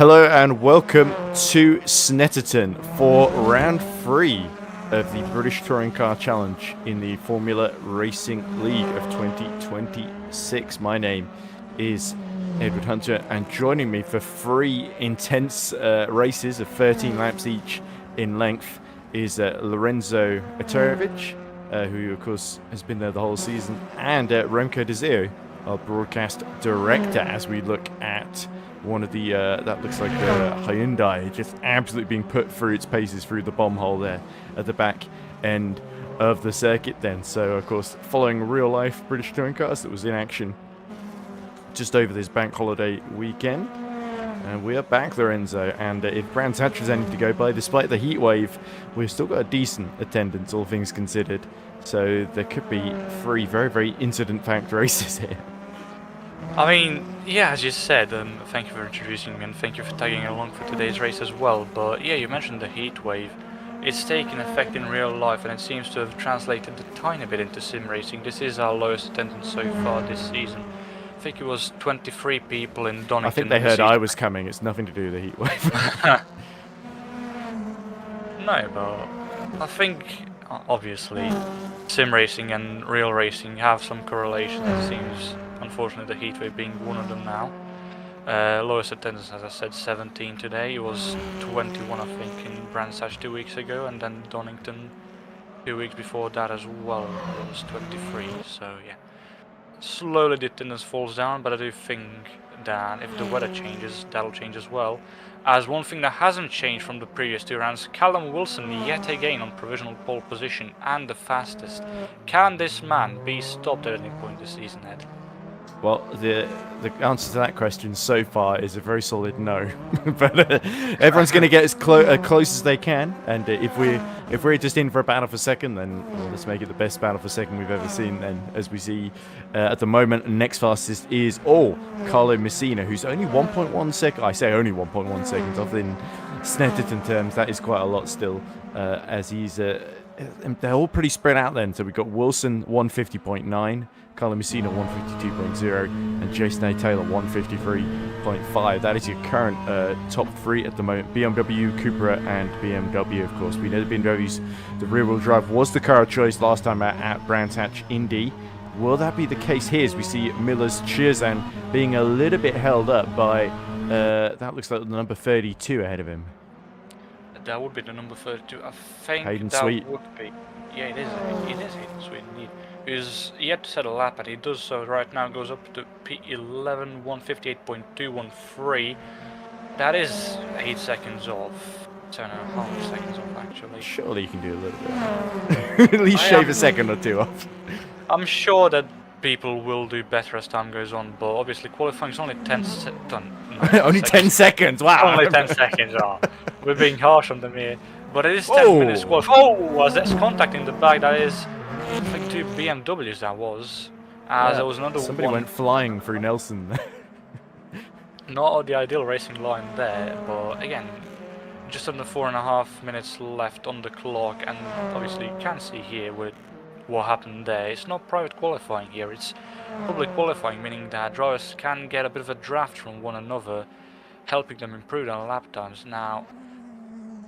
Hello and welcome to Snetterton for round 3 of the British Touring Car Challenge in the Formula Racing League of 2026. My name is Edward Hunter, and joining me for 3 intense races of 13 laps each in length is Lorenzo Atarovich, who of course has been there the whole season, and Remco De Zeo, our broadcast director, as we look at one of the, that looks like a Hyundai, just absolutely being put through its paces through the bomb hole there at the back end of the circuit then. So, of course, following real-life British touring cars that was in action just over this bank holiday weekend. And we are back, Lorenzo, and if Brands Hatch is anything to go by, despite the heat wave, we've still got a decent attendance, all things considered. So there could be 3 very, very incident-packed races here. I mean, yeah, as you said, thank you for introducing me and thank you for tagging along for today's race as well, but yeah, you mentioned the heat wave. It's taken effect in real life and it seems to have translated a tiny bit into sim racing. This is our lowest attendance so far this season. I think it was 23 people in Donington. I think they heard I was coming. It's nothing to do with the heat wave. No, but I think, obviously, sim racing and real racing have some correlation. It seems, unfortunately, the heat wave being one of them now. Lowest attendance, as I said, 17 today. It was 21, I think, in Brands Hatch 2 weeks ago, and then Donington 2 weeks before that as well. It was 23, so yeah. Slowly the attendance falls down, but I do think that if the weather changes, that'll change as well. As one thing that hasn't changed from the previous 2 rounds, Callum Wilson yet again on provisional pole position and the fastest. Can this man be stopped at any point this season, Ed? Well, the answer to that question so far is a very solid no. But everyone's going to get as close as they can, and if we're just in for a battle for second, then let's make it the best battle for second we've ever seen. And as we see at the moment, next fastest is Carlo Messina, who's only 1.1 seconds. I say only 1.1 seconds off in Snetterton terms. That is quite a lot still, as he's. They're all pretty spread out then. So we've got Wilson 150.9, Carlo Messina 152.0, and Jason A. Taylor 153.5. That is your current top 3 at the moment. BMW, Cupra, and BMW, of course. We know the BMW's the rear-wheel drive was the car of choice last time at Brands Hatch Indy. Will that be the case here as we see Miller's Chirzan being a little bit held up by, that looks like the number 32 ahead of him. That would be the number 32. I think Hayden that Sweet. would be. Yeah, it is. It is Hayden Sweet indeed. He's yet to set a lap, and he does so right now. Goes up to P11, 158.213. That is 8 seconds off. 10.5 seconds off, actually. Surely you can do a little bit. At least shave a second or 2 off. I'm sure that people will do better as time goes on, but obviously qualifying is only 10 only 10 seconds, wow. Only 10 seconds, we're being harsh on them here. But it is 10 minutes qualifying. Oh, was that contact in the back? That is, I think 2 BMWs that was. As there was another somebody one. went flying through Nelson. Not the ideal racing line there, but again, just under 4.5 minutes left on the clock, and obviously you can see here what happened there. It's not private qualifying here, it's public qualifying, meaning that drivers can get a bit of a draft from one another, helping them improve their lap times. Now,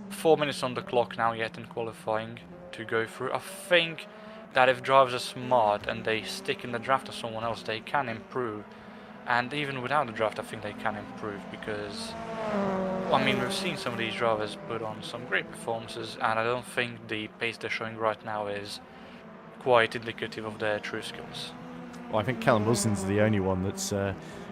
4 minutes on the clock now yet in qualifying to go through. I think that if drivers are smart and they stick in the draft of someone else, they can improve. And even without the draft, I think they can improve because, I mean, we've seen some of these drivers put on some great performances, and I don't think the pace they're showing right now is quite indicative of their true skills. Well, I think Callum Wilson's the only one that's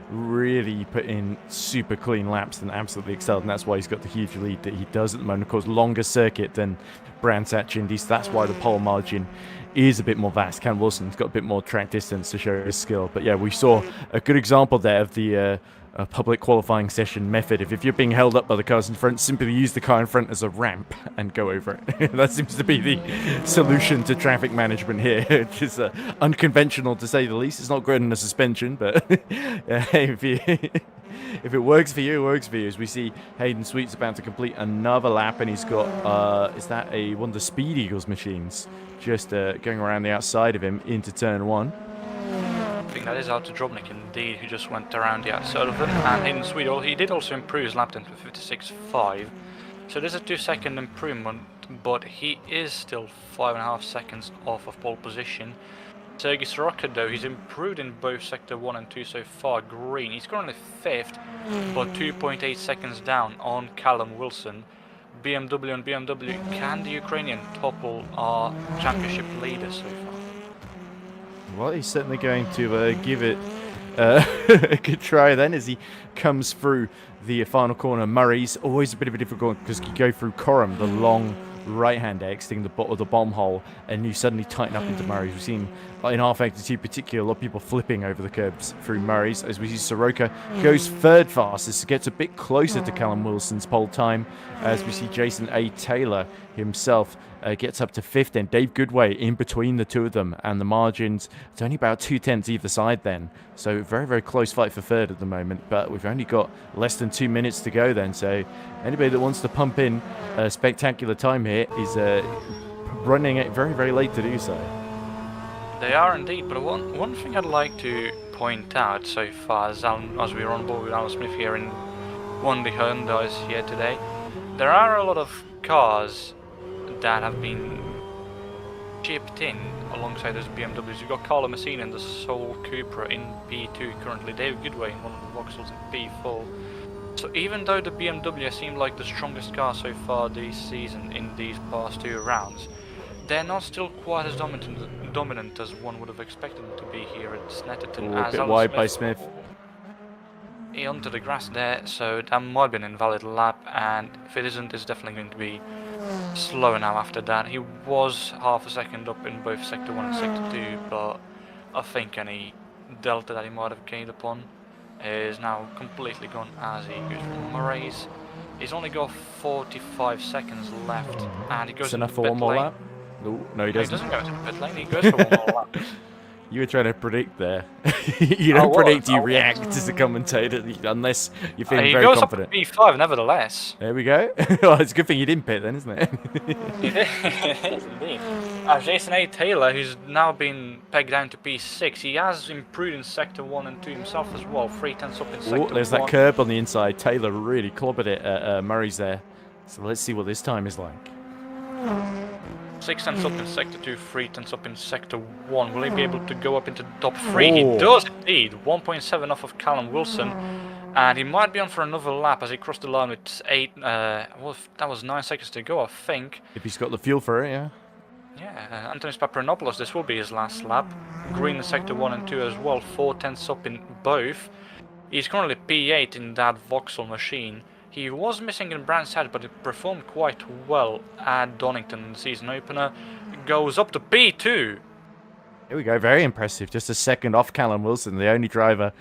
really put in super clean laps and absolutely excelled, and that's why he's got the huge lead that he does at the moment. Of course, longer circuit than Brands Hatch Indy, so that's why the pole margin is a bit more vast. Callum Wilson's got a bit more track distance to show his skill, but yeah, we saw a good example there of the public qualifying session method. If you're being held up by the cars in front, simply use the car in front as a ramp and go over it. That seems to be the solution to traffic management here, which is unconventional to say the least. It's not good in a suspension, but if it works for you, it works for you. As we see Hayden Sweet's about to complete another lap, and he's got, is that one of the Speed Eagles machines just going around the outside of him into turn 1. think that is Artur Drobnik indeed, who just went around the outside of them. And Hayden Sweet, he did also improve his lap time to 56.5. So there's a 2-second improvement, but he is still 5.5 seconds off of pole position. Sergei Soroka, though, he's improved in both Sector 1 and 2 so far. Green, he's currently 5th, but 2.8 seconds down on Callum Wilson. BMW and BMW, can the Ukrainian topple our championship leader so far? Well, he's certainly going to give it a good try then as he comes through the final corner. Murray's always a bit of a difficult because you go through Coram, the long right-hand exiting the bomb hole, and you suddenly tighten up into Murray's. We've seen in rFactor particularly a lot of people flipping over the curbs through Murray's, as we see Soroka goes third fastest, gets a bit closer to Callum Wilson's pole time, as we see Jason A. Taylor himself gets up to 5th, and Dave Goodway in between the two of them, and the margins, it's only about 2/10 either side then, so very, very close fight for third at the moment, but we've only got less than 2 minutes to go then, so anybody that wants to pump in a spectacular time here is running it very, very late to do so. They are indeed, but one thing I'd like to point out so far, as we're on board with Alan Smith here in one of the Hyundais here today, there are a lot of cars that have been chipped in alongside those BMWs. You've got Carlo Messina in the Soul Cupra in P2 currently, David Goodway in one of the Vauxhalls in P4. So even though the BMW seemed like the strongest car so far this season in these past 2 rounds, they're not still quite as dominant as one would have expected them to be here at Snetterton. A bit wide by Smith. Onto the grass there, so that might be an invalid lap, and if it isn't, it's definitely going to be slower now after that. He was half a second up in both Sector 1 and Sector 2, but I think any delta that he might have gained upon is now completely gone as he goes from Murray's. He's only got 45 seconds left, and he goes enough into for the one pit more lane. lap? No, he doesn't. He doesn't go into the pit lane, he goes for one more lap. You were trying to predict there. You don't predict, you react as a commentator, unless you're feeling very confident. He goes up to P5 nevertheless. There we go. Well, it's a good thing you didn't pit then, isn't it? It is indeed. Jason A. Taylor, who's now been pegged down to P6, he has improved in Sector 1 and 2 himself as well. 3/10 up in Sector 1. There's that curb on the inside. Taylor really clobbered it at Murray's there. So let's see what this time is like. 6/10 up in Sector 2, 3/10 up in Sector 1. Will he be able to go up into the top 3? He does indeed. 1.7 off of Callum Wilson. And he might be on for another lap as he crossed the line with 8. Well, that was 9 seconds to go, I think. If he's got the fuel for it, yeah. Yeah, Antonis Papranopoulos, this will be his last lap. Green in Sector 1 and 2 as well. 4/10 up in both. He's currently P8 in that Vauxhall machine. He was missing in Brands Hatch, but he performed quite well at Donington in the season opener. Goes up to P2. Here we go, very impressive. Just a second off Callum Wilson, the only driver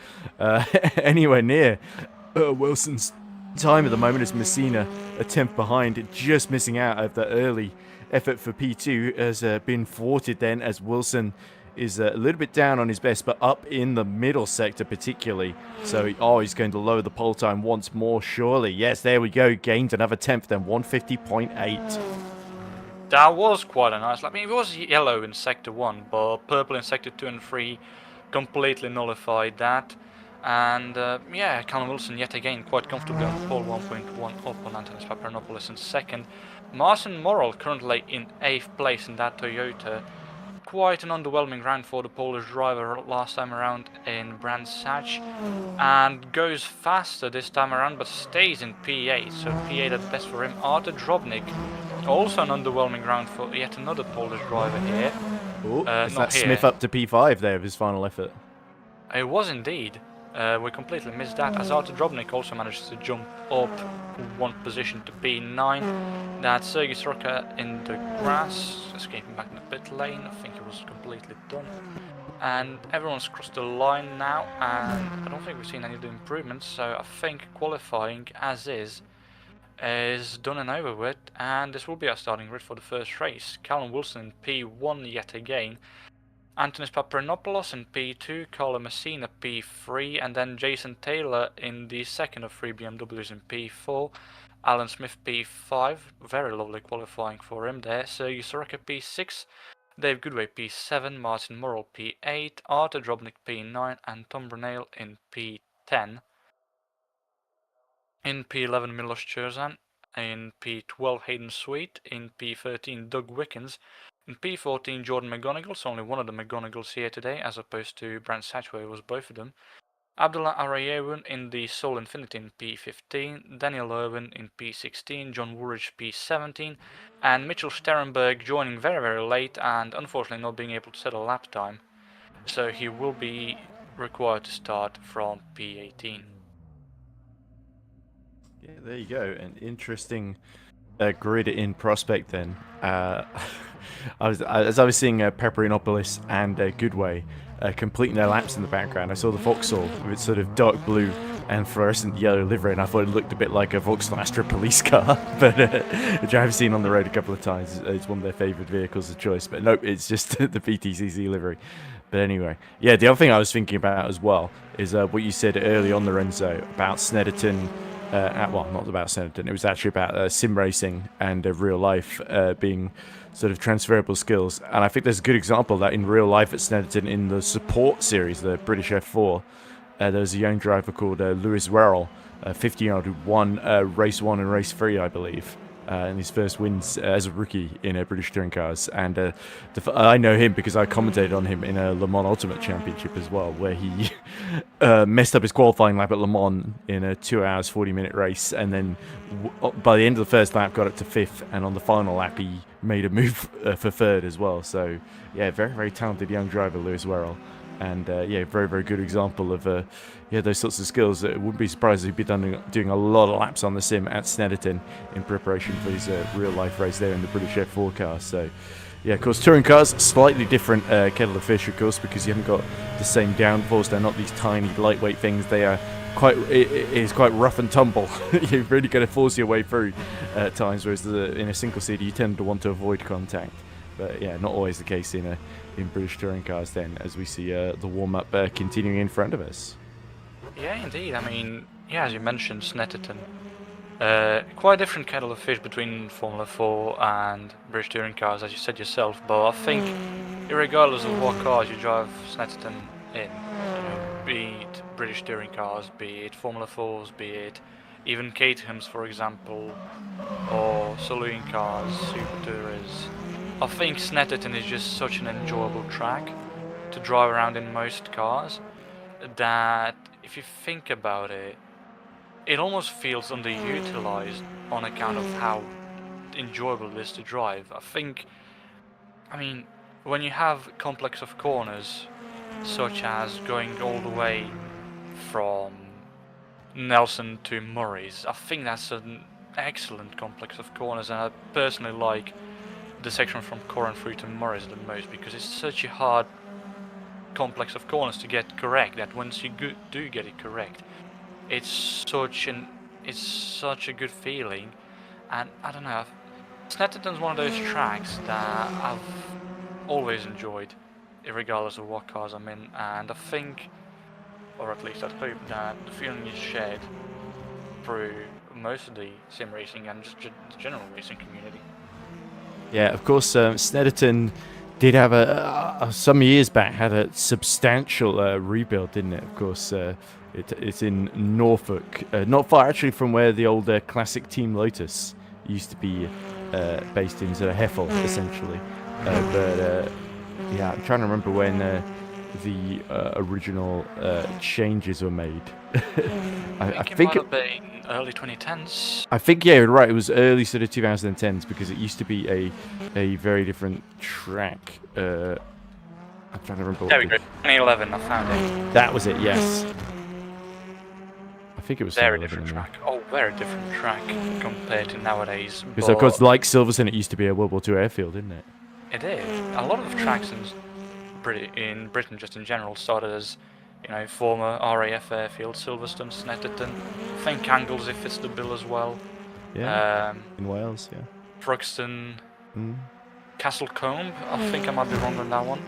anywhere near Wilson's time at the moment is Messina, a 10th behind, just missing out of the early effort for P2 has been thwarted then as Wilson is a little bit down on his best, but up in the middle sector particularly. So, he's going to lower the pole time once more, surely. Yes, there we go. Gained another 10th then, 150.8. That was quite a nice lap. I mean, it was yellow in Sector 1, but purple in Sector 2 and 3 completely nullified that. And, yeah, Callum Wilson yet again quite comfortably on pole, 1.1 up on Antonis Papranopoulos in second. Marcin Morel currently in 8th place in that Toyota. Quite an underwhelming round for the Polish driver last time around in Brands Hatch, and goes faster this time around but stays in P8, so P8 at best for him. Artur Drobnik, also an underwhelming round for yet another Polish driver here. Is that Smith up to P5 there of his final effort? It was indeed. We completely missed that, as Artur Drobnik also managed to jump up one position to P9. That's Sergei Soroka in the grass, escaping back in the pit lane. I think he was completely done. And everyone's crossed the line now, and I don't think we've seen any of the improvements, so I think qualifying as is done and over with, and this will be our starting grid for the first race. Callum Wilson in P1 yet again. Antonis Papranopoulos in P2, Carlo Messina P3, and then Jason Taylor in the second of 3 BMWs in P4. Alan Smith P5, very lovely qualifying for him there. Sergei Soroka P6, Dave Goodway P7, Martin Morrill P8, Arthur Drobnik P9, and Tom Brunel in P10. In P11 Milos Cherzan, in P12 Hayden Sweet, in P13 Doug Wickens, in P14 Jordan McGonigal, so only one of the McGonigals here today, as opposed to Brent Satchway was both of them. Abdullah Arayewun in the Soul Infinity in P15, Daniel Irwin in P16, John Woolridge P17, and Mitchell Sterenberg joining very, very late and unfortunately not being able to set a lap time. So he will be required to start from P18. Yeah, there you go. An interesting grid in prospect then. As I was seeing Pepperinopolis and Goodway completing their laps in the background, I saw the Vauxhall with sort of dark blue and fluorescent yellow livery, and I thought it looked a bit like a Vauxhall Astra police car, but which I've seen on the road a couple of times. It's one of their favoured vehicles of choice, but nope, it's just the BTCC livery. But anyway, yeah, the other thing I was thinking about as well is what you said early on, Lorenzo, about Snetterton. Well, not about Snetterton. It was actually about sim racing and real life being sort of transferable skills. And I think there's a good example of that in real life at Snetterton in the support series, the British F4. There was a young driver called Lewis Werrell, a 50-year-old who won race 1 and race 3, I believe. And his first wins as a rookie in British touring cars, and I know him because I commentated on him in a Le Mans Ultimate Championship as well, where he messed up his qualifying lap at Le Mans in a 2 hours 40-minute race, and then by the end of the first lap got up to 5th, and on the final lap he made a move for 3rd as well. So yeah, very, very talented young driver, Lewis Werrell. And yeah, very, very good example of yeah, those sorts of skills. It wouldn't be surprised if he'd be doing a lot of laps on the sim at Snetterton in preparation for his real life race there in the British F4 car. So yeah, of course, touring cars, slightly different kettle of fish, of course, because you haven't got the same downforce. They're not these tiny, lightweight things. They are quite, it is quite rough and tumble. You've really got to force your way through at times, whereas in a single seater, you tend to want to avoid contact. But yeah, not always the case in British touring cars then, as we see the warm-up continuing in front of us. Yeah, indeed. I mean, yeah, as you mentioned, Snetterton. Quite a different kettle of fish between Formula 4 and British touring cars, as you said yourself, but I think, regardless of what cars you drive Snetterton in, be it British touring cars, be it Formula 4s, be it even Caterhams, for example, or saloon cars, Super Tourers, I think Snetterton is just such an enjoyable track to drive around in most cars that, if you think about it, it almost feels underutilized on account of how enjoyable it is to drive. I mean, when you have complex of corners, such as going all the way from Nelson to Murray's, I think that's an excellent complex of corners, and I personally like the section from Coran through to Murray's the most, because it's such a hard complex of corners to get correct that once you do get it correct, it's such a good feeling. And I don't know, Snetterton's one of those tracks that I've always enjoyed, regardless of what cars I'm in, and I think, or at least I hope, that the feeling is shared through most of the sim racing and just the general racing community. Yeah, of course, Snetterton did have some years back had a substantial rebuild, didn't it? Of course, it's in Norfolk, not far actually from where the old classic Team Lotus used to be based in, sort of Heffel, essentially. But yeah, I'm trying to remember when the original changes were made. I think it might have been early 2010s. I think, yeah, you're right. It was early sort of 2010s, because it used to be a very different track. I'm trying to remember. There we go. 2011. I found it. That was it. Yes. I think it was very different track. Oh, very different track compared to nowadays. Because of course, like Silverstone, it used to be a World War II airfield, didn't it? It is. A lot of the tracks in Britain, just in general, started as, former RAF airfield, Silverstone, Snetterton. I think Angles, if it's the bill as well. Yeah. In Wales, yeah. Thruxton, Castlecombe. I think I might be wrong on that one.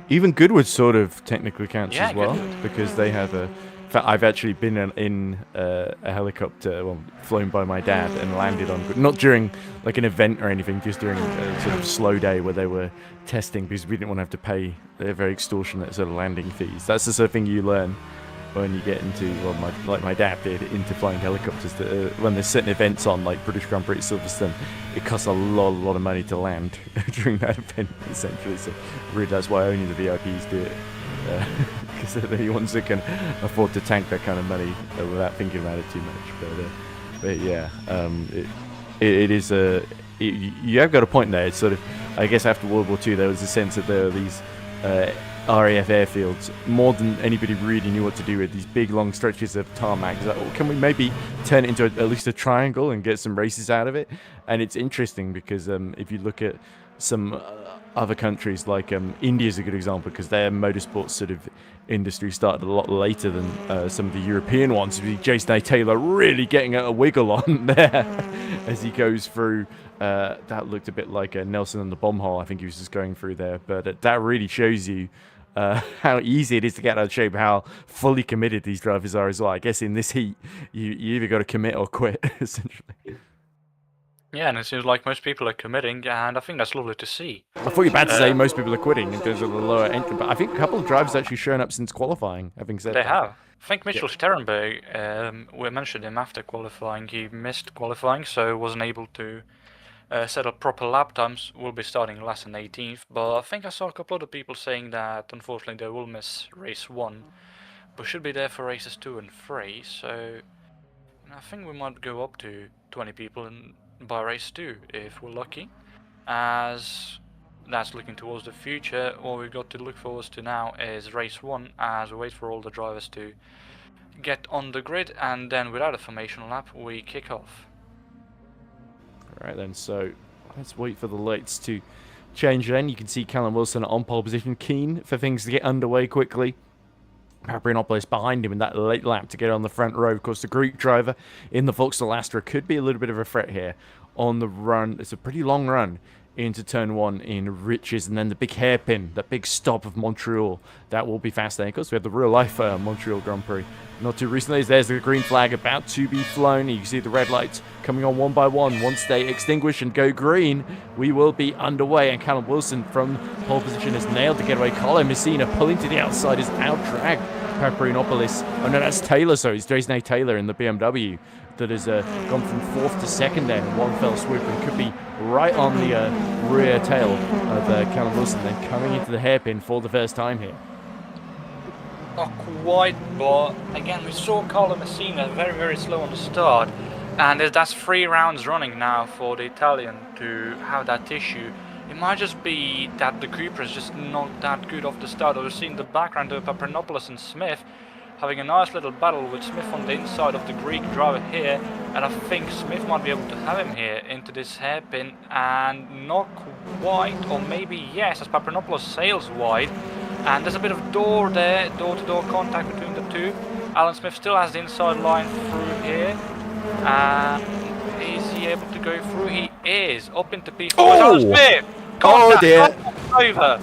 Even Goodwood sort of technically counts as well, Goodwood, because they have a fact, I've actually been in a helicopter, well, flown by my dad and landed on, not during like an event or anything, just during a sort of slow day where they were testing, because we didn't want to have to pay their very extortionate sort of landing fees. That's the sort of thing you learn when you get into, well, like my dad did, into flying helicopters. When there's certain events on, like British Grand Prix at Silverstone, it costs a lot of money to land during that event, essentially. So really, that's why only the VIPs do it, because they're the ones that can afford to tank that kind of money without thinking about it too much. But yeah, it is a. You have got a point there. It's sort of, I guess, after World War II, there was a sense that there were these RAF airfields, more than anybody really knew what to do with these big long stretches of tarmac. It's like, oh, can we maybe turn it into at least a triangle and get some races out of it? And it's interesting because if you look at some other countries, like India is a good example, because their motorsports sort of industry started a lot later than some of the European ones. Jason A. Taylor really getting a wiggle on there as he goes through. That looked a bit like Nelson and the bomb hole. I think he was just going through there, but that really shows you how easy it is to get out of shape, how fully committed these drivers are as well. I guess in this heat, you either got to commit or quit, essentially. Yeah, and it seems like most people are committing, and I think that's lovely to see. I thought you were about to say most people are quitting in terms of the lower entry, but I think a couple of drivers actually shown up since qualifying, having said They that. have. I think Mitchell Sterenberg, we mentioned him after qualifying. He missed qualifying, so wasn't able to set up proper lap times. Will be starting last and 18th, but I think I saw a couple other people saying that unfortunately they will miss race 1, but should be there for races 2 and 3. So I think we might go up to 20 people by race 2 if we're lucky, as that's looking towards the future. What we've got to look forward to now is race 1, as we wait for all the drivers to get on the grid, and then without a formation lap we kick off. Alright then, so let's wait for the lights to change then. You can see Callum Wilson on pole position, keen for things to get underway quickly. Papadopoulos behind him in that late lap to get on the front row. Of course, the Greek driver in the Vauxhall Astra could be a little bit of a threat here on the run. It's a pretty long run into turn 1 in Riches, and then the big hairpin, that big stop of Montreal. That will be fascinating. Of course, we had the real-life Montreal Grand Prix not too recently. There's the green flag about to be flown. You can see the red lights coming on one by one. Once they extinguish and go green, we will be underway. And Callum Wilson from pole position has nailed the getaway. Colin Messina pulling to the outside is out-dragged Papadopoulos. Oh no, that's Taylor, sorry. It's Jason A. Taylor in the BMW that has gone from 4th to 2nd then in one fell swoop, and could be right on the rear tail of Callum Wilson, then coming into the hairpin for the first time here. Not quite, but again, we saw Carlo Messina very slow on the start, and that's 3 rounds running now for the Italian to have that issue. It might just be that the Cooper is just not that good off the start. We've seen the background of Papadopoulos and Smith having a nice little battle with Smith on the inside of the Greek driver here, and I think Smith might be able to have him here into this hairpin, and not quite, or maybe yes, as Papadopoulos sails wide, and there's a bit of door-to-door contact between the two. Alan Smith still has the inside line through here, and is he able to go through? He is, up into P4. Oh! Alan Smith! Oh dear! Over!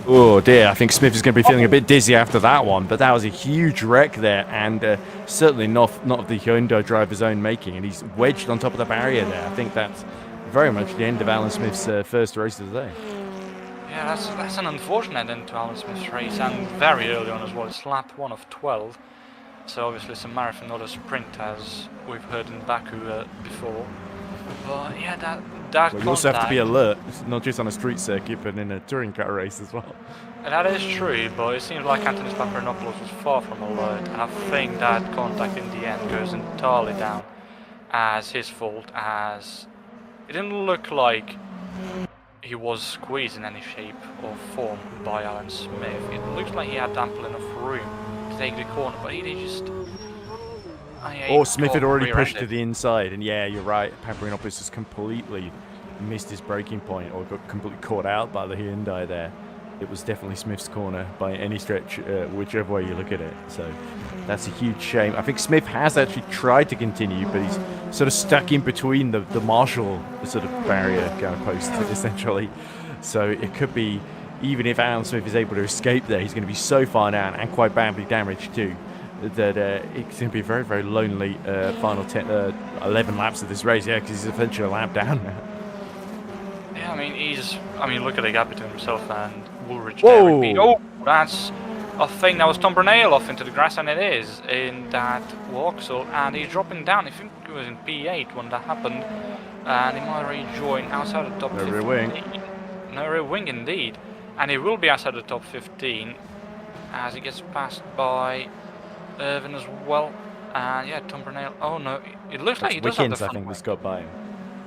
Oh dear, I think Smith is going to be feeling a bit dizzy after that one, but that was a huge wreck there, and certainly not of the Hyundai driver's own making, and he's wedged on top of the barrier there. I think that's very much the end of Alan Smith's first race of the day. Yeah, that's an unfortunate end to Alan Smith's race, and very early on as well. It's lap 1 of 12, so obviously it's a marathon, not a sprint, as we've heard in Baku before. But yeah, that well, you also have to be alert, not just on a street circuit, but in a touring car race as well. And that is true, but it seems like Antonis Papadopoulos was far from alert, and I think that contact in the end goes entirely down as his fault, as it didn't look like he was squeezed in any shape or form by Alan Smith. It looks like he had ample enough room to take the corner, but he just... Smith had already pushed to the inside, and yeah, you're right. Papadopoulos has completely missed his braking point, or got completely caught out by the Hyundai there. It was definitely Smith's corner by any stretch, whichever way you look at it. So that's a huge shame. I think Smith has actually tried to continue, but he's sort of stuck in between the Marshall sort of barrier kind of post, essentially. So it could be, even if Alan Smith is able to escape there, he's going to be so far down and quite badly damaged too, that it's going to be a very, very lonely final 11 laps of this race. Yeah, because he's eventually a lap down now. Yeah, I mean, look at the gap between himself and Woolridge. Whoa! There. Oh, that's a thing that was Tom Brunel off into the grass, and it is in that Vauxhall, and he's dropping down. I think it was in P8 when that happened, and he might rejoin outside the top 15. Rear wing. No rear wing indeed, and he will be outside the top 15 as he gets passed by Irvin as well. And yeah, Tom Brunel. Oh no, it looks like he does have the front I think wing. this got by him.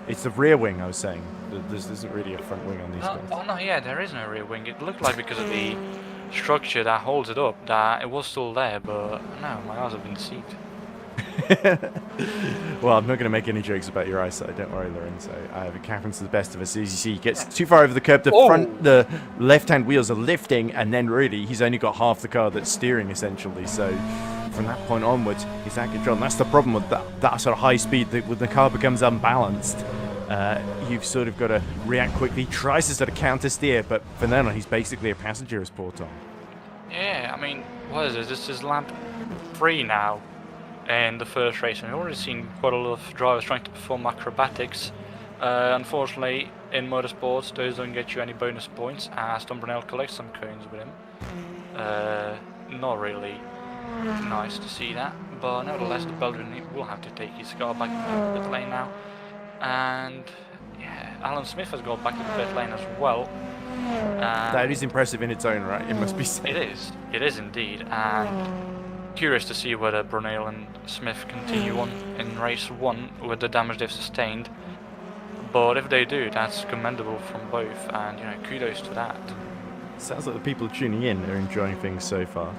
It's the rear wing, I was saying. There isn't really a front wing on these guys. Oh no, yeah, there is no rear wing. It looked like because of the structure that holds it up that it was still there, but no, my eyes have been deceived. Well, I'm not going to make any jokes about your eyesight. Don't worry, Lorenzo. It happens to the best of us. As you see, he gets too far over the curb. The left-hand wheels are lifting, and then really he's only got half the car that's steering essentially. So from that point onwards, he's out of control. And that's the problem with that sort of high speed. When the car becomes unbalanced, you've sort of got to react quickly. Tries to sort of counter steer, but for now he's basically a passenger as poor Tom. Yeah, I mean, what is this? This is lap 3 now in the first race, and we've already seen quite a lot of drivers trying to perform acrobatics. Unfortunately, in motorsports, those don't get you any bonus points, as Tom Brunel collects some coins with him. Not really nice to see that, but nevertheless, the Belgian will have to take his car back into the pit lane now. And yeah, Alan Smith has got back to the pit lane as well. That is impressive in its own right, it must be said. It is indeed, and curious to see whether Brunel and Smith continue on in race 1 with the damage they've sustained. But if they do, that's commendable from both, and kudos to that. Sounds like the people tuning in are enjoying things so far.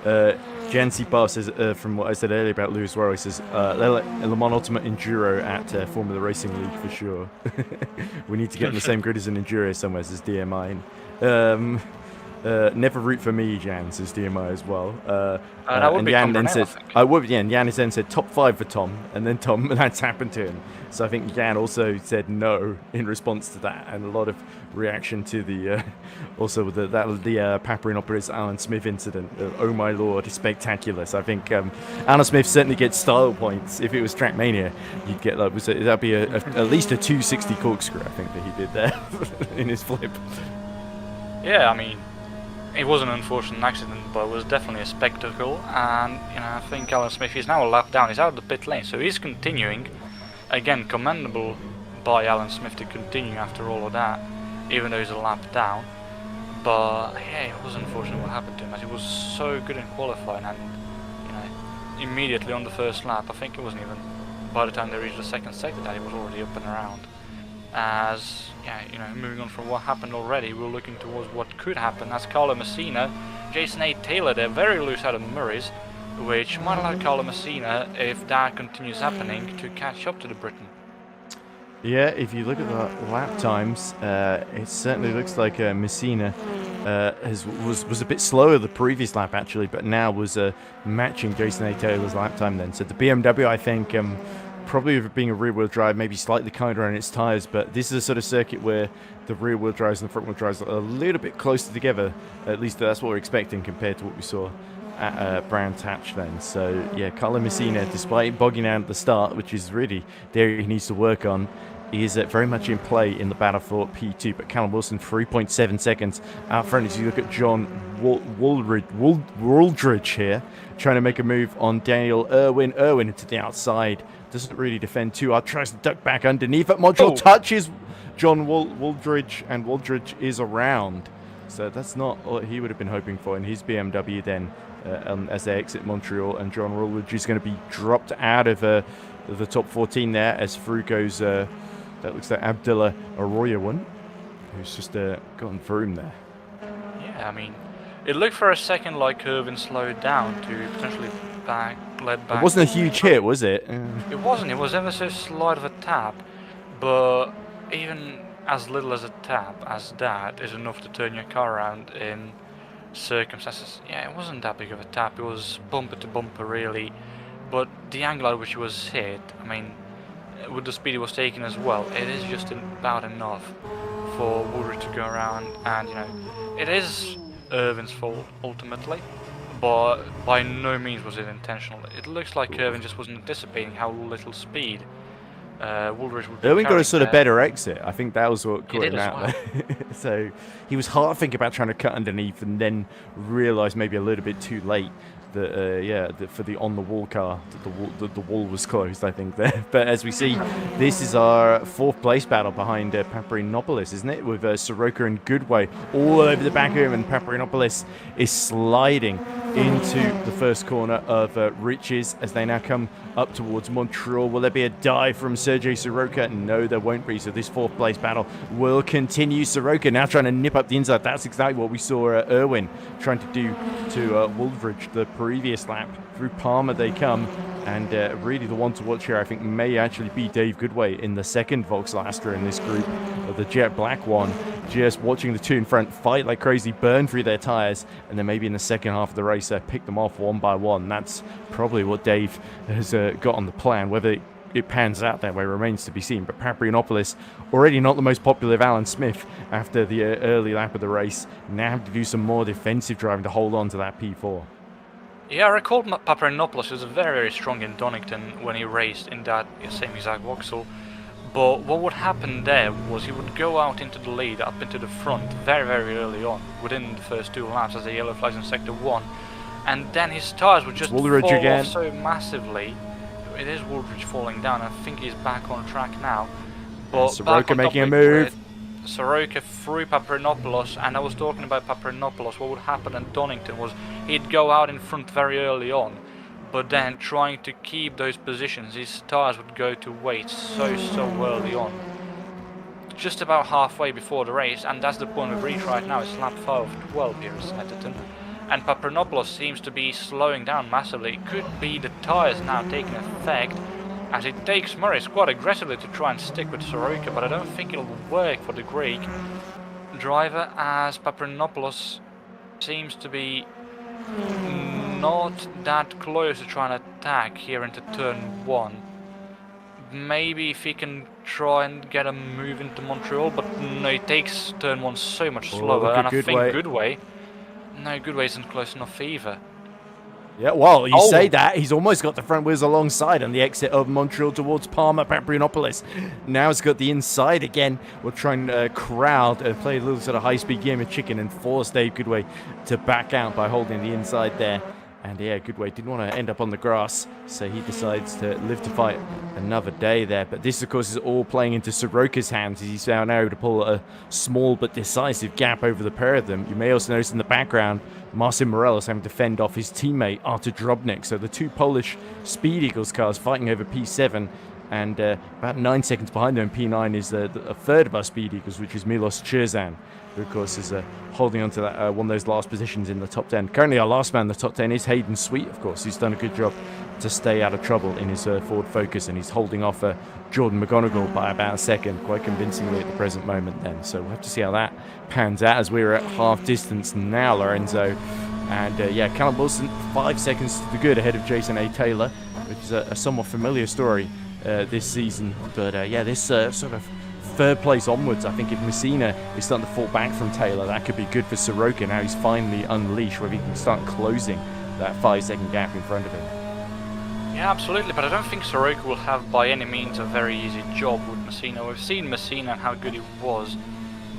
Jancy Bar says, from what I said earlier about Lewis Rowe, he says, Le Mans Ultimate Enduro at Formula Racing League for sure. We need to get on the same grid as an Enduro somewhere, says DMI. Never root for me, Jan, says DMI as well. That would and be Jan Tom then Brunel, said, I think. and Jan then said top 5 for Tom, and then Tom, that's happened to him. So I think Jan also said no in response to that, and a lot of reaction to the, also with the Papering Opera's Alan Smith incident. Oh my lord, spectacular. So I think Alan Smith certainly gets style points. If it was Trackmania, you'd get that'd be at least a 260 corkscrew, I think, that he did there in his flip. Yeah, I mean, it was an unfortunate accident, but it was definitely a spectacle. And I think Alan Smith is now a lap down. He's out of the pit lane, so he's continuing. Again, commendable by Alan Smith to continue after all of that, even though he's a lap down. But yeah, it was unfortunate what happened to him, as he was so good in qualifying, and immediately on the first lap, I think it wasn't even by the time they reached the second sector that he was already up and around. As moving on from what happened already, we're looking towards what could happen, as Carlo Messina, Jason A. Taylor, they're very loose out of Murray's, which might allow Carlo Messina, if that continues happening, to catch up to the Briton. Yeah, if you look at the lap times, it certainly looks like Messina was a bit slower the previous lap actually, but now was matching Jason A. Taylor's lap time then. So the BMW, I think, probably being a rear-wheel drive, maybe slightly kinder on its tyres, but this is a sort of circuit where the rear-wheel drives and the front-wheel drives are a little bit closer together. At least that's what we're expecting compared to what we saw at Brands Hatch then. So yeah, Carlo Messina, despite bogging out at the start, which is really the area he needs to work on, is very much in play in the battle for P2. But Callum Wilson, 3.7 seconds out front. As you look at John Wooldridge here, trying to make a move on Daniel Irwin. Irwin to the outside, doesn't really defend too hard, tries to duck back underneath. That module touches John Wooldridge, and Wooldridge is around. So that's not what he would have been hoping for in his BMW then, as they exit Montreal. And John Wooldridge is going to be dropped out of the top 14 there, as through goes, that looks like Abdullah Arroyo one, who's just gotten through him there. Yeah, I mean, it looked for a second like Irvin slowed down to potentially led back. It wasn't a huge hit, was it? It wasn't. It was ever so slight of a tap, but even as little as a tap as that is enough to turn your car around in circumstances. Yeah, it wasn't that big of a tap. It was bumper to bumper really, but the angle at which it was hit, I mean, with the speed it was taking as well, it is just about enough for Woodridge to go around, and it is Irvin's fault ultimately, but by no means was it intentional. It looks like Irvin just wasn't anticipating how little speed Woolridge would be Irwin got a carrying sort of there. better exit. I think that was what He caught did him as out well. there. So he was hard thinking about trying to cut underneath and then realised maybe a little bit too late that, for the on-the-wall car, the wall was closed, I think, there. But as we see, this is our 4th place battle behind Paparinopoulos, isn't it? With Soroka and Goodway all over the back of him, and Paparinopoulos is sliding into the first corner of Riches as they now come up towards Montreal. Will there be a dive from Sergei Soroka? No, there won't be. So this 4th place battle will continue. Soroka now trying to nip up the inside. That's exactly what we saw Irwin trying to do to Woolridge the previous lap. Through Palmer they come, and really the one to watch here I think may actually be Dave Goodway in the second Vauxhall Astra in this group, of the jet black one, just watching the two in front fight like crazy, burn through their tyres, and then maybe in the second half of the race pick them off one by one. That's probably what Dave has got on the plan. Whether it pans out that way remains to be seen, but Paparinopoulos, already not the most popular of Alan Smith after the early lap of the race, now have to do some more defensive driving to hold on to that P4. Yeah, I recall Paparinopoulos was very, very strong in Donington when he raced in that same exact Vauxhall. But what would happen there was he would go out into the lead, up into the front, very, very early on, within the first 2 laps as the yellow flags in Sector 1. And then his tyres would just fall off so massively. It is Woolridge falling down. I think he's back on track now. But Soroka making a move. Soroka through Paparinopoulos, and I was talking about Paparinopoulos. What would happen at Donington was he'd go out in front very early on, but then trying to keep those positions, his tyres would go to waste so early on. Just about halfway before the race, and that's the point we've reached right now. It's lap 5 of 12 here in Snetterton. And Paparinopoulos seems to be slowing down massively. It could be the tyres now taking effect, as it takes Morris quite aggressively to try and stick with Soroka, but I don't think it'll work for the Greek driver, as Paparinopoulos seems to be not that close to trying to attack here into turn 1. Maybe if he can try and get a move into Montreal, but no, he takes turn 1 so much slower, and I think Goodway isn't close enough either. Yeah, well, you say that. He's almost got the front wheels alongside on the exit of Montreal towards Palmer. Paparinopoulos now has got the inside again. We'll try and crowd, play a little sort of high-speed game of chicken and force Dave Goodway to back out by holding the inside there. And yeah, Goodway didn't want to end up on the grass, so he decides to live to fight another day there. But this, of course, is all playing into Soroka's hands, as he's now able to pull a small but decisive gap over the pair of them. You may also notice in the background, Marcin Morelos having to fend off his teammate, Artur Drobnik. So the two Polish Speed Eagles cars fighting over P7, and about 9 seconds behind them, P9 is a third of our Speed Eagles, which is Milos Cherzan, who of course is holding on to that, one of those last positions in the top 10. Currently our last man in the top 10 is Hayden Sweet, of course. He's done a good job to stay out of trouble in his Ford Focus, and he's holding off Jordan McGonigal by about a second, quite convincingly at the present moment then. So we'll have to see how that pans out as we're at half distance now, Lorenzo. And yeah, Callum Wilson 5 seconds to the good ahead of Jason A. Taylor, which is a somewhat familiar story this season. But yeah, this sort of third place onwards, I think if Messina is starting to fall back from Taylor, that could be good for Soroka. Now he's finally unleashed, where he can start closing that 5-second gap in front of him. Yeah, absolutely, but I don't think Soroka will have by any means a very easy job with Messina. We've seen Messina and how good he was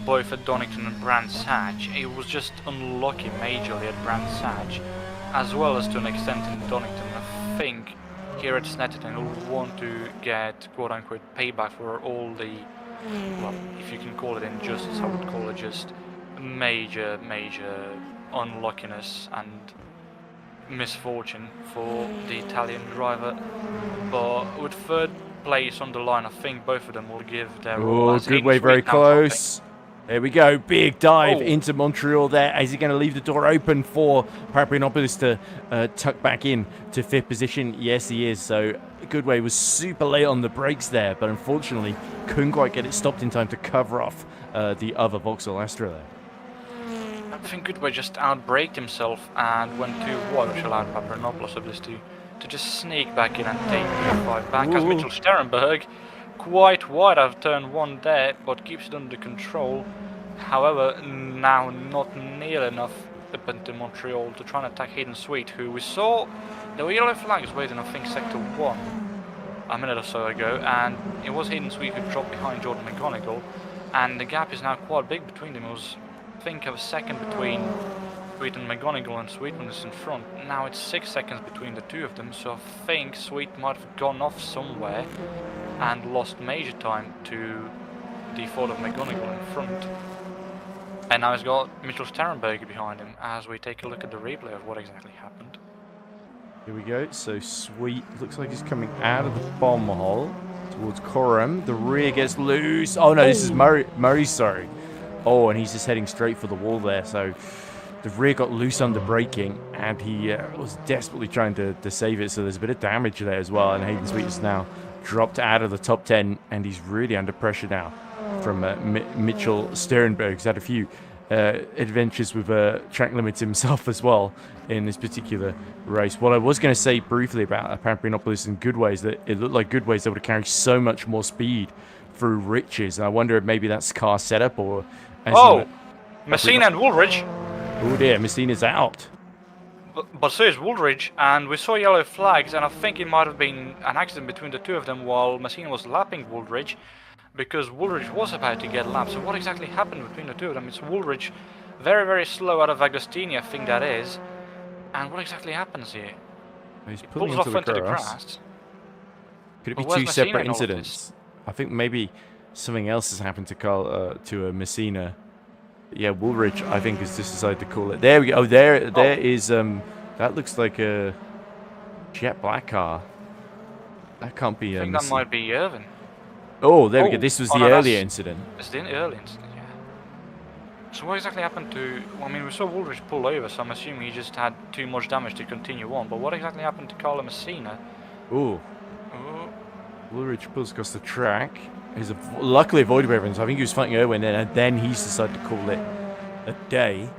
both at Donington and Brands Hatch. He was just unlucky majorly at Brands Hatch, as well as to an extent in Donington. I think here at Snetterton he'll want to get quote-unquote payback for all the, well, if you can call it injustice, I would call it just major unluckiness and misfortune for the Italian driver. But with third place on the line, I think both of them will give their all. Oh, Goodway very close. There we go, big dive into Montreal there. Is he going to leave the door open for Paparinopoulos to tuck back in to 5th position? Yes, he is. So Goodway was super late on the brakes there, but unfortunately couldn't quite get it stopped in time to cover off the other Vauxhall Astra there. I think Goodway just outbraked himself and went too wide, which allowed Paparinopoulos obviously to just sneak back in and take P5 back. As Mitchell Sterenberg quite wide out of turn 1 there, but keeps it under control. However, now not near enough up into Montreal to try and attack Hayden Sweet, who we saw there were yellow flags waiting, I think, sector 1 a minute or so ago, and it was Hayden Sweet who dropped behind Jordan McGonigal, and the gap is now quite big between them. It was, I think, a second between Sweet and McGonigal, and Sweetman is in front. Now it's 6 seconds between the two of them, so I think Sweet might have gone off somewhere and lost major time to the thought of McGonigal in front. And now he's got Mitchell Sterenberg behind him as we take a look at the replay of what exactly happened. Here we go. So Sweet looks like he's coming out of the bomb hole towards Coram. The rear gets loose. Oh no, this is Murray, sorry. Oh, and he's just heading straight for the wall there. So the rear got loose under braking, and he was desperately trying to save it. So there's a bit of damage there as well. And Hayden Sweet is now dropped out of the top 10, and he's really under pressure now from Mitchell Sterenberg. He's had a few adventures with track limits himself as well in this particular race. What I was going to say briefly about Pampinopolis and Goodways, that it looked like Goodways able to carry so much more speed through Riches. And I wonder if maybe that's car setup or... Messina and Woolridge. Oh dear, Messina's out. But so is Woolridge, and we saw yellow flags, and I think it might have been an accident between the two of them while Messina was lapping Woolridge, because Woolridge was about to get lapped. So what exactly happened between the two of them? It's Woolridge very, very slow out of Agostini, I think that is. And what exactly happens here? He's He pulling pulls off into into the the grass. grass. Could it But be where's two Messina separate in all of incidents? I think maybe something else has happened to Messina. Yeah, Woolridge, I think, has just decided to call it. There we go. Oh, there is that looks like a jet black car. That can't be. I think that might be Irvin. Oh, there we go. This was the earlier incident. It's the early incident, yeah. So what exactly happened to... Well, I mean, we saw Woolridge pull over, so I'm assuming he just had too much damage to continue on. But what exactly happened to Carlo Messina? Ooh. Woolridge pulls across the track. He's luckily avoided everyone, so I think he was fighting Irwin, and then he's decided to call it a day.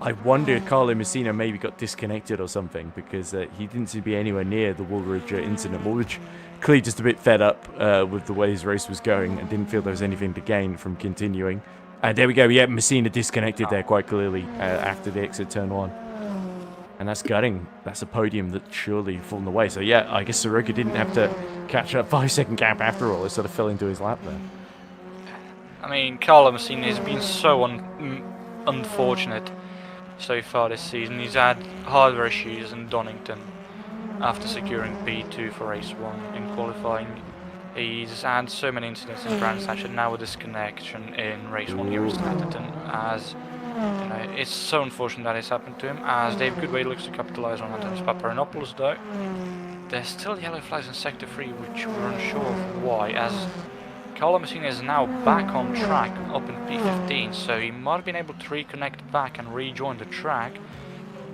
I wonder if Carlo Messina maybe got disconnected or something, because he didn't seem to be anywhere near the Woolridge incident. Woolridge clearly just a bit fed up with the way his race was going and didn't feel there was anything to gain from continuing. And there we go. Yeah, Messina disconnected there quite clearly after the exit turn 1. And that's gutting. That's a podium that surely fallen away. So yeah, I guess Soroka didn't have to catch a 5-second gap after all. It sort of fell into his lap there. I mean, Carlo Messina has been so unfortunate so far this season. He's had hardware issues in Donington after securing P2 for race 1 in qualifying. He's had so many incidents in Brands Hatch, and now a disconnection in race 1 here at Snetterton, as you know, it's so unfortunate that it's happened to him, as Dave Goodway looks to capitalise on Antonis Paparanopoulos though. There's still yellow flags in sector 3, which we're unsure of why, as Carlo Messina is now back on track up in P15, so he might have been able to reconnect back and rejoin the track,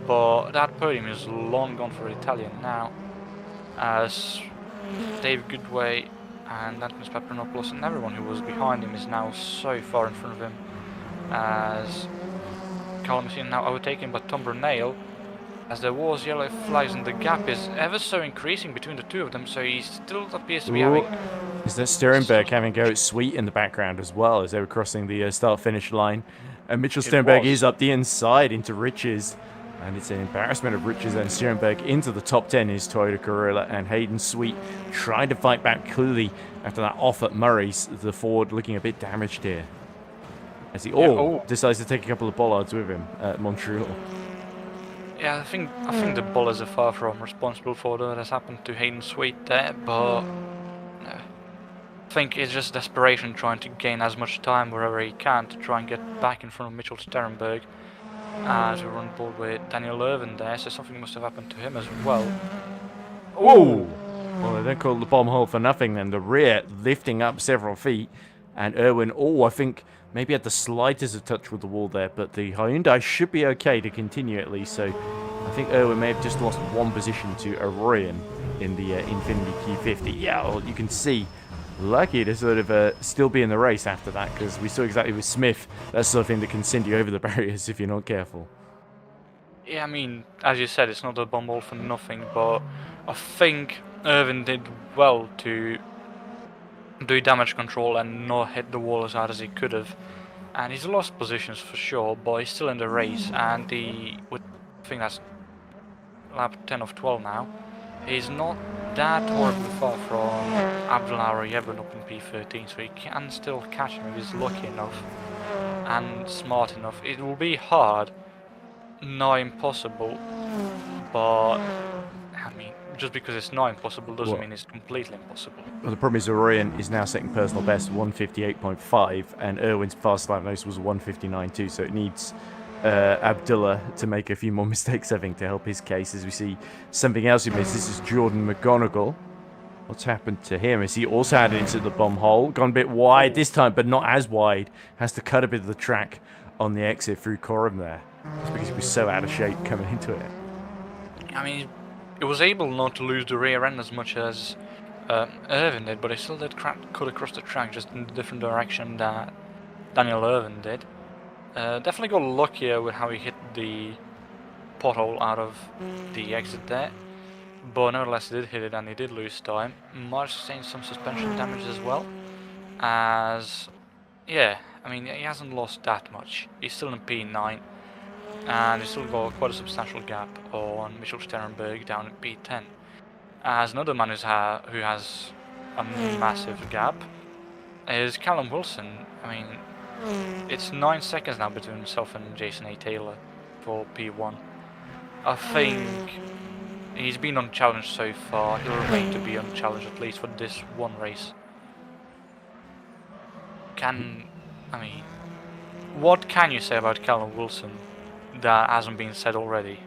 but that podium is long gone for Italian now, as Dave Goodway and Antonis Paparanopoulos and everyone who was behind him is now so far in front of him, as Carlo Messina now overtaken by Tom Brunel, as there was yellow flags and the gap is ever so increasing between the two of them, so he still appears to be having... Is that Sterenberg having a go at Sweet in the background as well as they were crossing the start-finish line? And Mitchell Sterenberg is up the inside into Riches, and it's an embarrassment of Riches and Sterenberg into the top 10 is Toyota Corolla, and Hayden Sweet trying to fight back clearly after that off at Murray's, the Ford looking a bit damaged here. As he decides to take a couple of bollards with him at Montreal. Yeah, I think the Bullers are far from responsible for what has happened to Hayden Sweet there, but I think it's just desperation trying to gain as much time wherever he can to try and get back in front of Mitchell Sterenberg. As we run board with Daniel Irvin there, so something must have happened to him as well. Oh! Well, they don't call it the bomb hole for nothing then. The rear lifting up several feet, and Irwin, I think maybe had the slightest of touch with the wall there, but the Hyundai should be okay to continue at least, so I think Irwin may have just lost one position to Arroyan in the Infiniti Q50. Yeah, well, you can see, lucky to sort of still be in the race after that, because we saw exactly with Smith, that's the sort of thing that can send you over the barriers if you're not careful. Yeah, I mean, as you said, it's not a bomb hole for nothing, but I think Irvin did well to do damage control and not hit the wall as hard as he could have, and he's lost positions for sure, but he's still in the race, and I think that's lap 10 of 12 now. He's not that horribly far from Abdullah or Yevon up in P13, so he can still catch him if he's lucky enough and smart enough. It will be hard, not impossible, but I mean, just because it's not impossible doesn't mean it's completely impossible. Well, the problem is Orion is now second personal best, 158.5, and Irwin's fast lap notice was 159.2, so it needs Abdullah to make a few more mistakes, I think, to help his case. As we see something else he missed, this is Jordan McGonigal. What's happened to him is he also had it into the bomb hole, gone a bit wide this time, but not as wide. Has to cut a bit of the track on the exit through Coram there. It's because he was so out of shape coming into it. I mean, he was able not to lose the rear end as much as Irvin did, but he still did cut across the track just in a different direction that Daniel Irvin did. Definitely got luckier with how he hit the pothole out of the exit there, but nevertheless he did hit it and he did lose time. Might sustain some suspension damage as well, as yeah, I mean, he hasn't lost that much. He's still in P9, and he's still got quite a substantial gap on Mitchell Sterenberg down in P10. As another man who has a massive gap is Callum Wilson. I mean, it's 9 seconds now between himself and Jason A. Taylor for P1. I think he's been unchallenged so far. He'll remain to be unchallenged at least for this one race. I mean, what can you say about Callum Wilson that hasn't been said already?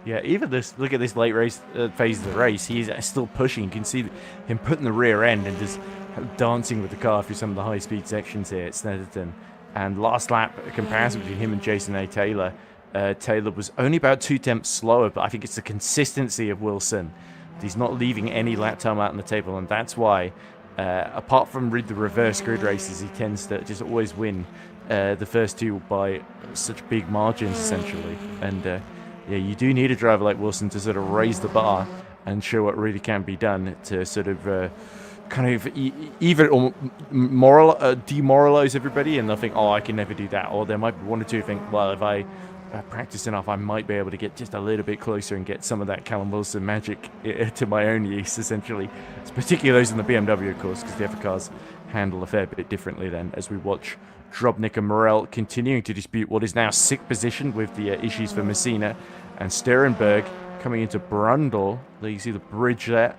Yeah, even this. Look at this late race phase of the race. He's still pushing. You can see him putting the rear end and just dancing with the car through some of the high-speed sections here at Snetterton. And last lap, a comparison between him and Jason A. Taylor. Taylor was only about 2 tenths slower, but I think it's the consistency of Wilson. He's not leaving any lap time out on the table, and that's why, apart from the reverse grid races, he tends to just always win the first two by such big margins, essentially. And yeah, you do need a driver like Wilson to sort of raise the bar and show what really can be done to sort of kind of either demoralize everybody and they'll think, oh, I can never do that. Or there might be one or two who think, well, if I practice enough, I might be able to get just a little bit closer and get some of that Callum Wilson magic to my own use, essentially. It's particularly those in the BMW, of course, because the other cars handle a fair bit differently then, as we watch Drobnik and Morel continuing to dispute what is now 6th position with the issues for Messina, and Sterenberg coming into Brundle. You see the bridge there.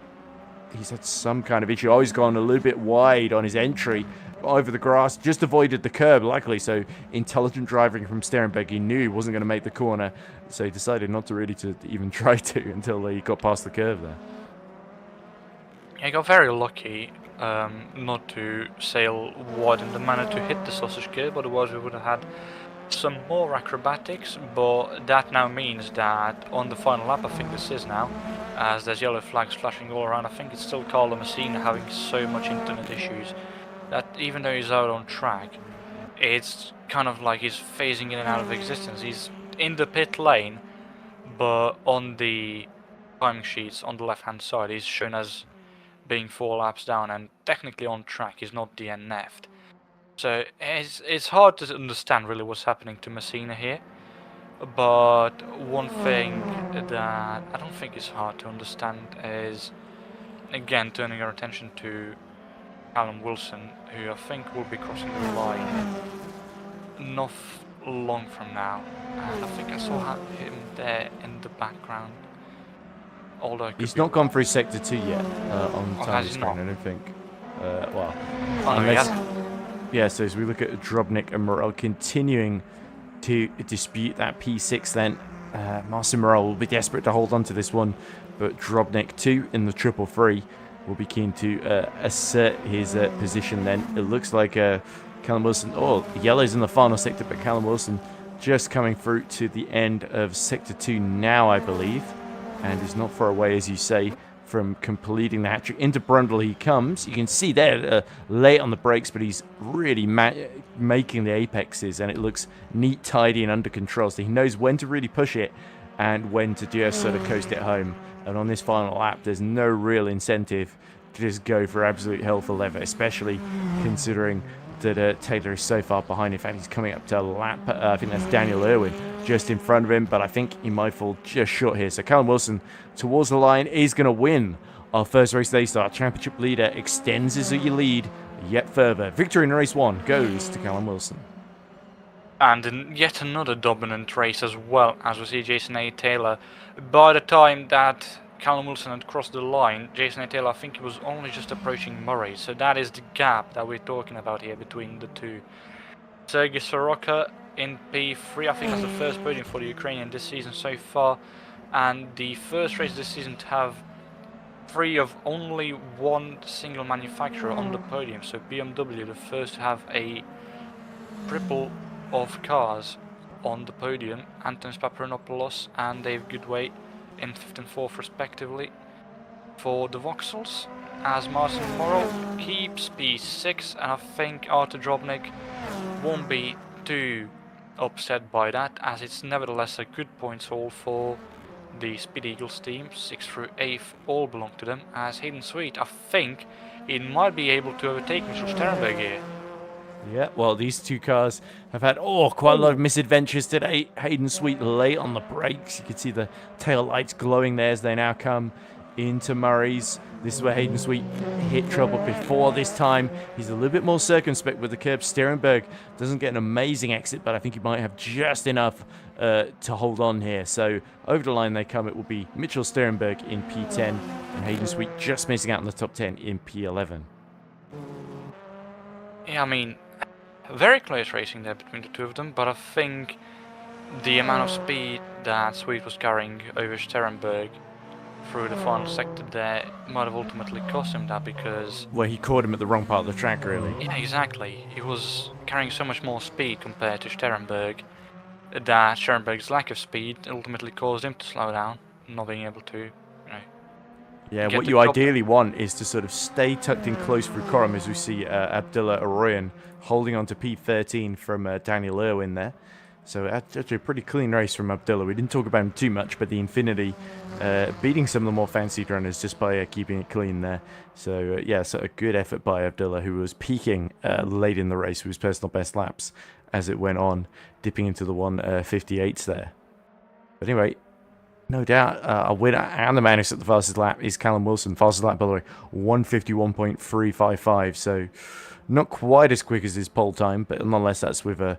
He's had some kind of issue. Oh, he's gone a little bit wide on his entry over the grass, just avoided the curb, luckily. So intelligent driving from Sterenberg. He knew he wasn't going to make the corner, so he decided not to really to even try to until he got past the curve there. Yeah, he got very lucky not to sail wide in the manner to hit the sausage curb, otherwise we would have had some more acrobatics, but that now means that on the final lap, I think this is now, as there's yellow flags flashing all around, I think it's still Carlo Messina having so much internet issues that even though he's out on track, it's kind of like he's phasing in and out of existence. He's in the pit lane, but on the timing sheets on the left hand side, he's shown as being 4 laps down and technically on track. He's not DNF'd. So it's hard to understand really what's happening to Messina here, but one thing that I don't think is hard to understand is, again, turning our attention to Callum Wilson, who I think will be crossing the line not long from now, and I think I saw him there in the background. Although he's not gone through sector 2 yet on time screen, I don't think. Well, unless... Yeah, so as we look at Drobnik and Morel continuing to dispute that P6 then, Marcin Morel will be desperate to hold on to this one, but Drobnik 2 in the 333 will be keen to assert his position then. It looks like Callum Wilson, yellow's in the final sector, but Callum Wilson just coming through to the end of sector 2 now, I believe, and is not far away, as you say, from completing the hat-trick. Into Brundle he comes. You can see there, late on the brakes, but he's really making the apexes, and it looks neat, tidy, and under control. So he knows when to really push it and when to just sort of coast it home. And on this final lap, there's no real incentive to just go for absolute hell for leather, especially considering that Taylor is so far behind. In fact, he's coming up to a lap. I think that's Daniel Irwin just in front of him, but I think he might fall just short here. So Callum Wilson towards the line is going to win our first race they start. Championship leader extends his lead yet further. Victory in race 1 goes to Callum Wilson. And in yet another dominant race as well, as we see Jason A. Taylor. By the time that Callum Wilson had crossed the line, Jason A. Taylor, I think he was only just approaching Murray. So that is the gap that we're talking about here between the two. Sergei Soroka in P3, I think that's the first podium for the Ukrainian this season so far. And the first race this season to have 3 of only one single manufacturer on the podium. So BMW, the first to have a triple of cars on the podium. Antonis Paparanopoulos and Dave Goodway in 5th and 4th respectively for the Vauxhalls, as Martin Morrow keeps P6, and I think Artur Drobnik won't be too upset by that, as it's nevertheless a good points haul for the Speed Eagles team. 6th through 8th all belong to them, as Hayden Sweet, I think he might be able to overtake Mitchell Sternberg here. Yeah, well, these two cars have had quite a lot of misadventures today. Hayden Sweet late on the brakes. You can see the tail lights glowing there as they now come into Murray's. This is where Hayden Sweet hit trouble before. This time he's a little bit more circumspect with the curb. Sternberg doesn't get an amazing exit, but I think he might have just enough to hold on here. So over the line they come. It will be Mitchell Sternberg in P10 and Hayden Sweet just missing out in the top 10 in P11. Yeah, I mean, very close racing there between the two of them, but I think the amount of speed that Sweet was carrying over Sternberg through the final sector there might have ultimately cost him that, because... Well, he caught him at the wrong part of the track, really. Yeah, exactly. He was carrying so much more speed compared to Sternberg that Sternberg's lack of speed ultimately caused him to slow down, not being able to, Yeah, what you ideally want is to sort of stay tucked in close through Coram, as we see Abdullah Aroyan holding on to P13 from Daniel Irwin there. So actually a pretty clean race from Abdullah. We didn't talk about him too much, but the Infinity beating some of the more fancied runners just by keeping it clean there. So yeah, so a good effort by Abdullah, who was peaking late in the race with his personal best laps as it went on, dipping into the 1:58s there. But anyway, no doubt, a winner and the man who set the fastest lap is Callum Wilson. Fastest lap, by the way, 1:51.355. So not quite as quick as his pole time, but nonetheless, that's with a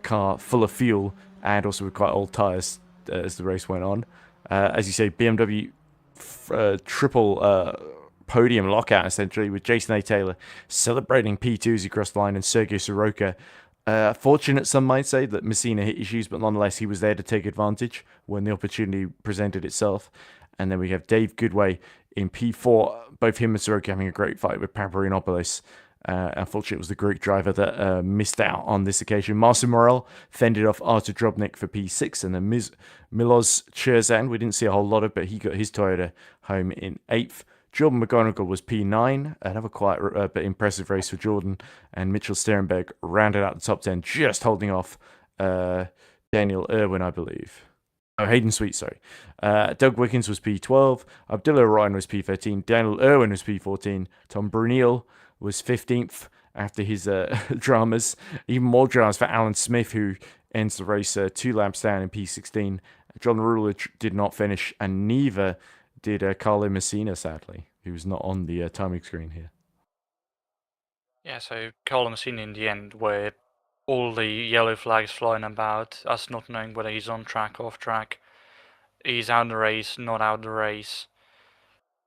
car full of fuel and also with quite old tyres as the race went on. As you say, BMW triple podium lockout, essentially, with Jason A. Taylor celebrating P2 as he crossed the line, and Sergei Soroka. Fortunate, some might say, that Messina hit issues, but nonetheless, he was there to take advantage when the opportunity presented itself. And then we have Dave Goodway in P4, both him and Soroka having a great fight with Paparinopoulos. Unfortunately, it was the Greek driver that missed out on this occasion. Marcin Morel fended off Artur Drobnik for P6, and then Milos Cherzan, we didn't see a whole lot of, but he got his Toyota home in 8th. Jordan McGonigal was P9, another quite but impressive race for Jordan, and Mitchell Sternberg rounded out the top 10, just holding off Daniel Irwin, I believe. Oh, Hayden Sweet, sorry. Doug Wickens was P12, Abdullah Ryan was P13, Daniel Irwin was P14, Tom Brunel was 15th after his dramas. Even more dramas for Alan Smith, who ends the race 2 laps down in P16. John Ruler did not finish, and neither did Carlo Messina, sadly, who was not on the timing screen here. Yeah, so Carlo Messina in the end, where all the yellow flags flying about, us not knowing whether he's on track, off track, he's out of the race, not out of the race.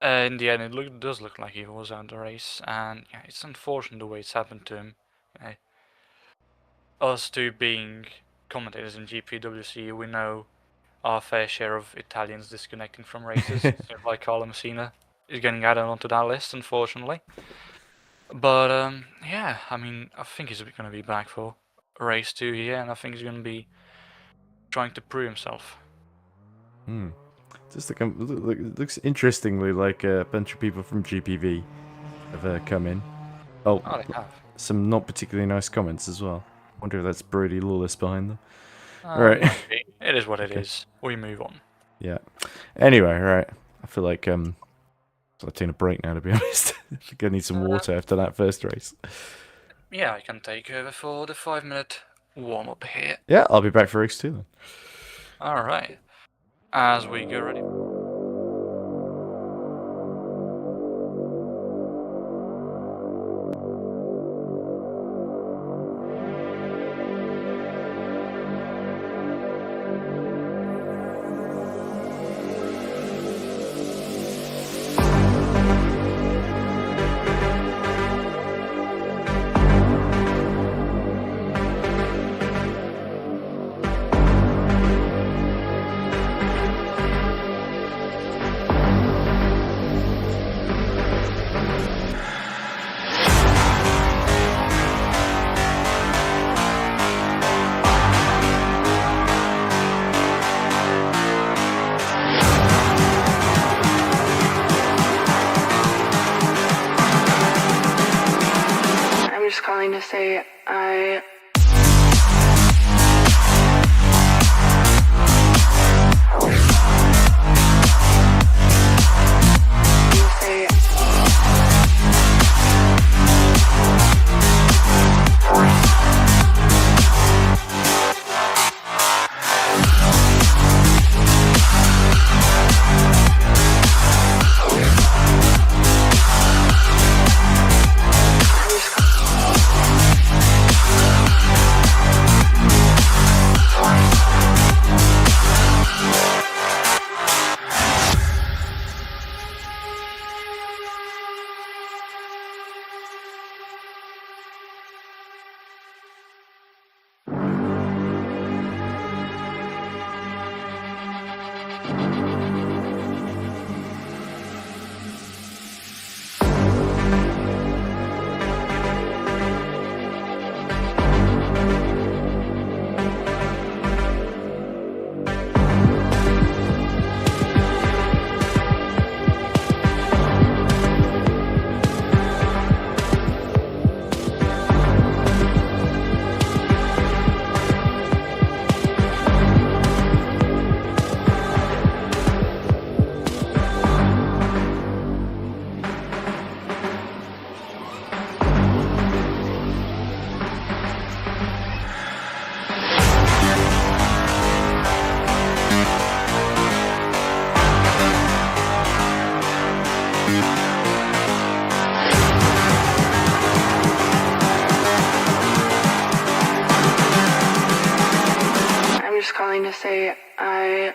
In the end, it does look like he was out of the race, and yeah, it's unfortunate the way it's happened to him. Us two being commentators in GPWC, we know our fair share of Italians disconnecting from races, like Carlo Messina is getting added onto that list, unfortunately. But yeah, I mean, I think he's going to be back for race 2 here, and I think he's going to be trying to prove himself. Just looks interestingly like a bunch of people from GPV have come in. Oh, they have. Some not particularly nice comments as well. Wonder if that's Brody Lawless behind them. Right. It is what it is. We move on. Yeah. Anyway, right. I feel like I'll take a break now, to be honest. I think I need some water after that first race. yeah, I can take over for the 5-minute warm-up here. Yeah, I'll be back for X2 then. Alright. As we get ready. Just calling to say I just calling to say I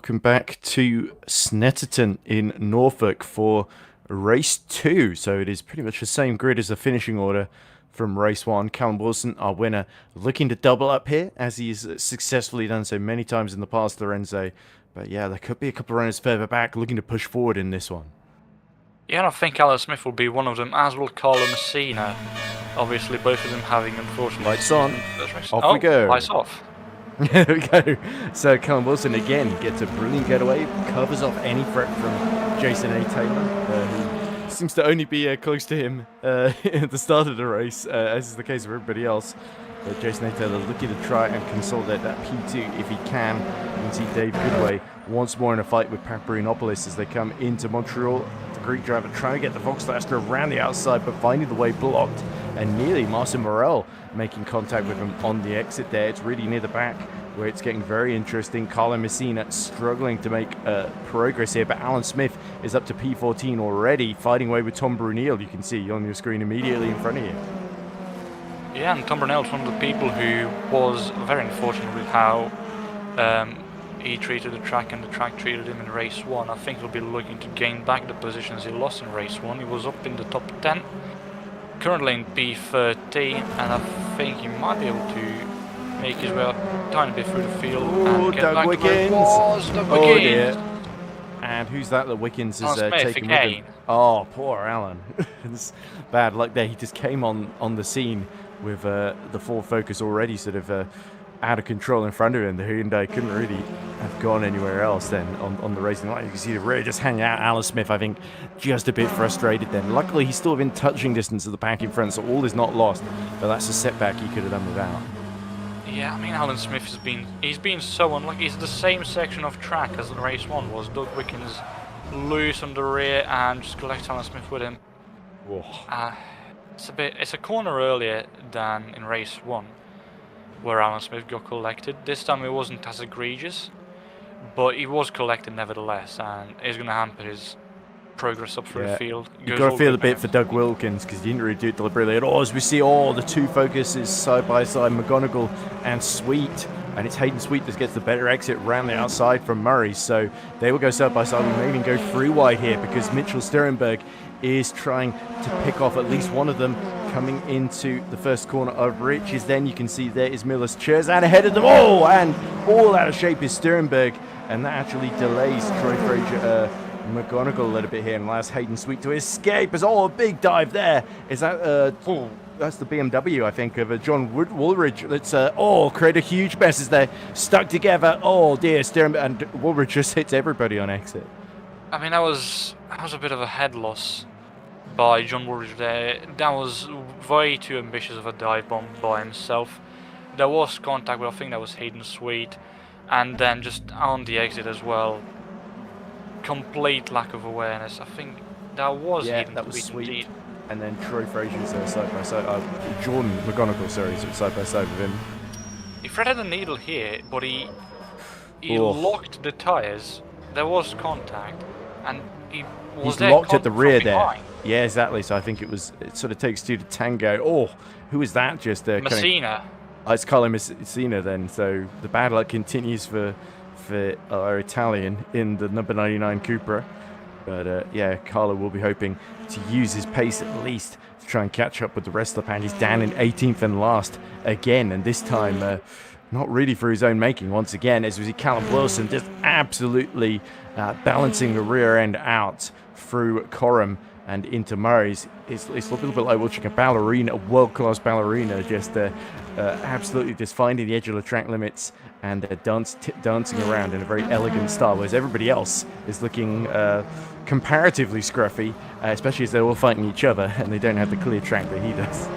welcome back to Snetterton in Norfolk for race 2. So it is pretty much the same grid as the finishing order from race 1. Callum Wilson, our winner, looking to double up here, as he's successfully done so many times in the past, Lorenzo. But yeah, there could be a couple of runners further back looking to push forward in this one. Yeah, and I think Alan Smith will be one of them, as will Carlo Messina. Obviously, both of them having, unfortunately... Lights on. Off we go. Lights off. There we go. So Callum Wilson again gets a brilliant getaway, covers off any threat from Jason A. Taylor, who seems to only be close to him at the start of the race, as is the case with everybody else. But Jason A. Taylor looking to try and consolidate that P2 if he can. You can see Dave Goodway once more in a fight with Paparinopoulos as they come into Montreal. The Greek driver trying to get the Voxlaster around the outside, but finding the way blocked. And nearly Marcin Morel making contact with him on the exit there. It's really near the back where it's getting very interesting. Carlo Messina struggling to make progress here, but Alan Smith is up to P14 already, fighting away with Tom Brunel. You can see on your screen immediately in front of you. Yeah, and Tom Brunel is one of the people who was very unfortunate with how he treated the track and the track treated him in race 1. I think he'll be looking to gain back the positions he lost in race 1. He was up in the top 10. Currently in P30, and I think he might be able to make his way up a tiny bit through the field. Ooh, and get Doug back Wickens! To where it was. Doug Oh Wickens. dear. And who's that Wickens is taking with him? Oh, poor Alan. It's bad luck there. He just came on the scene with the Ford Focus already sort of out of control in front of him. The Hyundai couldn't really have gone anywhere else then on the racing line. You can see the rear just hanging out. Alan Smith, I think, just a bit frustrated then. Luckily, he's still within touching distance of the pack in front, so all is not lost. But that's a setback he could have done without. Yeah, I mean, Alan Smith he's been so unlucky. It's the same section of track as the race 1 was. Doug Wickens loose on the rear and just collects Alan Smith with him. It's a corner earlier than in race 1, where Alan Smith got collected. This time it wasn't as egregious, but he was collected nevertheless, and it's going to hamper his progress up through the field. You've got to feel a bit for Doug Wilkins, because he didn't really do it deliberately at all. As we see the two focuses side by side, McGonigal and Sweet, and it's Hayden Sweet that gets the better exit around the outside from Murray. So they will go side by side. We may even go through wide here, because Mitchell Sterenberg is trying to pick off at least one of them coming into the first corner of Riches. Then you can see there is Miller's Chairs and ahead of them all, and all out of shape is Sterenberg, and that actually delays Troy Fraser McGonigal a little bit here and allows Hayden Sweet to escape. As a big dive there. Is that that's the BMW, I think, of John Woolridge. That's create a huge mess as they're stuck together. Oh dear, Sterenberg and Woolridge just hits everybody on exit. I mean, that was a bit of a head loss by John Woolridge there. That was way too ambitious of a dive bomb by himself. There was contact, but I think that was Hayden Sweet. And then just on the exit as well, complete lack of awareness. I think that was Hayden Sweet indeed. And then Troy Fraser's side by side. Jordan McGonigal, sorry, side by side with him. He threaded the needle here, but he locked the tyres. There was contact, and he's locked at the rear there. Yeah, exactly. So I think it sort of takes two to tango. Oh, who is that? Just Messina. It's Carlo Messina then. So the bad luck continues for our Italian in the number 99 Cupra. But yeah, Carlo will be hoping to use his pace at least to try and catch up with the rest of the pack. He's down in 18th and last again, and this time not really for his own making once again, as we see Callum Wilson just absolutely balancing the rear end out through Coram and into Murray's. It's a little bit like watching a ballerina, a world-class ballerina, just absolutely just finding the edge of the track limits and dancing around in a very elegant style, whereas everybody else is looking comparatively scruffy, especially as they're all fighting each other and they don't have the clear track that he does.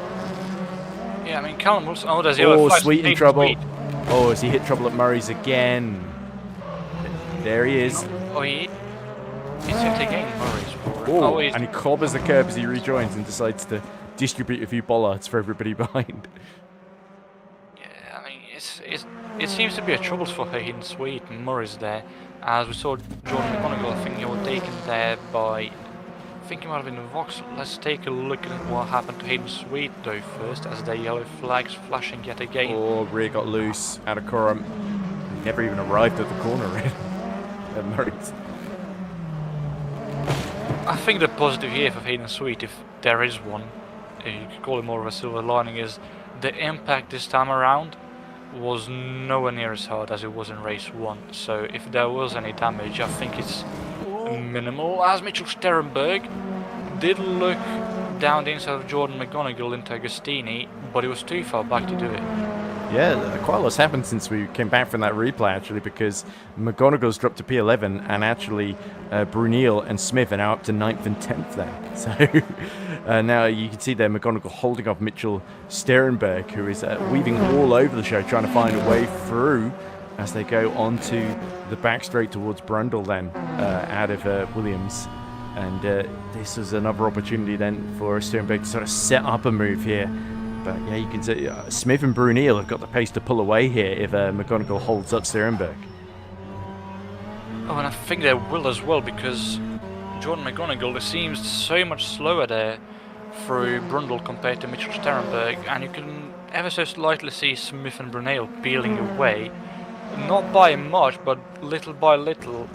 Yeah, I mean, Callum Wilson... there's the Sweet in trouble. Sweet. Has he hit trouble at Murray's again? There he is. He's hit again, Murray's. And he clobbers the curb as he rejoins and decides to distribute a few bollards for everybody behind. Yeah, I mean, it seems to be a trouble for Hayden Sweet and Murray's there. As we saw Jordan McGonigal, I think he was taken there by... I think he might have been the Vox. Let's take a look at what happened to Hayden Sweet though first, as the yellow flags flashing yet again. Rear got loose out of Coram. He never even arrived at the corner, really. Murray's. I think the positive here for Hayden Sweet, if there is one, you could call it more of a silver lining, is the impact this time around was nowhere near as hard as it was in race 1. So if there was any damage, I think it's minimal, as Mitchell Sterenberg did look down the inside of Jordan McGonigal into Agostini, but he was too far back to do it. Yeah, quite a lot's happened since we came back from that replay, actually, because McGonigal's dropped to P11, and actually Brunel and Smith are now up to 9th and 10th there. So now you can see there McGonigal holding off Mitchell Sterenberg, who is weaving all over the show, trying to find a way through as they go onto the back straight towards Brundle then, out of Williams. And this is another opportunity then for Sterenberg to sort of set up a move here. But yeah, you can see Smith and Brunel have got the pace to pull away here if McGonigal holds up Sterenberg. Oh, and I think they will as well, because Jordan McGonigal seems so much slower there through Brundle compared to Mitchell Sterenberg, and you can ever so slightly see Smith and Brunel peeling away. Not by much, but little by little,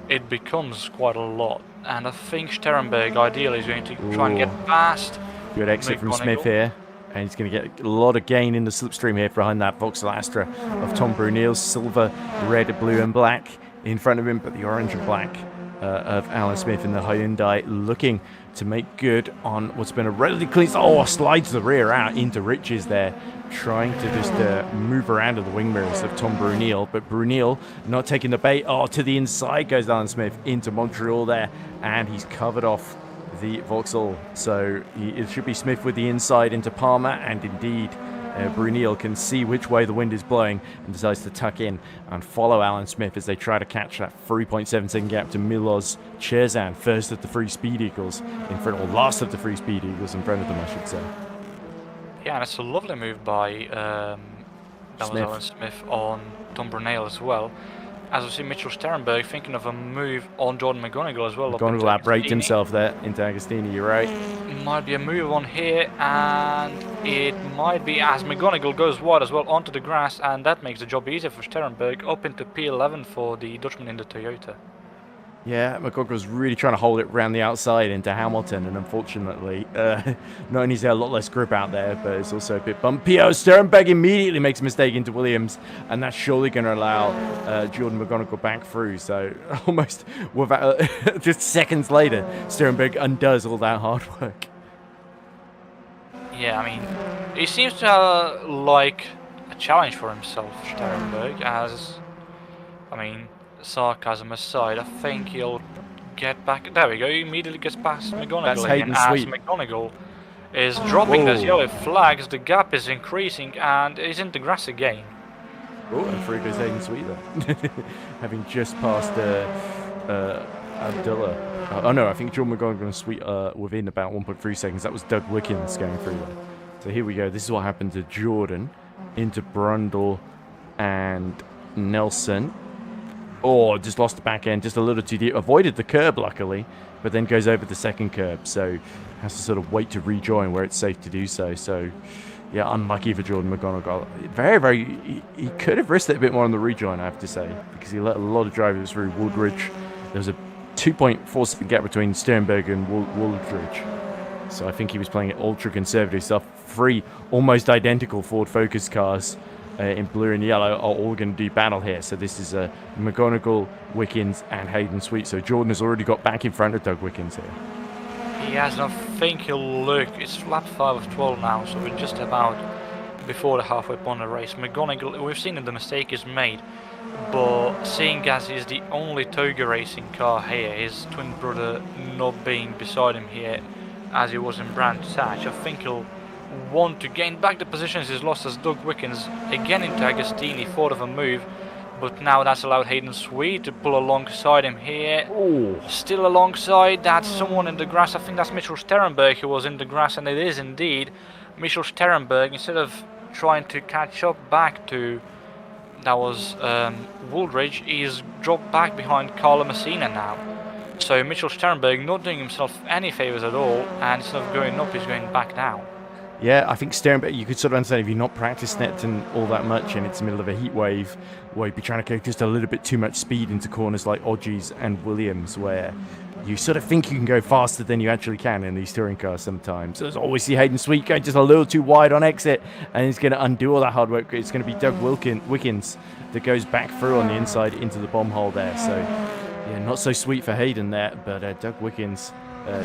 it becomes quite a lot. And I think Sterenberg ideally is going to try and get past Good exit from Smith here. And he's going to get a lot of gain in the slipstream here behind that Vauxhall Astra of Tom Brunel. Silver, red, blue and black in front of him, but the orange and black of Alan Smith in the Hyundai looking to make good on what's been a relatively clean... Oh, slides the rear out into Riches there, trying to just move around to the wing mirrors of Tom Brunel, but Brunel not taking the bait. Oh, to the inside goes Alan Smith into Montreal there, and he's covered off the Vauxhall. So it should be Smith with the inside into Palmer, and indeed Brunel can see which way the wind is blowing and decides to tuck in and follow Alan Smith as they try to catch that 3.7 second gap to Milos Cherzan, first of the Free Speed Eagles in front, or last of the Free Speed Eagles in front of them, I should say. Yeah, and it's a lovely move by Alan Smith on Tom Brunel as well. As we see Mitchell Sterenberg thinking of a move on Jordan McGonigal as well. McGonigal outbraked himself there into Agostini, you're right. Might be a move on here, and it might be as McGonigal goes wide as well onto the grass, and that makes the job easier for Sterenberg, up into P11 for the Dutchman in the Toyota. Yeah, McGonigal's really trying to hold it around the outside into Hamilton, and unfortunately, not only is there a lot less grip out there, but it's also a bit bumpy. Oh, Sterenberg immediately makes a mistake into Williams, and that's surely going to allow Jordan McGonigal back through. So almost without, just seconds later, Sterenberg undoes all that hard work. Yeah, I mean, he seems to like a challenge for himself, Sterenberg, as, I mean, sarcasm aside, I think he'll get back. There we go, he immediately gets past McGonigal again, as McGonigal is dropping those yellow flags, the gap is increasing, and he's in the grass again. Oh, and through goes Hayden Sweet there. Having just passed Abdullah. Oh no, I think Jordan McGonigal and Sweet within about 1.3 seconds. That was Doug Wickens going through there. So here we go, this is what happened to Jordan, into Brundle and Nelson. Oh, just lost the back end, just a little too deep. Avoided the curb, luckily, but then goes over the second curb. So has to sort of wait to rejoin where it's safe to do so. So, yeah, unlucky for Jordan McGonigal. He could have risked it a bit more on the rejoin, I have to say, because he let a lot of drivers through Woodridge. There was a 2.4 second gap between Sterenberg and Woodridge. So I think he was playing it ultra conservative stuff. Three almost identical Ford Focus cars in blue and yellow are all going to do battle here. So this is McGonigal, Wickens and Hayden Sweet. So Jordan has already got back in front of Doug Wickens here. He has, and I think he'll look. It's lap 5 of 12 now, so we're just about before the halfway point of the race. McGonigal, we've seen that the mistake is made, but seeing as he's the only Toga racing car here, his twin brother not being beside him here as he was in Brands Hatch, I think he'll want to gain back the positions he's lost as Doug Wickens again into Agostini, thought of a move, but now that's allowed Hayden Sweet to pull alongside him here. Ooh. Still alongside, that's someone in the grass. I think that's Mitchell Sterenberg who was in the grass, and it is indeed Mitchell Sterenberg. Instead of trying to catch up back to, that was Woolridge, he's dropped back behind Carlo Messina now. So Mitchell Sterenberg not doing himself any favours at all, and instead of going up, he's going back down. Yeah, I think steering back, you could sort of understand if you've not practiced Snetterton all that much and it's the middle of a heat wave where you'd be trying to go just a little bit too much speed into corners like Odgies and Williams, where you sort of think you can go faster than you actually can in these touring cars sometimes. So there's always see Hayden Sweet going just a little too wide on exit, and he's going to undo all that hard work. It's going to be Doug Wickens that goes back through on the inside into the bomb hole there. So, yeah, not so sweet for Hayden there, but Doug Wickens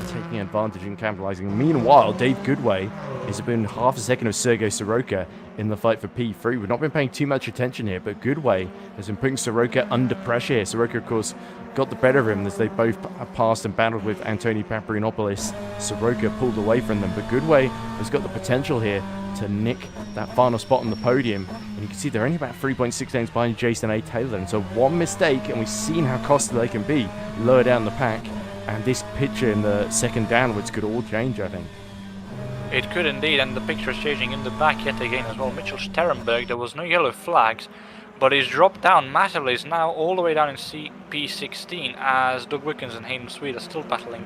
taking advantage and capitalizing. Meanwhile, Dave Goodway has been half a second of Sergei Soroka in the fight for P3. We've not been paying too much attention here, but Goodway has been putting Soroka under pressure here. Soroka, of course, got the better of him as they both passed and battled with Antoni Papagiannopoulos. Soroka pulled away from them, but Goodway has got the potential here to nick that final spot on the podium. And you can see they're only about 3.6 lanes behind Jason A. Taylor. And so one mistake, and we've seen how costly they can be lower down the pack. And this picture in the second downwards could all change, I think. It could indeed, and the picture is changing in the back yet again as well. Mitchell Sterenberg, there was no yellow flags, but he's dropped down massively. He's now all the way down in P16 as Doug Wickens and Hayden Sweet are still battling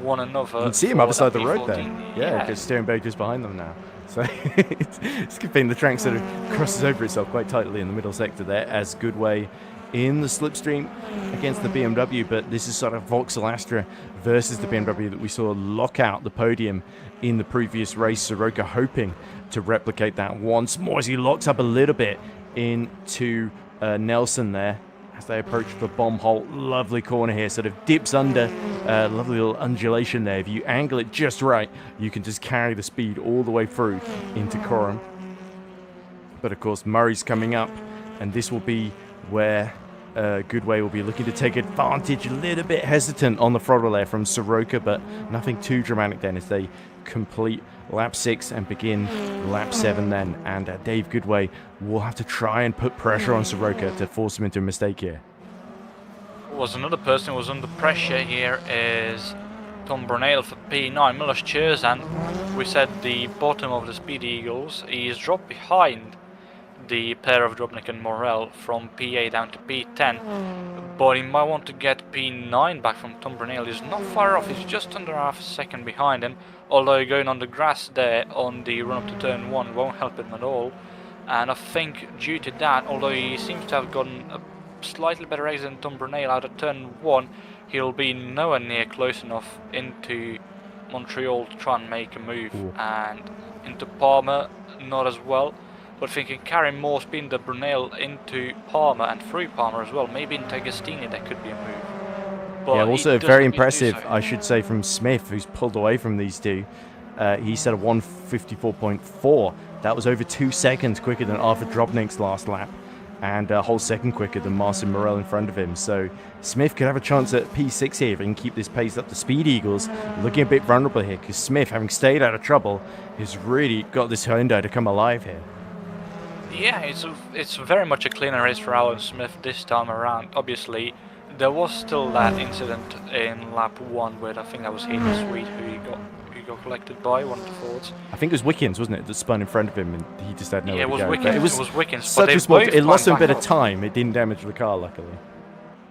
one another. You can see him other side of the road there. P14. Yeah, because Sterenberg just behind them now. So it's good thing the track sort of crosses over itself quite tightly in the middle sector there as Goodway in the slipstream against the BMW, but this is sort of Vauxhall Astra versus the BMW that we saw lock out the podium in the previous race. Soroka hoping to replicate that once more as he locks up a little bit into Nelson there as they approach the bomb hole. Lovely corner here, sort of dips under, lovely little undulation there. If you angle it just right, you can just carry the speed all the way through into Coram. But of course, Murray's coming up, and this will be where Goodway will be looking to take advantage, a little bit hesitant on the throttle there from Soroka, but nothing too dramatic then as they complete lap 6 and begin lap 7 then. And Dave Goodway will have to try and put pressure on Soroka to force him into a mistake here. Was another person who was under pressure here is Tom Brunel for P9. Milos Cherzan, we said the bottom of the Speed Eagles, he's dropped behind the pair of Drobnik and Morel from P8 down to P10, but he might want to get P9 back from Tom Brunel. He's not far off, he's just under half a second behind him, although going on the grass there on the run up to turn 1 won't help him at all. And I think due to that, although he seems to have gotten a slightly better exit than Tom Brunel out of turn 1, he'll be nowhere near close enough into Montreal to try and make a move. Ooh. And into Palmer, not as well. But if he can carry more speed than Brunel into Palmer and through Palmer as well, maybe into Agostini there could be a move. But yeah, also he very doesn't impressive, do so. I should say, from Smith, who's pulled away from these two. He set a 1:54.4. That was over 2 seconds quicker than Arthur Drobnik's last lap, and a whole second quicker than Marcin Morel in front of him. So Smith could have a chance at P6 here if he can keep this pace up. The Speed Eagles looking a bit vulnerable here, because Smith, having stayed out of trouble, has really got this Hyundai to come alive here. Yeah, it's very much a cleaner race for Alan Smith this time around. Obviously, there was still that incident in lap 1 where I think that was Hayden Sweet who he got collected by one of the Fords. I think it was Wickens, wasn't it, that spun in front of him, and he just had nowhere to go. It was Wickens. Such a small. It lost him a bit of time. It didn't damage the car, luckily.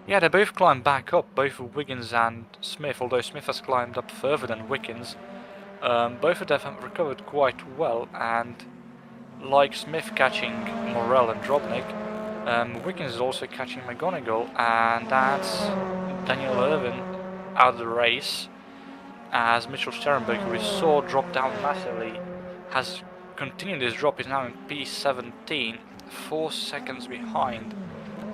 Yeah, they both climbed back up, both Wiggins and Smith, although Smith has climbed up further than Wiggins. Both of them have recovered quite well, and like Smith catching Morel and Drobnik, Wiggins is also catching McGonigal, and that's Daniel Irvin out of the race, as Mitchell Sterenberg, who we saw drop down massively, has continued his drop. He's now in P17, 4 seconds behind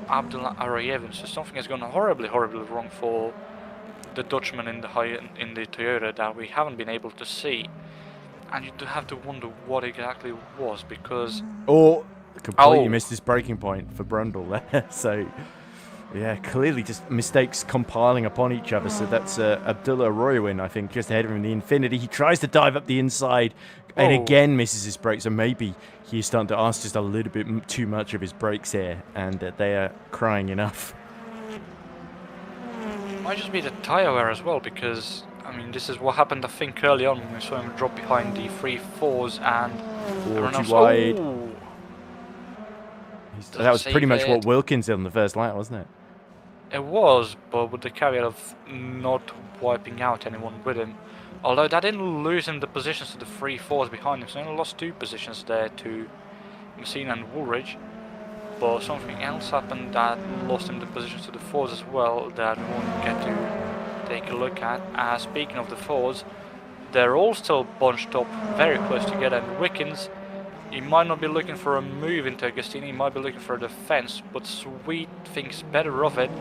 Abdullah Arayevin, so something has gone horribly wrong for the Dutchman in the Toyota that we haven't been able to see. And you do have to wonder what exactly it was, because... Or completely missed his breaking point for Brundle there. So, yeah, clearly just mistakes compiling upon each other. So that's Abdullah Arroyowin, I think, just ahead of him in the Infinity. He tries to dive up the inside and again misses his brakes. So maybe he's starting to ask just a little bit too much of his brakes here, and they are crying enough. Might just be the tyre wear as well, because... I mean, this is what happened, I think, early on when we saw him drop behind the 3-4s and everyone else. Wide. Oh. That was pretty much what Wilkins did on the first lap, wasn't it? It was, but with the caveat of not wiping out anyone with him. Although that didn't lose him the positions to the 3-4s behind him, so he only lost 2 positions there to Messina and Woolridge. But something else happened that lost him the positions to the 4s as well that we won't get to take a look at. Speaking of the 4s, they're all still bunched up very close together, and Wickens, he might not be looking for a move into Agostini, he might be looking for a defense, but Sweet thinks better of it.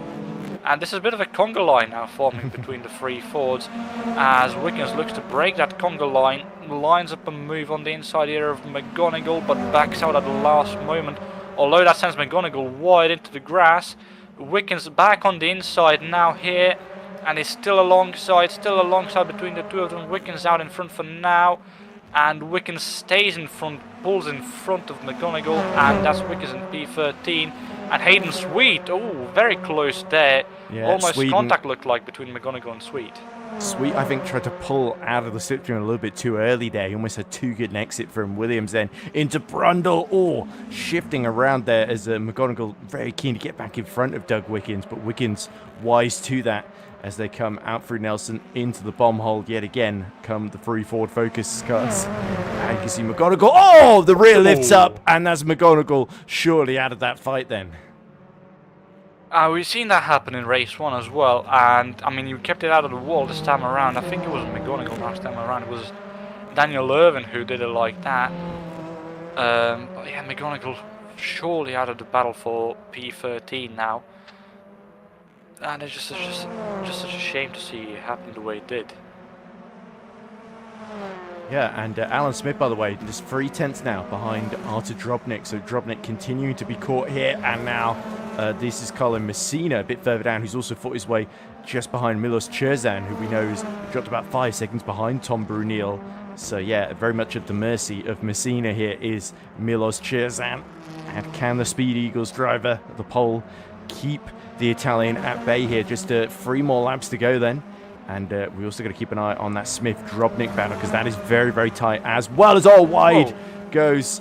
And this is a bit of a conga line now forming between the 3-4s as Wickens looks to break that conga line, lines up a move on the inside here of McGonigal, but backs out at the last moment. Although that sends McGonigal wide into the grass, Wickens back on the inside now here, and is still alongside between the two of them. Wickens out in front for now, and Wickens stays in front, pulls in front of McGonigal, and that's Wickens in P13. And Hayden Sweet, oh, very close there. Yeah, almost Sweden. Contact looked like between McGonigal and Sweet. Sweet, I think, tried to pull out of the slipstream a little bit too early there. He almost had too good an exit from Williams then into Brundle. Oh, shifting around there as McGonigal very keen to get back in front of Doug Wickens, but Wickens wise to that as they come out through Nelson into the bomb hole yet again. Come the free forward focus cars. And you can see McGonigal. Oh, the rear lifts up, and that's McGonigal surely out of that fight then. We've seen that happen in race 1 as well, and I mean, you kept it out of the wall this time around. I think it wasn't McGonigal last time around, it was Daniel Irvin who did it like that. But yeah, McGonigal surely out of the battle for P13 now. And it's just such a shame to see it happen the way it did. Yeah, and Alan Smith, by the way, just 3 tenths now behind Artur Drobnik. So Drobnik continuing to be caught here, and now this is Colin Messina a bit further down, who's also fought his way just behind Milos Cherzan, who we know has dropped about 5 seconds behind Tom Brunel. So yeah, very much at the mercy of Messina here is Milos Cherzan. And can the Speed Eagles driver at the pole keep the Italian at bay here? Just 3 more laps to go then. And we also got to keep an eye on that Smith-Drobnik battle, because that is very, very tight, as well as wide goes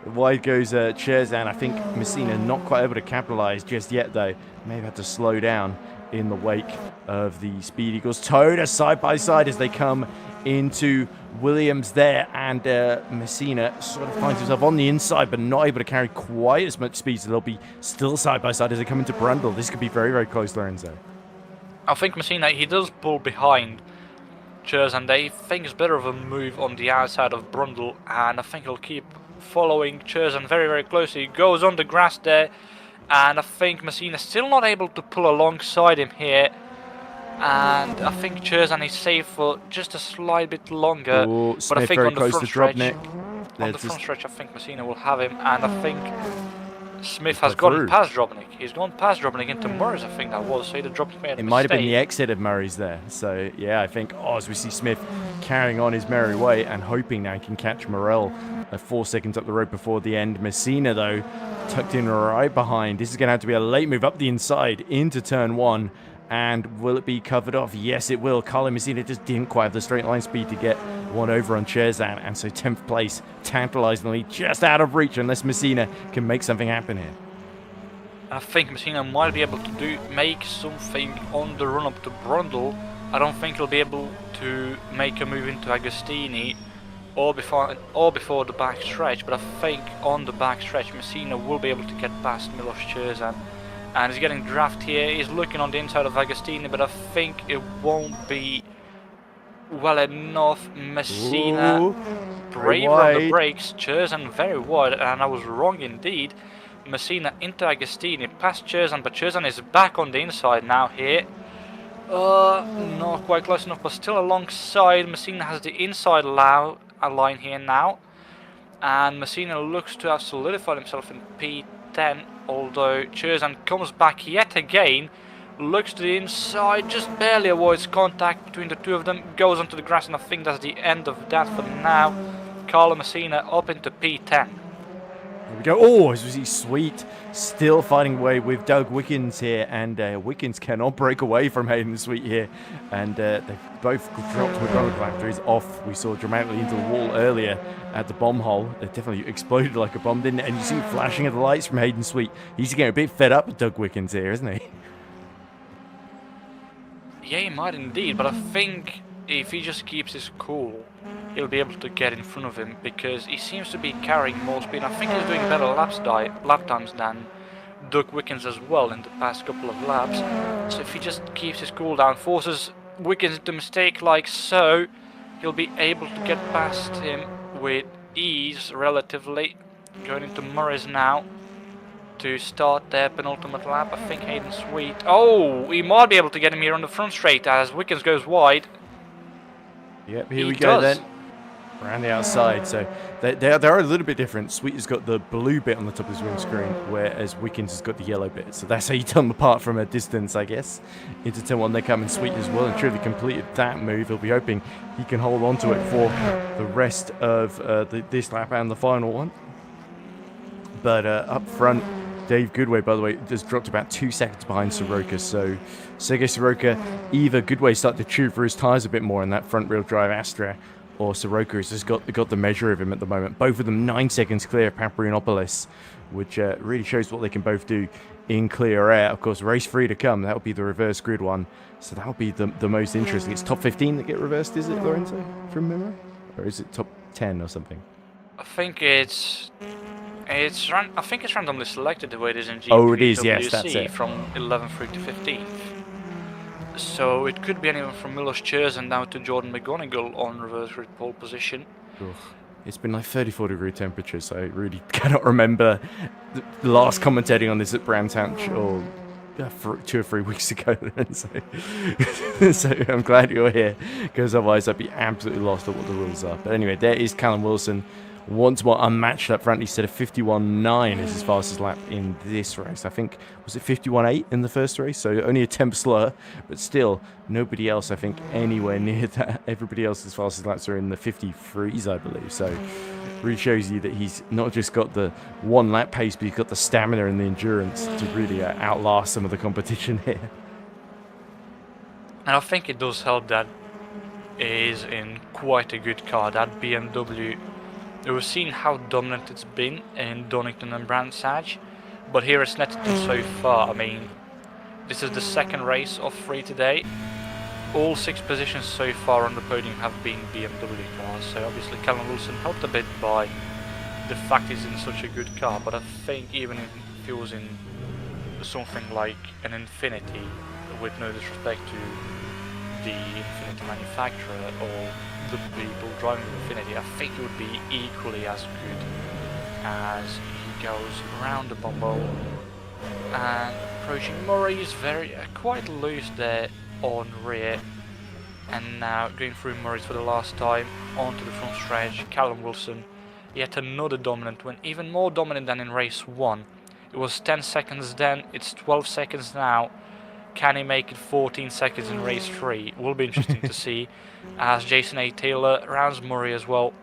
Cherzan. I think Messina not quite able to capitalize just yet, though. May have had to slow down in the wake of the Speed Eagles. Toda side by side as they come into Williams there, and Messina sort of finds himself on the inside, but not able to carry quite as much speed, so they'll be still side by side as they come into Brundle. This could be very, very close, Lorenzo. I think Messina, he does pull behind Cherzan. They think it's better of a move on the outside of Brundle, and I think he'll keep following Cherzan very, very closely. He goes on the grass there, and I think Messina still not able to pull alongside him here. And I think Cherzan is safe for just a slight bit longer. Ooh, but I think on the front stretch, Drobnik. I think Messina will have him, and I think Smith has gone past Drobnik. He's gone past Drobnik into Murray's, I think that was. So either Drobnik made a mistake. It might have been the exit of Murray's there. So yeah, I think as we see Smith carrying on his merry way and hoping now he can catch Morel 4 seconds up the road before the end. Messina, though, tucked in right behind. This is going to have to be a late move up the inside into turn 1. And will it be covered off? Yes, it will. Colin Messina just didn't quite have the straight line speed to get one over on Cherzan. And so 10th place, tantalizingly, just out of reach unless Messina can make something happen here. I think Messina might be able to make something on the run up to Brundle. I don't think he'll be able to make a move into Agostini or before the back stretch. But I think on the back stretch, Messina will be able to get past Milos Cherzan. And he's getting draft here. He's looking on the inside of Agostini, but I think it won't be well enough. Messina braver on the brakes. Cherzan very wide, and I was wrong indeed. Messina into Agostini, past Cherzan, but Cherzan is back on the inside now here. Not quite close enough, but still alongside. Messina has the inside line here now. And Messina looks to have solidified himself in P10. Although Cherzan comes back yet again, looks to the inside, just barely avoids contact between the two of them, goes onto the grass, and I think that's the end of that for now. Carlo Messina up into P10. Here we go. Oh, this was Sweet still fighting away with Doug Wickens here, and Wickens cannot break away from Hayden Sweet here, and they've both dropped McGonigal after he's off. We saw dramatically into the wall earlier at the bomb hole. It definitely exploded like a bomb, didn't it? And you see flashing of the lights from Hayden Sweet. He's getting a bit fed up with Doug Wickens here, isn't he? Yeah, he might indeed, but I think if he just keeps his cool, he'll be able to get in front of him because he seems to be carrying more speed. I think he's doing better lap times than Doug Wickens as well in the past couple of laps. So if he just keeps his cool down, forces Wickens to mistake like so, he'll be able to get past him with ease relatively. Going into Murray's now to start their penultimate lap. I think Hayden Sweet. Oh, he might be able to get him here on the front straight as Wickens goes wide. Yep, here we go then. Around the outside, so they are a little bit different. Sweet has got the blue bit on the top of his windscreen, whereas Wickens has got the yellow bit. So that's how you tell them apart from a distance, I guess. Into turn 1, they come in Sweet as well, and truly completed that move. He'll be hoping he can hold on to it for the rest of this lap and the final one. But up front, Dave Goodway, by the way, just dropped about 2 seconds behind Soroka. So Sergei Soroka, either Goodway started to chew for his tyres a bit more in that front-wheel drive Astra, or Soroka has just got the measure of him at the moment. Both of them 9 seconds clear of Paprianopolis, which really shows what they can both do in clear air. Of course, race 3 to come. That'll be the reverse grid one. So that'll be the most interesting. It's top 15 that get reversed, is it, Lorenzo, from memory? Or is it top 10 or something? I think it's randomly selected the way it is in GPWC. Oh, it is, yes, that's it. From 11th through to 15th. So it could be anyone from Milos Cherzen down to Jordan McGonigal on reverse grid pole position. Ugh. It's been like 34-degree temperatures, so I really cannot remember the last commentating on this at Brands Hatch or 2 or 3 weeks ago. So I'm glad you're here, because otherwise I'd be absolutely lost at what the rules are. But anyway, there is Callum Wilson. Once more unmatched up front. He said a 51.9 is his fastest lap in this race. I think, was it 51.8 in the first race? So only a temp slower, but still nobody else, I think, anywhere near that. Everybody else's fastest laps are in the 53s, I believe. So really shows you that he's not just got the 1 lap pace, but he's got the stamina and the endurance to really outlast some of the competition here. And I think it does help that is in quite a good car, that BMW. We've seen how dominant it's been in Donington and Brands Hatch, but here at Snetterton so far, I mean, this is the second race of 3 today. All 6 positions so far on the podium have been BMW cars, so obviously Callum Wilson helped a bit by the fact he's in such a good car, but I think even if he was in something like an Infinity, with no disrespect to the Infinity manufacturer or the people driving the Infinity, I think it would be equally as good as he goes around the bumble and approaching Murray is quite loose there on rear, and now going through Murray's for the last time onto the front stretch. Callum Wilson, yet another dominant win, even more dominant than in race 1. It was 10 seconds then, it's 12 seconds now. Can he make it 14 seconds in race 3? Will be interesting to see, as Jason A. Taylor rounds Murray as well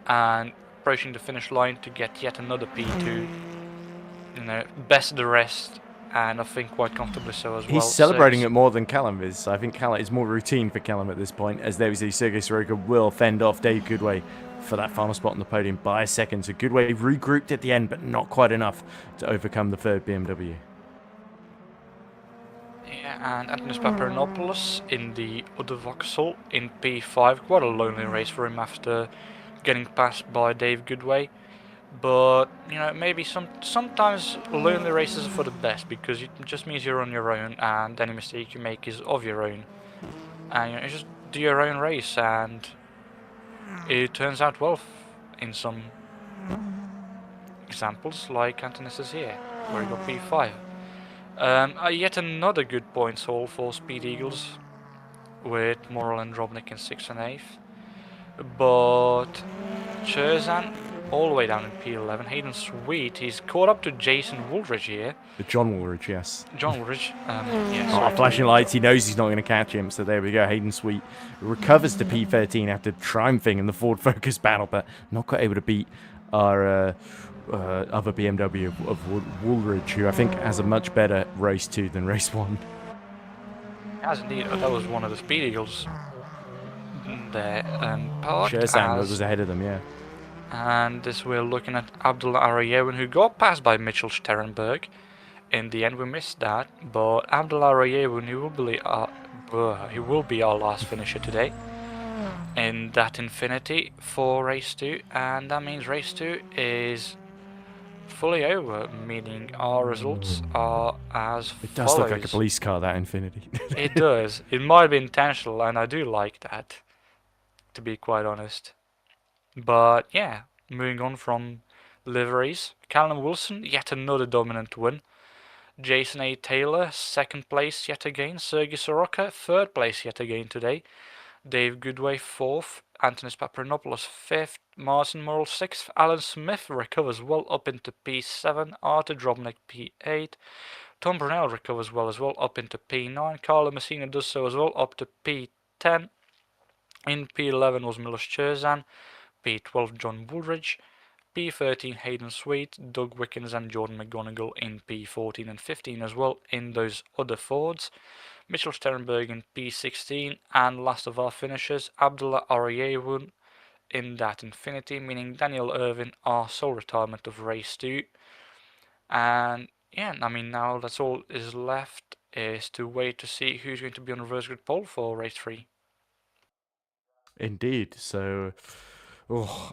and approaching the finish line to get yet another P2. You know, best of the rest, and I think quite comfortably so as well. He's celebrating it more than Callum is. I think Callum is more routine for Callum at this point, as there we see Sergei Soroka will fend off Dave Goodway for that final spot on the podium by a second. So Goodway regrouped at the end, but not quite enough to overcome the third BMW. Yeah, and Antonis Paparanopoulos in the other Vauxhall in P5. Quite a lonely race for him after getting passed by Dave Goodway. But, you know, maybe sometimes lonely races are for the best, because it just means you're on your own and any mistake you make is of your own. And, you know, just do your own race, and it turns out well in some examples, like Antonis is here, where he got P5. Yet another good points haul for Speed Eagles, with Morrill and Drobnik in 6th and 8th. But Cherzen all the way down in P11. Hayden Sweet, he's caught up to Jason Woolridge here. John Woolridge, yes. John Woolridge, yeah. Flashing lights, he knows he's not going to catch him, so there we go. Hayden Sweet recovers to P13 after triumphing in the Ford Focus battle, but not quite able to beat our other BMW of Woolridge, who I think has a much better race 2 than race 1. As indeed, that was one of the Speed Eagles there. Cherzen was ahead of them, yeah. And this we're looking at Abdullah Arayewin, who got passed by Mitchell Sterenberg. In the end, we missed that, but Abdullah Arayewin, who will He will be our last finisher today in that Infinity for race 2, and that means race 2 is fully over, meaning our results are as It does look like a follows. police car, that Infinity. It does. It might be intentional, and I do like that, to be quite honest. But yeah, moving on from liveries. Callum Wilson, yet another dominant win. Jason A. Taylor, second place yet again. Sergei Soroka, third place yet again today. Dave Goodway, fourth. Antonis Papranopoulos, fifth. Martin Morrill, sixth. Alan Smith recovers well up into P7. Arthur Drobnik, P8. Tom Brunel recovers well as well up into P9. Carlo Messina does so as well up to P10. In P11 was Milos Cherzan. P12 John Woolridge. P13 Hayden Sweet, Doug Wickens and Jordan McGonigal in P14 and 15 as well in those other Fords. Mitchell Sterenberg in P16, and last of our finishers, Abdullah Aryevun in that Infinity, meaning Daniel Irvin, our sole retirement of race 2. And yeah, I mean, now that's all is left is to wait to see who's going to be on reverse grid pole for race 3. Indeed. So,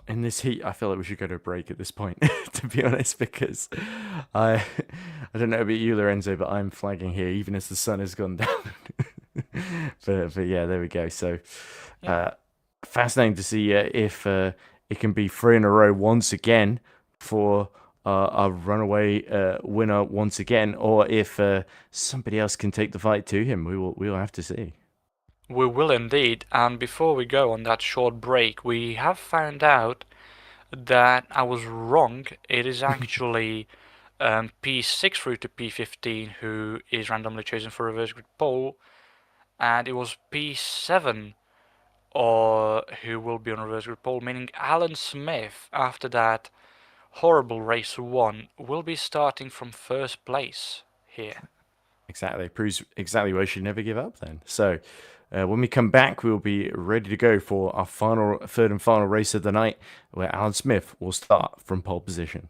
in this heat, I feel like we should go to a break at this point, to be honest, because I don't know about you, Lorenzo, but I'm flagging here even as the sun has gone down. but yeah, there we go. So, fascinating to see if it can be 3 in a row once again for a runaway winner once again, or if somebody else can take the fight to him. We will have to see. We will indeed, and before we go on that short break, we have found out that I was wrong. It is actually P6 through to P15 who is randomly chosen for reverse grid pole, and it was P7 who will be on reverse grid pole, meaning Alan Smith, after that horrible race 1, will be starting from first place here. Exactly. Proves exactly why you should never give up then. So, when we come back, we'll be ready to go for our third and final race of the night, where Alan Smith will start from pole position.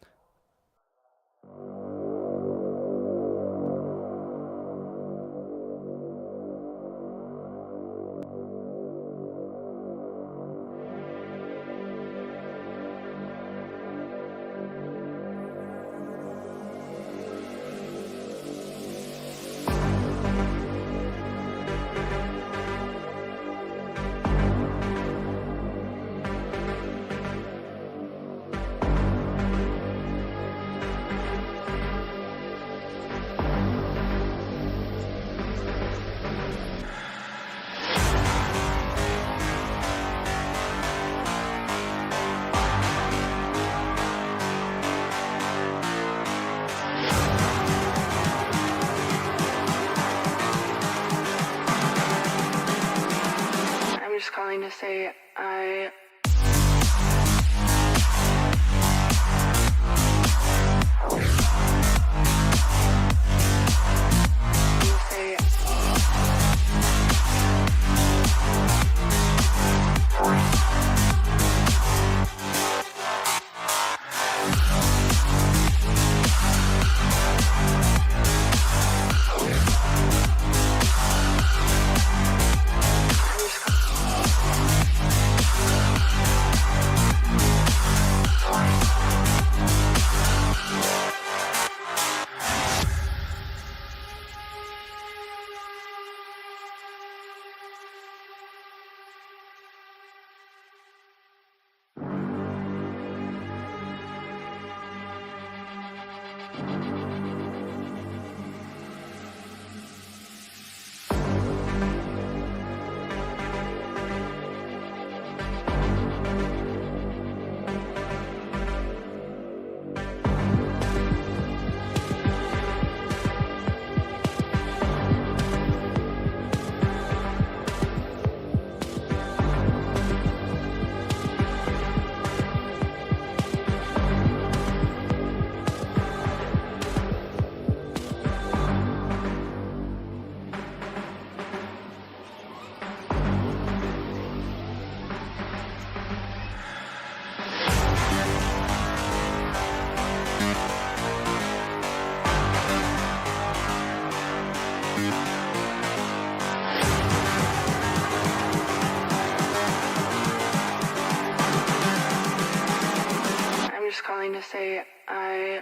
I'm just calling to say I trying to say I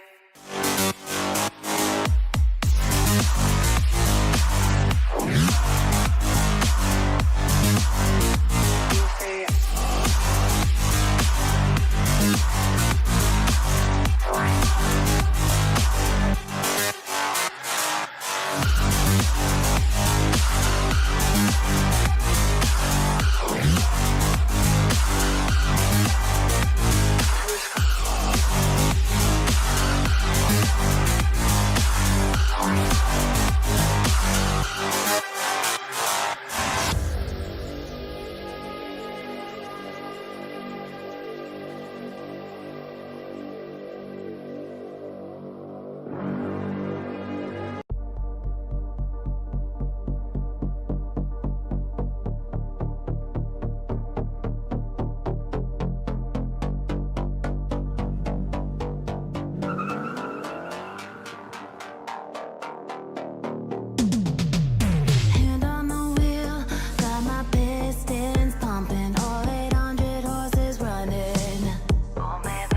Hand on the wheel, got my pistons pumping, all 800 horses running. Oh baby.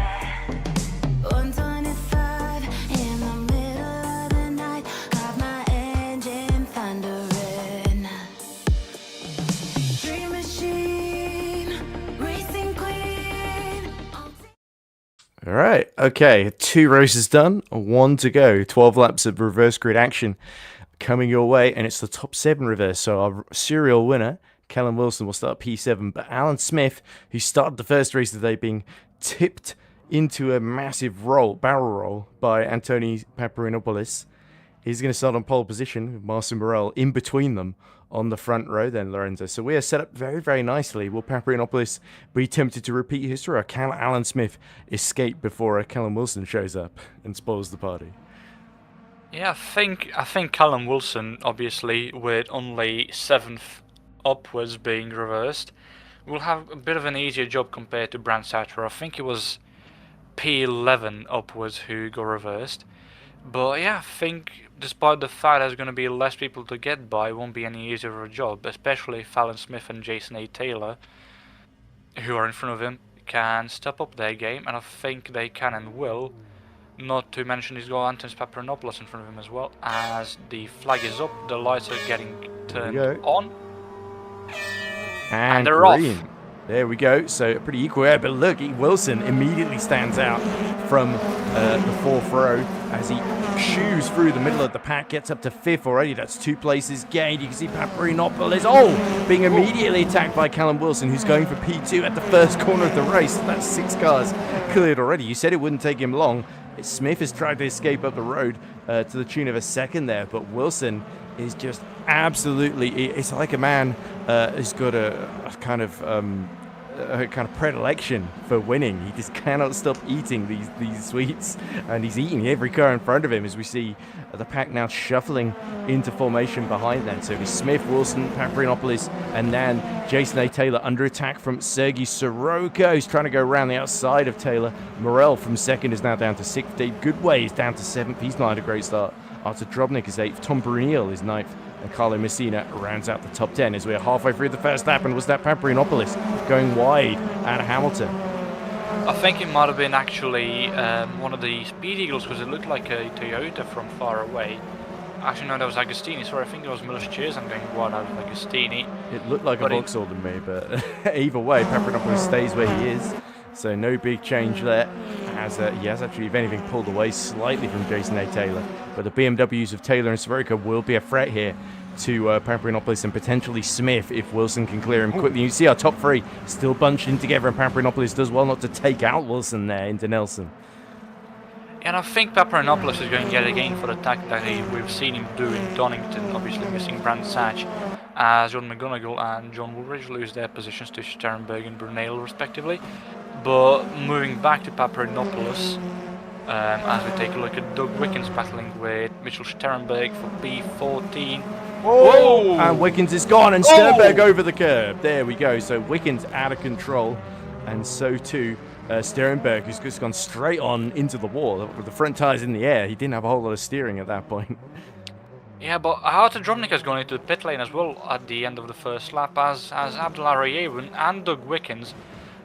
125 in the middle of the night, got my engine thundering. Dream machine, racing queen. All right, okay, 2 races done, 1 to go. 12 laps of reverse grid action coming your way, and it's the top 7 reverse. So our serial winner, Callum Wilson, will start P7, but Alan Smith, who started the first race of the day being tipped into a massive barrel roll by Antoni Paparinopoulos, he's going to start on pole position with Marcin Morel in between them on the front row then, Lorenzo. So we are set up very, very nicely. Will Paparinopoulos be tempted to repeat history, or can Alan Smith escape before Callum Wilson shows up and spoils the party? Yeah, I think Callum Wilson, obviously, with only 7th upwards being reversed, will have a bit of an easier job compared to Brand Satcher. I think it was P11 upwards who got reversed. But yeah, I think despite the fact there's going to be less people to get by, it won't be any easier of a job, especially if Alan Smith and Jason A. Taylor, who are in front of him, can step up their game, and I think they can and will. Not to mention he's got Antonis Paparinopoulos in front of him as well. As the flag is up, the lights are getting turned on. And they're green. off. There we go. So a pretty equal air, but look, Wilson immediately stands out from the 4th row as he shoos through the middle of the pack, gets up to 5th already. That's 2 places gained. You can see Paparinopoulos, being immediately attacked by Callum Wilson, who's going for P2 at the first corner of the race. That's 6 cars cleared already. You said it wouldn't take him long. Smith has tried to escape up the road to the tune of a second there, but Wilson is just absolutely, it's like a man who's got a kind of predilection for winning. He just cannot stop eating these sweets, and he's eating every car in front of him as we see the pack now shuffling into formation behind them. So it'll be Smith, Wilson, Paparinopoulos, and then Jason A. Taylor under attack from Sergei Soroka, who's trying to go around the outside of Taylor. Morel from 2nd is now down to 6th. Dave Goodway is down to 7th. He's not had a great start. Artur Drobnik is 8th. Tom Brunel is 9th. And Carlo Messina rounds out the top 10 as we're halfway through the first lap. And was that Paparinopoulos going wide out of Hamilton? I think it might have been actually one of the Speed Eagles, because it looked like a Toyota from far away. Actually, no, that was Agostini. Sorry, I think it was Milos Cheers. I'm going wide out of Agostini. It looked like a Vauxhall to me, but either way, Paparinopoulos stays where he is. So no big change there, as he has actually, if anything, pulled away slightly from Jason A. Taylor. But the BMWs of Taylor and Soroka will be a threat here to Paparinopoulos and potentially Smith if Wilson can clear him quickly. You see our top 3 still bunched in together, and Paparinopoulos does well not to take out Wilson there into Nelson. And I think Paparinopoulos is going yet again for the attack that we've seen him do in Donington, obviously missing Brand Satch, as John McGonigal and John Woolridge lose their positions to Sternberg and Brunel respectively. But moving back to Paparinopoulos, as we take a look at Doug Wickens battling with Mitchell Sternberg for P14. Whoa! And Wickens is gone, and Sternberg over the curb. There we go. So Wickens out of control, and so too Sternberg, who's just gone straight on into the wall with the front tyres in the air. He didn't have a whole lot of steering at that point. Yeah, but Artur Drobnik has gone into the pit lane as well at the end of the first lap, as Abdullah Rayevun and Doug Wickens.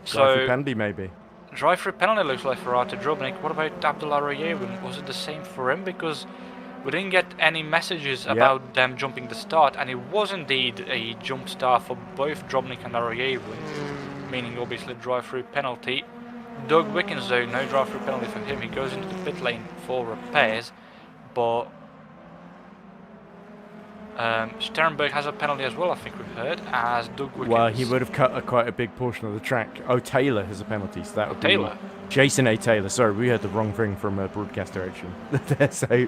So Pendy maybe. drive-through penalty looks like for Artur Drobnik. What about Abdullah Royevin? Was it the same for him? Because we didn't get any messages about them jumping the start, and it was indeed a jump start for both Drobnik and Royevin, meaning obviously drive-through penalty. Doug Wickens though, no drive-through penalty for him. He goes into the pit lane for repairs, but Sternberg has a penalty as well, I think we've heard, as Doug Wickens. Well, he would have cut quite a big portion of the track. Oh, Taylor has a penalty, so that would be Taylor? Jason A. Taylor. Sorry, we heard the wrong thing from broadcast direction. So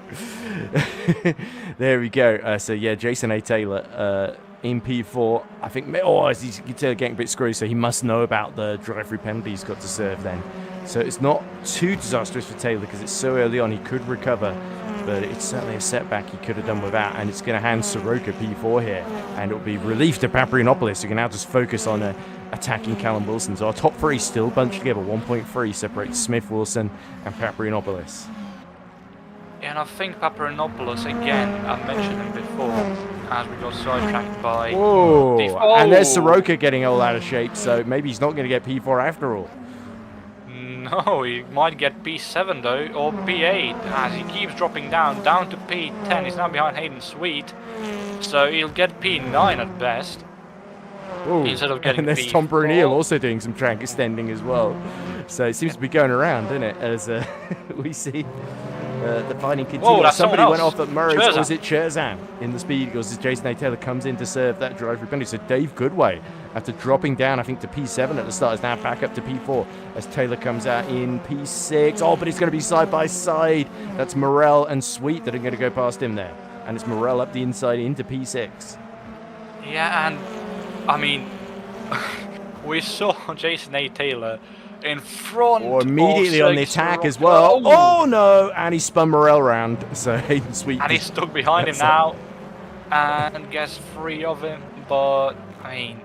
there we go. So yeah, Jason A. Taylor in P4. I think, you can tell getting a bit screwed, so he must know about the drive-through penalty he's got to serve then. So it's not too disastrous for Taylor because it's so early on, he could recover. But it's certainly a setback he could have done without, and it's going to hand Soroka P4 here, and it'll be relief to Paprianopoulos, who can now just focus on attacking Callum Wilson. So our top three still bunched together. 1.3 separates Smith, Wilson, and Paprianopoulos. Yeah, and I think Paprianopoulos, again, I mentioned him before, as we got sidetracked by... Whoa! And there's Soroka getting all out of shape, so maybe he's not going to get P4 after all. No, he might get P7 though, or P8, as he keeps dropping down to P10. He's now behind Hayden Sweet, so he'll get P9 at best. Ooh. Instead of getting and there's P4. Tom Brunel also doing some track extending as well. So it seems to be going around, doesn't it? As we see the fighting continue. Whoa, that's Somebody went else. off at Murray's, Cherzan. or was it Cherzan in the speed? Because as Jason A. Taylor comes in to serve that drive-through penalty. So Dave Goodway, after dropping down, I think, to P7 at the start, is now back up to P4 as Taylor comes out in P6. Oh, but it's going to be side by side. That's Morel and Sweet that are going to go past him there. And it's Morel up the inside into P6. Yeah, and I mean, we saw Jason A. Taylor in front. Or immediately on the attack as well. Oh no! And he spun Morel round. So Hayden Sweet. And he's stuck behind him now, and gets free of him. But I mean,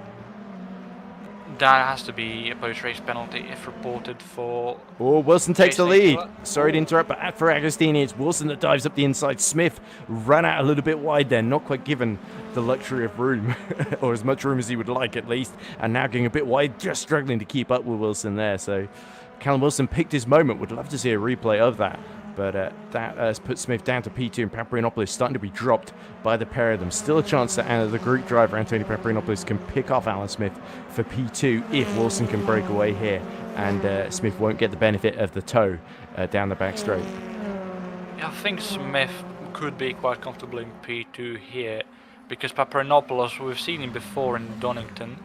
that has to be a post-race penalty if reported for... Oh, Wilson takes the Jason lead. Taylor. Sorry to interrupt, but for Agostini, it's Wilson that dives up the inside. Smith ran out a little bit wide there, not quite given the luxury of room, or as much room as he would like at least, and now getting a bit wide, just struggling to keep up with Wilson there. So Callum Wilson picked his moment. Would love to see a replay of that. But that has put Smith down to P2, and Paprianopoulos starting to be dropped by the pair of them. Still a chance that the Greek driver, Antonio Paprianopoulos, can pick off Alan Smith for P2 if Wilson can break away here, and Smith won't get the benefit of the toe down the back straight. Yeah, I think Smith could be quite comfortable in P2 here, because Paprianopoulos, we've seen him before in Donington,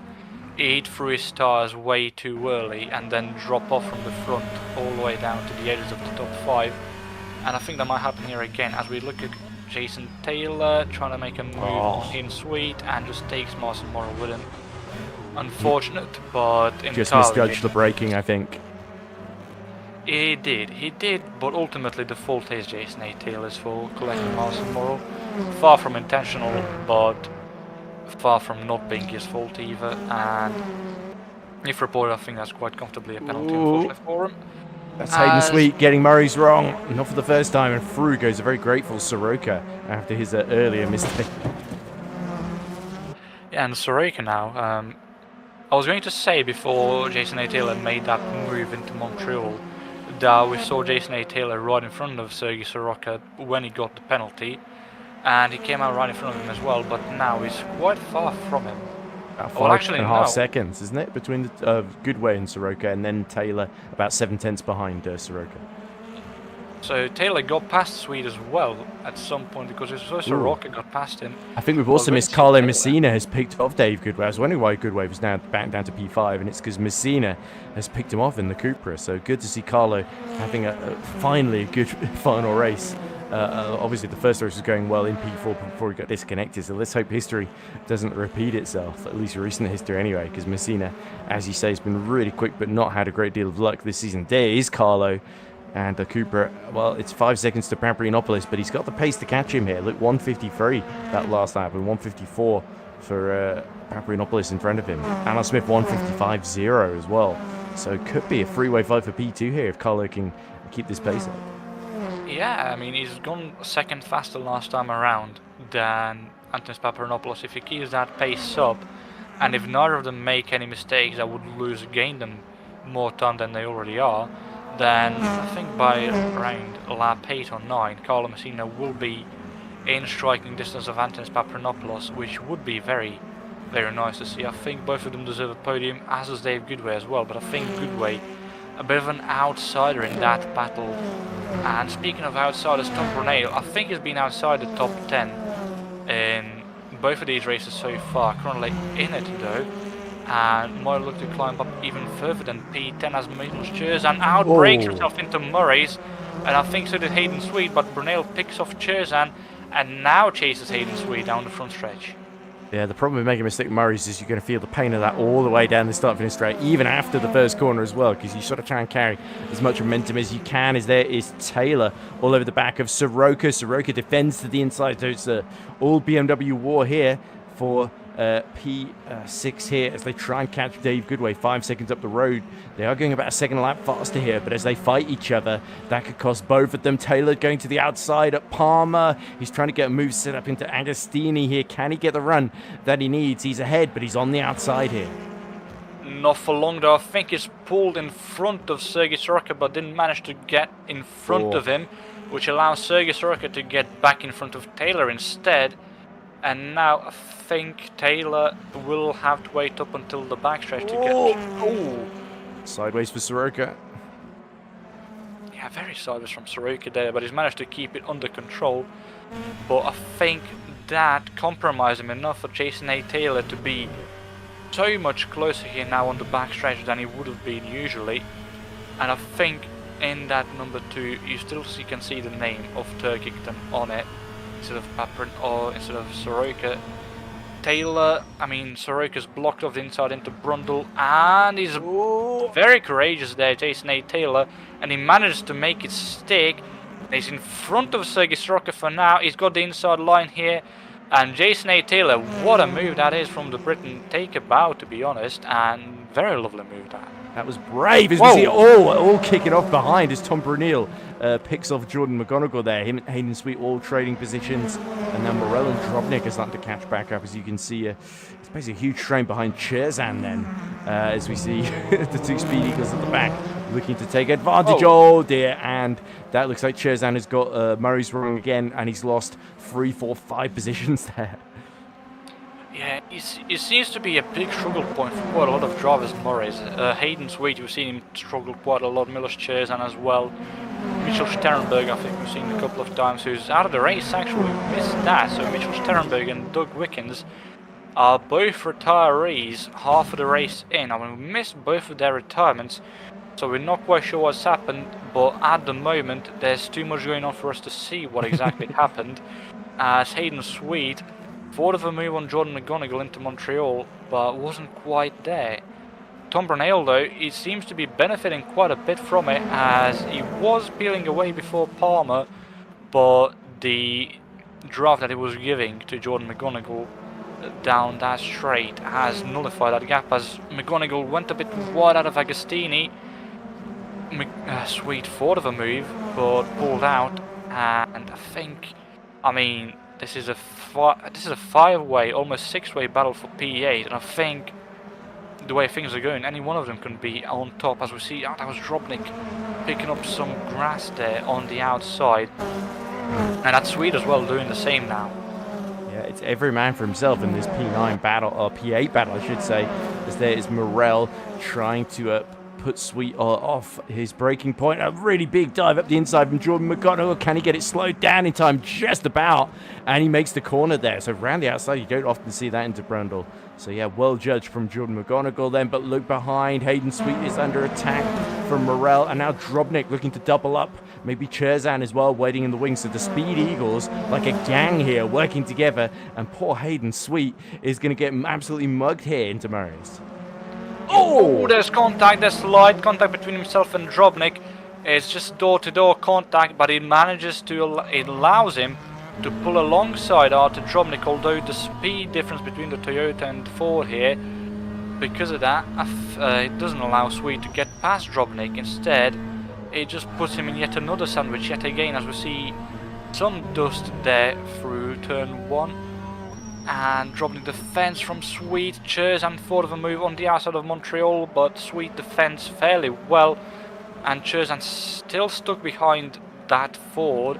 he hit through his stars way too early and then drop off from the front all the way down to the edges of the top 5. And I think that might happen here again as we look at Jason Taylor trying to make a move in Sweet and just takes Marcin Morel with him. Unfortunate, but just misjudged the braking, I think. He did, but ultimately the fault is Jason A. Taylor's for collecting Marcin Morel. Far from intentional, but far from not being his fault either. And if reported, I think that's quite comfortably a penalty, unfortunately for him. That's Hayden Sweet getting Murray's wrong, not for the first time, and through goes a very grateful Soroka after his earlier mistake. Yeah, and Soroka now. I was going to say before Jason A. Taylor made that move into Montreal that we saw Jason A. Taylor right in front of Sergei Soroka when he got the penalty, and he came out right in front of him as well, but now he's quite far from him. About 5.5 seconds, isn't it, between the Goodway and Soroka, and then Taylor about 7/10 behind Soroka. So Taylor got past Sweet as well at some point because Soroka got past him. I think we've also missed Carlo Messina has picked off Dave Goodway. I was wondering why Goodway was now back down to P5, and it's because Messina has picked him off in the Cupra. So good to see Carlo having finally a good final race. Obviously the first race was going well in P4 before he got disconnected, so let's hope history doesn't repeat itself, at least recent history anyway, because Messina, as you say, has been really quick but not had a great deal of luck this season. There is Carlo, and the Cupra, well, it's 5 seconds to Paprianopoulos, but he's got the pace to catch him here. Look, 153 that last lap, and 154 for Paprianopoulos in front of him. Alan Smith 155.0 as well, so it could be a freeway fight for P2 here if Carlo can keep this pace up. Yeah, I mean, he's gone a second faster last time around than Antonis Paprianopoulos. If he keeps that pace up, and if neither of them make any mistakes that would lose gain them more time than they already are, then I think by around lap 8 or 9, Carlo Messina will be in striking distance of Antonis Papadopoulos, which would be very, very nice to see. I think both of them deserve a podium, as does Dave Goodway as well, but I think Goodway, a bit of an outsider in that battle. And speaking of outsiders, Tom Brunel, I think he's been outside the top 10 in both of these races so far, currently in it though, and might look to climb up even further than P10 as Milos Cherzan outbreaks himself into Murray's, and I think so did Hayden Sweet, but Brunel picks off Cherzan and now chases Hayden Sweet down the front stretch. Yeah, the problem with making a mistake with Murray's is you're going to feel the pain of that all the way down the start-finish straight, even after the first corner as well, because you sort of try and carry as much momentum as you can. As there is Taylor all over the back of Soroka. Soroka defends to the inside, so it's all BMW war here for P6 here as they try and catch Dave Goodway 5 seconds up the road. They are going about a second lap faster here, but as they fight each other, that could cost both of them. Taylor going to the outside at Palmer. He's trying to get a move set up into Agostini here. Can he get the run that he needs? He's ahead, but he's on the outside here. Not for long though. I think he's pulled in front of Sergei Soroka, but didn't manage to get in front of him, which allows Sergei Soroka to get back in front of Taylor instead. And now I think Taylor will have to wait up until the backstretch to get... Oh! Sideways for Soroka. Yeah, very sideways from Soroka there, but he's managed to keep it under control. But I think that compromised him enough for Jason A. Taylor to be so much closer here now on the backstretch than he would have been usually. And I think in that number 2 you still can see the name of Turkington on it instead of Paprin or instead of Soroka. Taylor, I mean Soroka's blocked off the inside into Brundle, and he's very courageous there, Jason A. Taylor, and he manages to make it stick. He's in front of Sergei Soroka for now. He's got the inside line here, and Jason A. Taylor, what a move that is from the Briton. Take a bow, to be honest, and very lovely move that. That was brave, as we see all kicking off behind as Tom Brunel picks off Jordan McGonigal there. Him and Hayden Sweet all trading positions, and then Morel and Drobnik are starting to catch back up. As you can see, it's basically a huge train behind Cherzan then, as we see the 2 Speed Eagles at the back looking to take advantage. Oh dear, and that looks like Cherzan has got Murray's wrong again, and he's lost 3, 4, 5 positions there. Yeah, it seems to be a big struggle point for quite a lot of drivers in Murray's. Hayden Sweet, we've seen him struggle quite a lot, Milos Cherzan as well. Mitchell Sterenberg, I think we've seen a couple of times, who's out of the race actually, missed that. So Mitchell Sterenberg and Doug Wickens are both retirees half of the race in. I mean, we missed both of their retirements, so we're not quite sure what's happened, but at the moment there's too much going on for us to see what exactly happened, as Hayden Sweet thought of a move on Jordan McGonigal into Montreal, but wasn't quite there. Tom Brunel, though, he seems to be benefiting quite a bit from it, as he was peeling away before Palmer, but the draft that he was giving to Jordan McGonigal down that straight has nullified that gap, as McGonigal went a bit wide out of Agostini. Sweet thought of a move, but pulled out, and I mean, this is a 5-way, almost 6-way battle for P8, and I think the way things are going, any one of them can be on top. As we see, that was Drobnik picking up some grass there on the outside, and that's Sweet as well doing the same now. Yeah, it's every man for himself in this P9 battle, or P8 battle, I should say, as there is Morel trying to put Sweet off his braking point. A really big dive up the inside from Jordan McGonigal. Can he get it slowed down in time? Just about. And he makes the corner there. So round the outside, you don't often see that into Brundle. So yeah, well judged from Jordan McGonigal then. But look behind. Hayden Sweet is under attack from Morel. And now Drobnik looking to double up. Maybe Cherzan as well, waiting in the wings. So the Speed Eagles, like a gang here, working together. And poor Hayden Sweet is going to get absolutely mugged here into Murray's. Oh, there's contact, there's slight contact between himself and Drobnik. It's just door-to-door contact, but it allows him to pull alongside Artur Drobnik, although the speed difference between the Toyota and Ford here, because of that, it doesn't allow Sweet to get past Drobnik. Instead, it just puts him in yet another sandwich, yet again, as we see some dust there through turn 1. And dropping defense from Sweet. Cherzan thought of a move on the outside of Montreal, but Sweet defends fairly well. And Cherzan still stuck behind that Ford,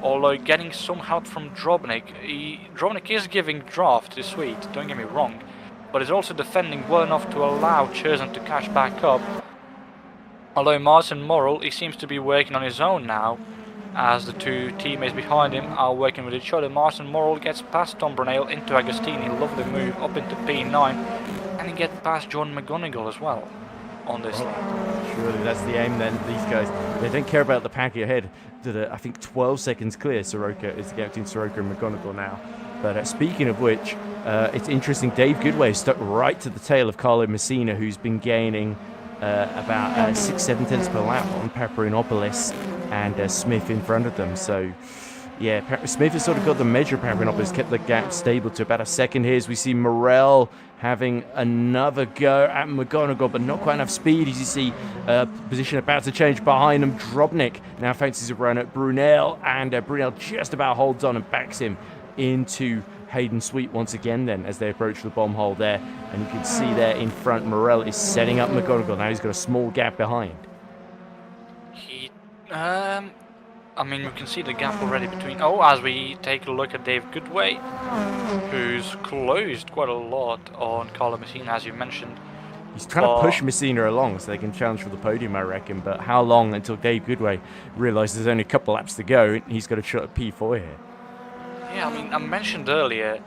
although getting some help from Drobnik. Drobnik is giving draft to Sweet, don't get me wrong, but is also defending well enough to allow Cherzan to catch back up. Although Martin Morrill, he seems to be working on his own now, as the two teammates behind him are working with each other. Martin Morrill gets past Tom Brunel into Agostini, lovely move up into P9, and he gets past John McGonigal as well on this lap. Surely that's the aim then. These guys, they don't care about the pack ahead. I think 12 seconds clear. Soroka is getting Soroka and McGonigal now. But speaking of which, it's interesting. Dave Goodway is stuck right to the tail of Carlo Messina, who's been gaining about 6-7 tenths per lap on Paparinopoulos and Smith in front of them. So yeah, Smith has sort of got the measure of Paparinopoulos, kept the gap stable to about a second here as we see Morel having another go at McGonigal, but not quite enough speed. As you see, position about to change behind him. Drobnik now fancies a run at Brunel, and Brunel just about holds on and backs him into Hayden Sweet once again then as they approach the bomb hole there. And you can see there in front, Morel is setting up McGonigal. Now he's got a small gap behind. I mean, we can see the gap already between... Oh, as we take a look at Dave Goodway, who's closed quite a lot on Carlo Messina, as you mentioned. He's trying to push Messina along so they can challenge for the podium, I reckon. But how long until Dave Goodway realises there's only a couple laps to go? He's got a shot at P4 here. Yeah, I mean, I mentioned earlier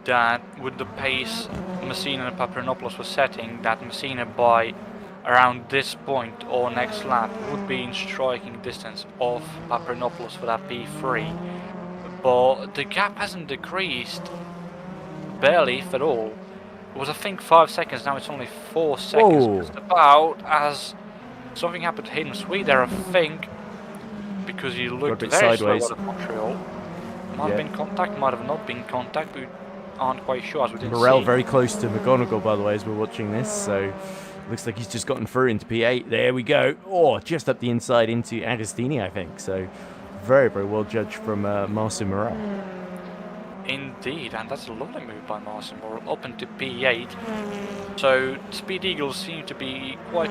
that with the pace Messina and Paparinopoulos were setting, that Messina by around this point or next lap would be in striking distance of Paparinopoulos for that P3. But the gap hasn't decreased, barely if at all. It was, I think, 5 seconds, now it's only 4 seconds. Whoa. Just about as something happened to Hayden Sweet there, I think, because he looked very sideways. slow out of Montreal. Might have been contact, might have not been contact, we aren't quite sure as we didn't Morel see. very close to McGonigal, by the way, as we're watching this, so looks like he's just gotten through into P8. There we go. Oh, just up the inside into Agostini, I think. So very, very well judged from Marcin Morel. Indeed, and that's a lovely move by Marcin Morel up into P8. So Speed Eagles seem to be quite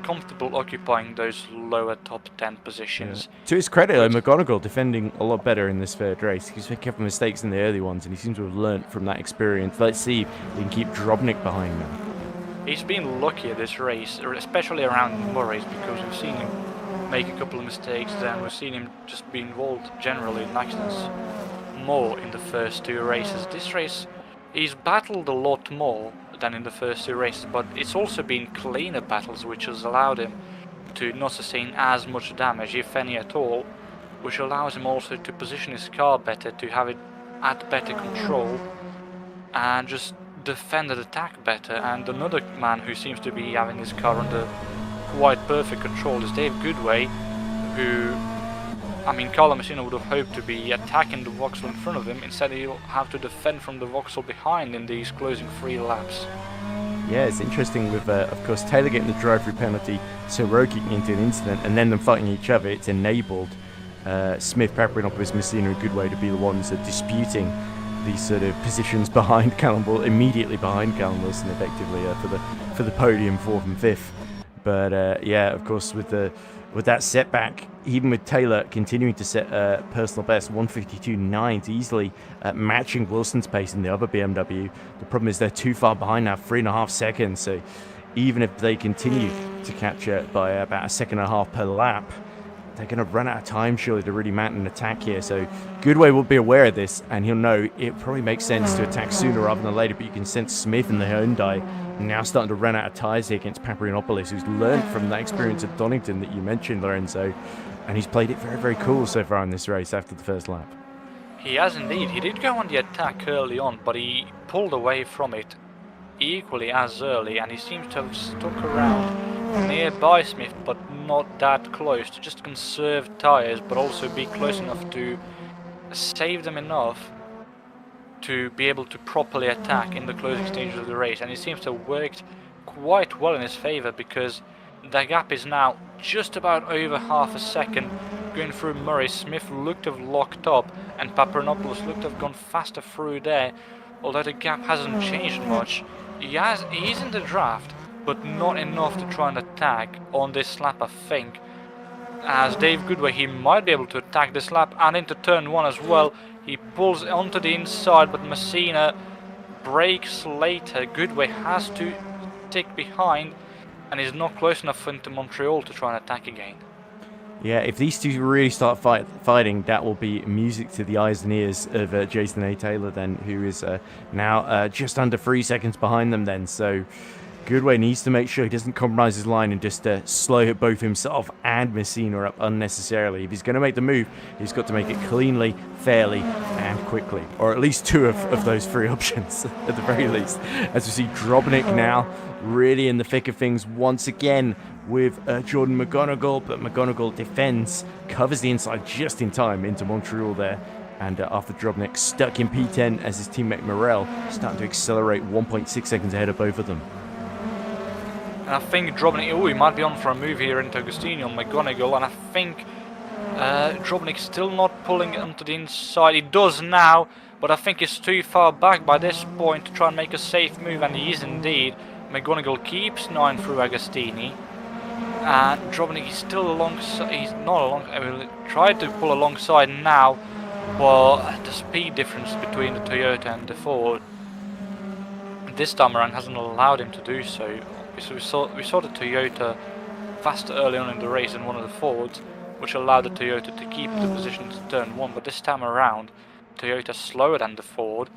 comfortable occupying those lower top 10 positions. Yeah. To his credit, though, McGonigal defending a lot better in this third race. He's made a couple of mistakes in the early ones, and he seems to have learnt from that experience. Let's see if he can keep Drobnik behind him. He's been lucky at this race, especially around Murray's, because we've seen him make a couple of mistakes, then we've seen him just be involved generally in accidents more in the first two races. This race, he's battled a lot more than in the first two races, but it's also been cleaner battles, which has allowed him to not sustain as much damage, if any at all, which allows him also to position his car better, to have it at better control, and just defend and attack better. And another man who seems to be having his car under quite perfect control is Dave Goodway, who, I mean, Carlo Messina would have hoped to be attacking the Vauxhall in front of him. Instead, he'll have to defend from the Vauxhall behind in these closing 3 laps. Yeah, it's interesting with, of course, Taylor getting the drive-through penalty, Soroka getting into an incident, and then them fighting each other. It's enabled Smith, Paparinopoulos, Messina and Goodway to be the ones that are disputing these sort of positions behind Callum Wilson, immediately behind Callum Wilson, effectively, for the podium, 4th and 5th. But yeah, of course, with that setback, even with Taylor continuing to set personal best 152.9, easily matching Wilson's pace in the other BMW. The problem is they're too far behind now, 3.5 seconds. So even if they continue to catch it by about 1.5 seconds per lap, they're going to run out of time, surely, to really mount an attack here. So Goodway will be aware of this, and he'll know it probably makes sense to attack sooner rather than later. But you can sense Smith and the Hyundai now starting to run out of tyres here against Paparinopoulos, who's learned from that experience at Donington that you mentioned, Lorenzo. And he's played it very, very cool so far in this race after the first lap. He has indeed. He did go on the attack early on, but he pulled away from it equally as early, and he seems to have stuck around nearby Smith, but not that close, to just conserve tyres, but also be close enough to save them enough to be able to properly attack in the closing stages of the race. And it seems to have worked quite well in his favour, because the gap is now just about over half a second going through Murray. Smith looked to have locked up, and Paparanopoulos looked to have gone faster through there. Although the gap hasn't changed much, he's in the draft, but not enough to try and attack on this lap, I think. As Dave Goodway, he might be able to attack this lap and into turn 1 as well. He pulls onto the inside, but Messina brakes later. Goodway has to stick behind, and is not close enough into Montreal to try and attack again. Yeah, if these two really start fighting, that will be music to the eyes and ears of Jason A. Taylor then, who is now just under 3 seconds behind them then. So Goodway needs to make sure he doesn't compromise his line and just slow both himself and Messina up unnecessarily. If he's going to make the move, he's got to make it cleanly, fairly, and quickly. Or at least 2 of those 3 options, at the very least. As we see Drobnik now really in the thick of things once again with Jordan McGonigal, but McGonigal defends, covers the inside just in time into Montreal there. And after Drobnik stuck in P10 as his teammate Morel starting to accelerate 1.6 seconds ahead of both of them. And I think Drobnik, he might be on for a move here into Agostini on McGonigal, and I think Drobnik's still not pulling onto the inside. He does now, but I think he's too far back by this point to try and make a safe move, and he is indeed. McGonigal keeps 9 through Agostini, and Drobnik is still alongside. He's not along. I mean, tried to pull alongside now, but the speed difference between the Toyota and the Ford this time around hasn't allowed him to do so. So we saw the Toyota faster early on in the race than one of the Fords, which allowed the Toyota to keep the position to turn 1. But this time around, Toyota slower than the Ford.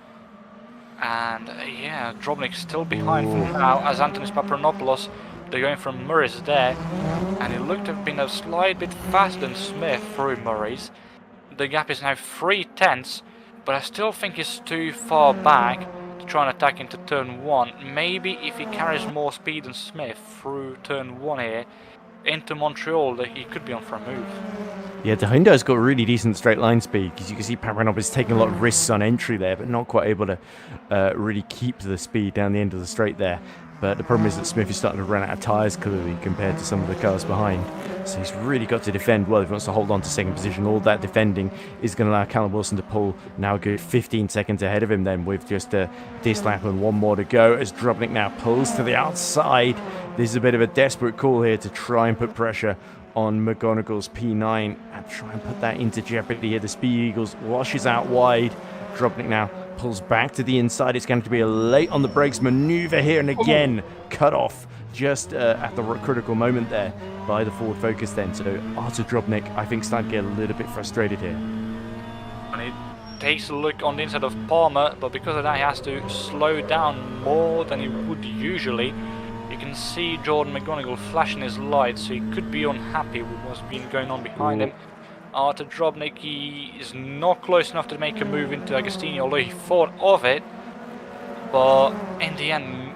And yeah, Drobnik's still behind for now, as Antonis Paparanopoulos, they're going from Murray's there, and it looked to have been a slight bit faster than Smith through Murray's. The gap is now 3/10, but I still think it's too far back to try and attack into turn 1. Maybe if he carries more speed than Smith through turn 1 here, into Montreal, that he could be on for a move. Yeah, the Hyundai's got really decent straight line speed, because you can see Paparanopoulos taking a lot of risks on entry there, but not quite able to really keep the speed down the end of the straight there. But the problem is that Smith is starting to run out of tyres clearly compared to some of the cars behind. So he's really got to defend well if he wants to hold on to second position. All that defending is going to allow Callum Wilson to pull now a good 15 seconds ahead of him then, with just this lap and 1 more to go, as Drobnik now pulls to the outside. This is a bit of a desperate call here to try and put pressure on McGonigal's P9 and try and put that into jeopardy here. The Speed Eagles washes out wide. Drobnik now pulls back to the inside. It's going to be a late on the brakes maneuver here, and again cut off just at the critical moment there by the Ford Focus then. So Artur Drobnik, I think, starting to get a little bit frustrated here. And he takes a look on the inside of Palmer, but because of that he has to slow down more than he would usually. You can see Jordan McGonigal flashing his lights, so he could be unhappy with what's been going on behind him. Artur Drobnik, he is not close enough to make a move into Agostini, although he thought of it, but in the end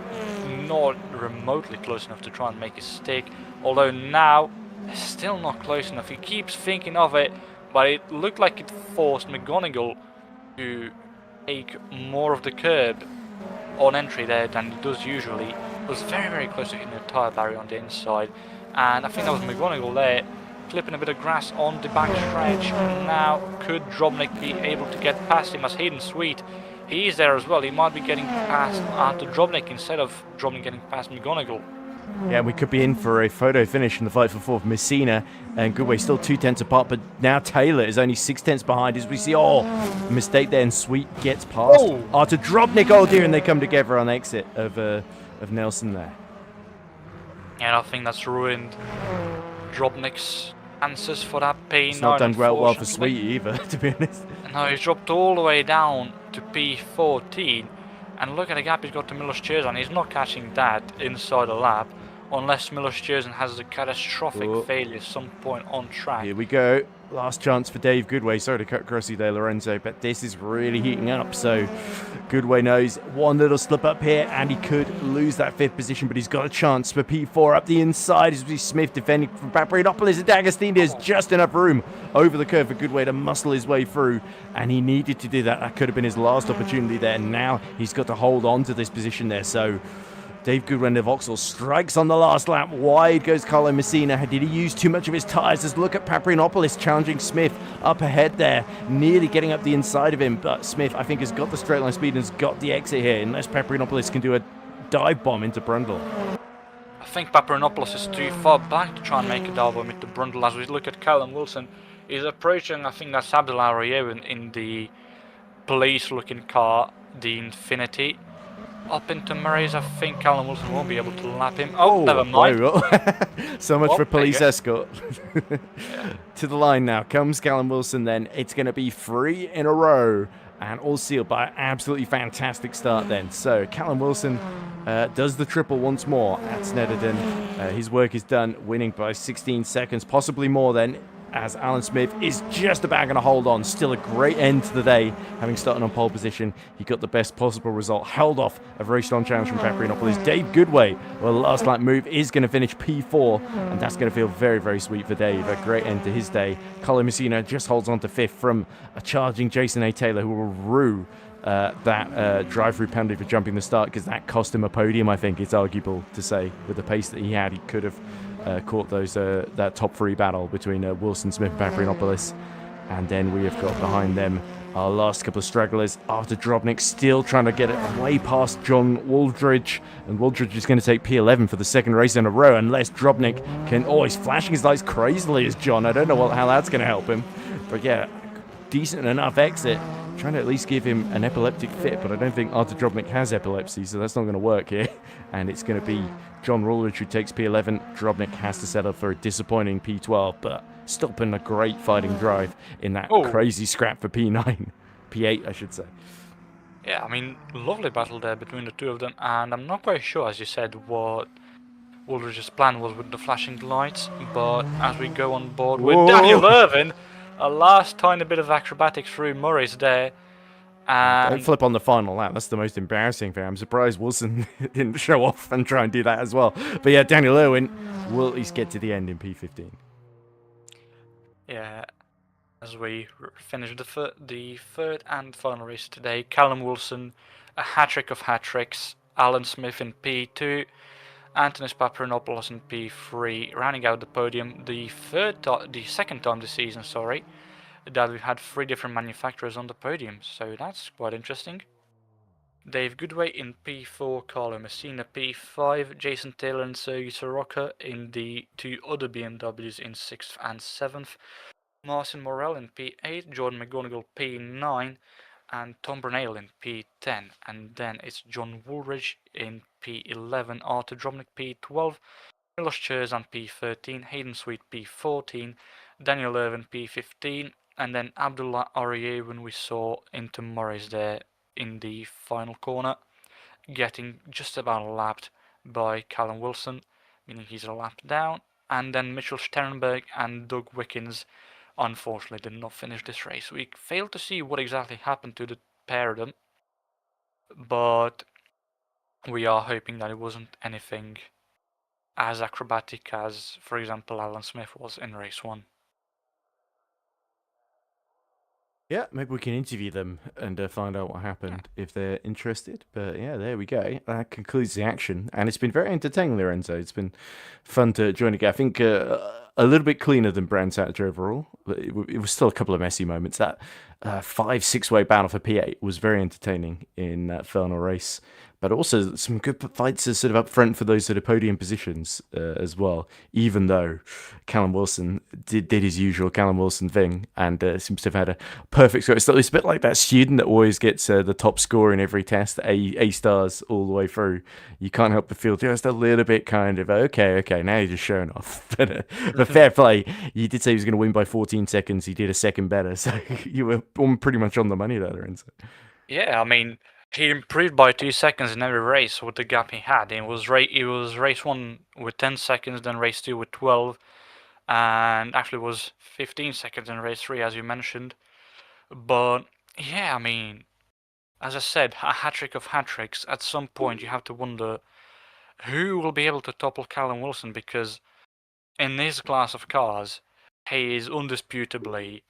not remotely close enough to try and make it stick. Although now still not close enough. He keeps thinking of it, but it looked like it forced McGonigal to take more of the curb on entry there than he does usually. It was very, very close to hitting the tyre barrier on the inside, and I think that was McGonigal there clipping a bit of grass on the back stretch. Now could Drobnik be able to get past him, as Hayden Sweet, he's there as well. He might be getting past Artur Drobnik instead of Drobnik getting past McGonigal. Yeah, we could be in for a photo finish in the fight for fourth. Messina and Goodway still 2/10 apart, but now Taylor is only 6/10 behind as we see, a mistake there, and Sweet gets past Artur Drobnik. Oh dear, and they come together on exit of Nelson there. And I think that's ruined Drobnik's chances for that P9. It's not done well for Sweet either, to be honest. No, he's dropped all the way down to P14, and look at the gap he's got to Milos Cherzen. He's not catching that inside the lap unless Milos Cherzen has a catastrophic failure at some point on track. Here we go. Last chance for Dave Goodway. Sorry to cut across you there, Lorenzo, but this is really heating up. So Goodway knows one little slip up here and he could lose that 5th position, but he's got a chance for P4 up the inside as we see Smith defending from Paparanopoulos, and D'Agostini. There's just enough room over the curve for Goodway to muscle his way through, and he needed to do that. That could have been his last opportunity there. Now he's got to hold on to this position there. So Dave Goodwin of Vauxhall strikes on the last lap. Wide goes Carlo Messina. Did he use too much of his tyres? Let's look at Paprianopoulos challenging Smith up ahead there, nearly getting up the inside of him. But Smith, I think, has got the straight line speed and has got the exit here, unless Paprianopoulos can do a dive bomb into Brundle. I think Paprianopoulos is too far back to try and make a dive bomb into Brundle. As we look at Callum Wilson, he's approaching, I think that's Abdul Ariyev in the police-looking car, the Infinity. Up into Murray's, I think Callum Wilson won't be able to lap him. Oh, never mind. So much for police escort. Yeah. To the line now comes Callum Wilson then. It's going to be 3 in a row and all sealed by an absolutely fantastic start then. So Callum Wilson does the triple once more at Snetterton. His work is done, winning by 16 seconds, possibly more then, as Alan Smith is just about going to hold on. Still a great end to the day, having started on pole position. He got the best possible result, held off a very strong challenge from Paprianopoulos. Dave Goodway, well, the last lap move is going to finish P4, and that's going to feel very, very sweet for Dave. A great end to his day. Carlo Messina just holds on to 5th from a charging Jason A. Taylor, who will rue that drive-through penalty for jumping the start, because that cost him a podium, I think it's arguable to say. With the pace that he had, he could have caught that top 3 battle between Wilson, Smith, and Paprianopoulos. And then we have got behind them our last couple of stragglers after Drobnik still trying to get it way past John Wooldridge. And Wooldridge is going to take P11 for the second race in a row unless Drobnik can... Oh, he's flashing his lights crazily as John. I don't know how that's going to help him. But yeah, decent enough exit. Trying to at least give him an epileptic fit, but I don't think Artur Drobnik has epilepsy, so that's not going to work here. And it's going to be John Woolridge who takes P11. Drobnik has to settle for a disappointing P12, but still putting a great fighting drive in that crazy scrap for P9. P8, I should say. Yeah, I mean, lovely battle there between the two of them, and I'm not quite sure, as you said, what Woolridge's plan was with the flashing lights, but as we go on board with Daniel Irvin, a last tiny bit of acrobatics through Murray's there. And don't flip on the final lap. That's the most embarrassing thing. I'm surprised Wilson didn't show off and try and do that as well. But yeah, Daniel Irwin will at least get to the end in P15. Yeah, as we finish the third and final race today, Callum Wilson, a hat-trick of hat-tricks, Alan Smith in P2, Antonis Paprianopoulos in P3, rounding out the podium, the second time this season, that we've had 3 different manufacturers on the podium, so that's quite interesting. Dave Goodway in P4, Carlo Messina P5, Jason Taylor and Sergei Soroka in the 2 other BMWs in 6th and 7th, Marcin Morel in P8, Jordan McGonigal P9, and Tom Brunel in P10, and then it's John Woolridge in P11, Artur Drobnik P12, Milos Cherzan P13, Hayden Sweet P14, Daniel Irvin P15, and then Abdullah Ariye when we saw into Murray's there in the final corner, getting just about lapped by Callum Wilson, meaning he's a lap down, and then Mitchell Sternberg and Doug Wickens unfortunately did not finish this race. We failed to see what exactly happened to the pair of them, but we are hoping that it wasn't anything as acrobatic as, for example, Alan Smith was in race 1. Yeah, maybe we can interview them and find out what happened if they're interested. But yeah, there we go. That concludes the action. And it's been very entertaining, Lorenzo. It's been fun to join again. I think a little bit cleaner than Brands Hatch overall. But it was still a couple of messy moments. That 5-6-way battle for P8 was very entertaining in that final race. But also some good fights are sort of up front for those sort of podium positions as well, even though Callum Wilson did his usual Callum Wilson thing and seems to have had a perfect score. It's a bit like that student that always gets the top score in every test, A stars all the way through. You can't help but feel just a little bit kind of, okay, now you're just showing off. But fair play, you did say he was going to win by 14 seconds. He did a second better, so you were pretty much on the money there, Lorenzo. Yeah, I mean, he improved by 2 seconds in every race with the gap he had. It was race 1 with 10 seconds, then race 2 with 12, and actually was 15 seconds in race 3, as you mentioned. But yeah, I mean, as I said, a hat-trick of hat-tricks. At some point, you have to wonder who will be able to topple Callum Wilson, because in this class of cars, he is undisputably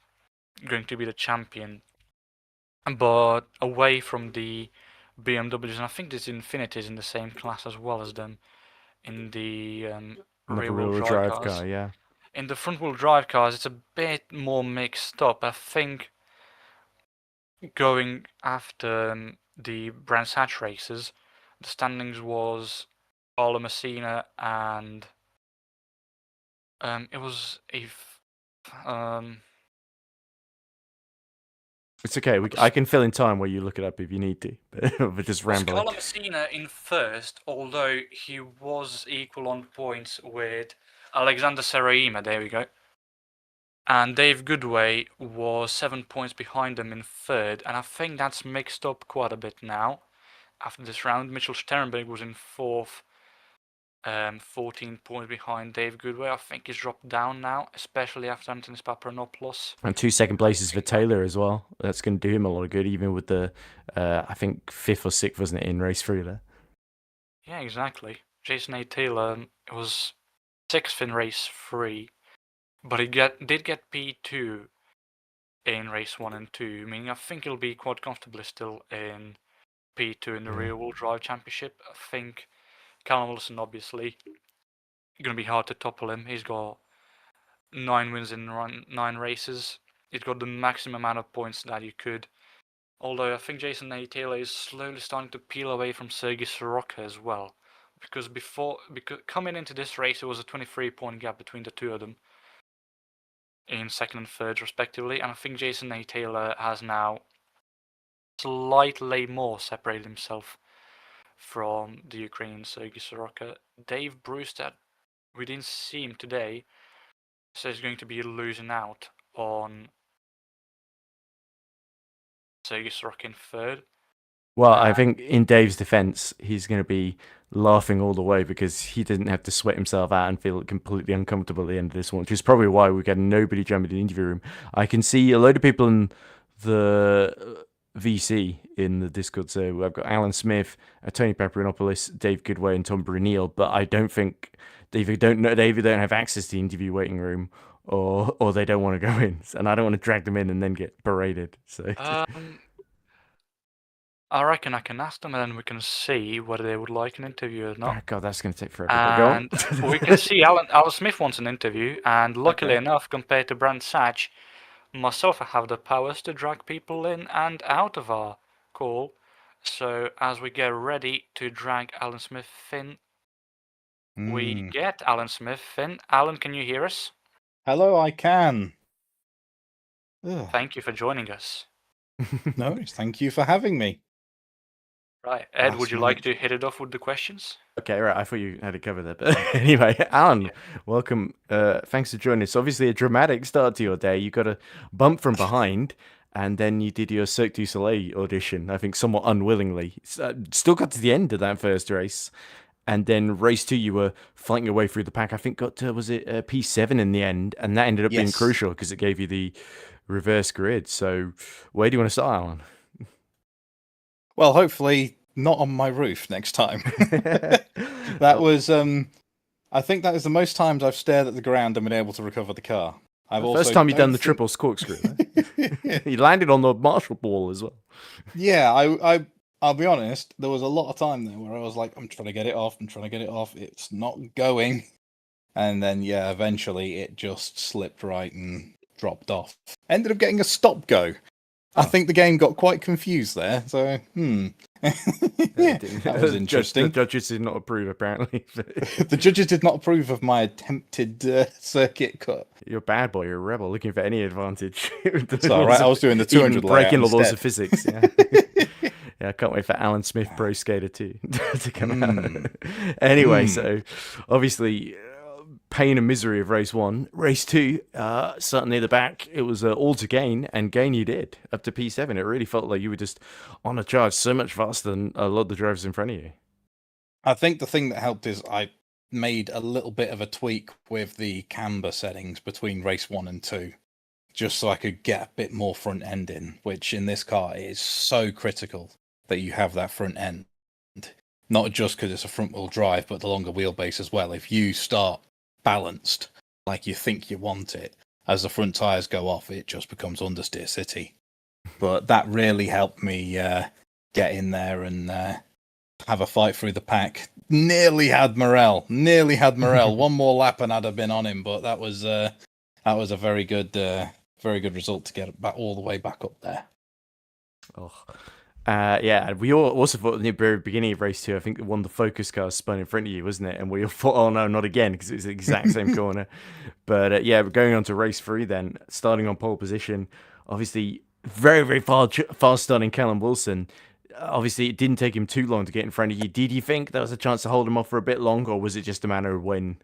going to be the champion. But away from the BMWs, and I think this Infiniti is in the same class as well as them in the Like a rear-wheel real drive drive cars. car, yeah. In the front-wheel drive cars, it's a bit more mixed up. I think going after the Brands Hatch races, the standings was Paolo Messina and it was It's okay. I can fill in time while you look it up if you need to, but just was rambling. Paolo Messina in first, although he was equal on points with Alexander Seraima. There we go. And Dave Goodway was 7 points behind him in third, and I think that's mixed up quite a bit now. After this round, Mitchell Sternberg was in fourth, 14 points behind Dave Goodway. I think he's dropped down now, especially after Anthony Paparanopoulos. And 2 second places for Taylor as well. That's going to do him a lot of good, even with the, I think, 5th or 6th, wasn't it, in race 3 there? Yeah, exactly. Jason A. Taylor was 6th in race 3, but he did get P2 in race 1 and 2, meaning I think he'll be quite comfortably still in P2 in the rear-wheel drive championship. I think Callum Wilson, obviously, going to be hard to topple him. He's got 9 wins in 9 races. He's got the maximum amount of points that you could. Although I think Jason A. Taylor is slowly starting to peel away from Sergei Soroka as well. Because coming into this race, it was a 23-point gap between the two of them in second and third, respectively. And I think Jason A. Taylor has now slightly more separated himself from the Ukrainian Sergei Soroka. Dave Brewster, we didn't see him today, so he's going to be losing out on Sergei Soroka in third. Well, I think in Dave's defense, he's going to be laughing all the way because he didn't have to sweat himself out and feel completely uncomfortable at the end of this one, which is probably why we get nobody jumping in the interview room. I can see a load of people in the VC in the Discord. So I've got Alan Smith, Tony Paparanopoulos, Dave Goodway, and Tom Brunel. But I don't think they either don't have access to the interview waiting room, or they don't want to go in, and I don't want to drag them in and then get berated. So I reckon I can ask them, and then we can see whether they would like an interview or not. oh God, that's going to take forever. But go on. And we can see Alan Smith wants an interview, and luckily enough, compared to Brand Satch, myself, I have the powers to drag people in and out of our call. So as we get ready to drag Alan Smith in, we get Alan Smith in. Alan, can you hear us? Hello, I can. Ugh. Thank you for joining us. No, thank you for having me. Right, Ed, Last would you like to hit it off with the questions? Okay, right. I thought you had it covered there. But anyway, Alan, welcome. Thanks for joining us. Obviously, a dramatic start to your day. You got a bump from behind, and then you did your Cirque du Soleil audition, I think somewhat unwillingly. Still got to the end of that first race. And then race 2, you were fighting your way through the pack. I think got to, was it P7 in the end? And that ended up being crucial because it gave you the reverse grid. So where do you want to start, Alan? Well, hopefully not on my roof next time. That was, I think that is the most times I've stared at the ground and been able to recover the car. First time you've done the triple corkscrew. You landed on the Marshall ball as well. Yeah, I'll be honest, there was a lot of time there where I was like, I'm trying to get it off, it's not going. And then, yeah, eventually it just slipped right and dropped off. Ended up getting a stop go. I think the game got quite confused there, so, That was interesting. The judges did not approve, apparently. The judges did not approve of my attempted circuit cut. You're a bad boy, you're a rebel, looking for any advantage. It's alright, I was doing the 200 breaking the laws instead. of physics, yeah. Yeah, I can't wait for Alan Smith Pro Skater 2 to come out. Anyway, so obviously, pain and misery of race 1. Race 2, starting near the back, it was all to gain, and gain you did, up to P7. It really felt like you were just on a charge so much faster than a lot of the drivers in front of you. I think the thing that helped is I made a little bit of a tweak with the camber settings between race 1 and 2, just so I could get a bit more front end in, which in this car is so critical that you have that front end. Not just because it's a front wheel drive, but the longer wheelbase as well. If you start balanced like you think you want it, as the front tyres go off, it just becomes understeer city. But that really helped me get in there and have a fight through the pack. Nearly had Morel. One more lap and I'd have been on him, but that was a very good result to get back all the way back up there. Oh. Yeah, we all also thought in the very beginning of race 2, I think one of the focus cars spun in front of you, wasn't it? And we all thought, oh no, not again, because it was the exact same corner. But yeah, we're going on to race 3 then, starting on pole position. Obviously, very, very fast starting Callum Wilson. Obviously, it didn't take him too long to get in front of you. Did you think there was a chance to hold him off for a bit longer, or was it just a matter of when?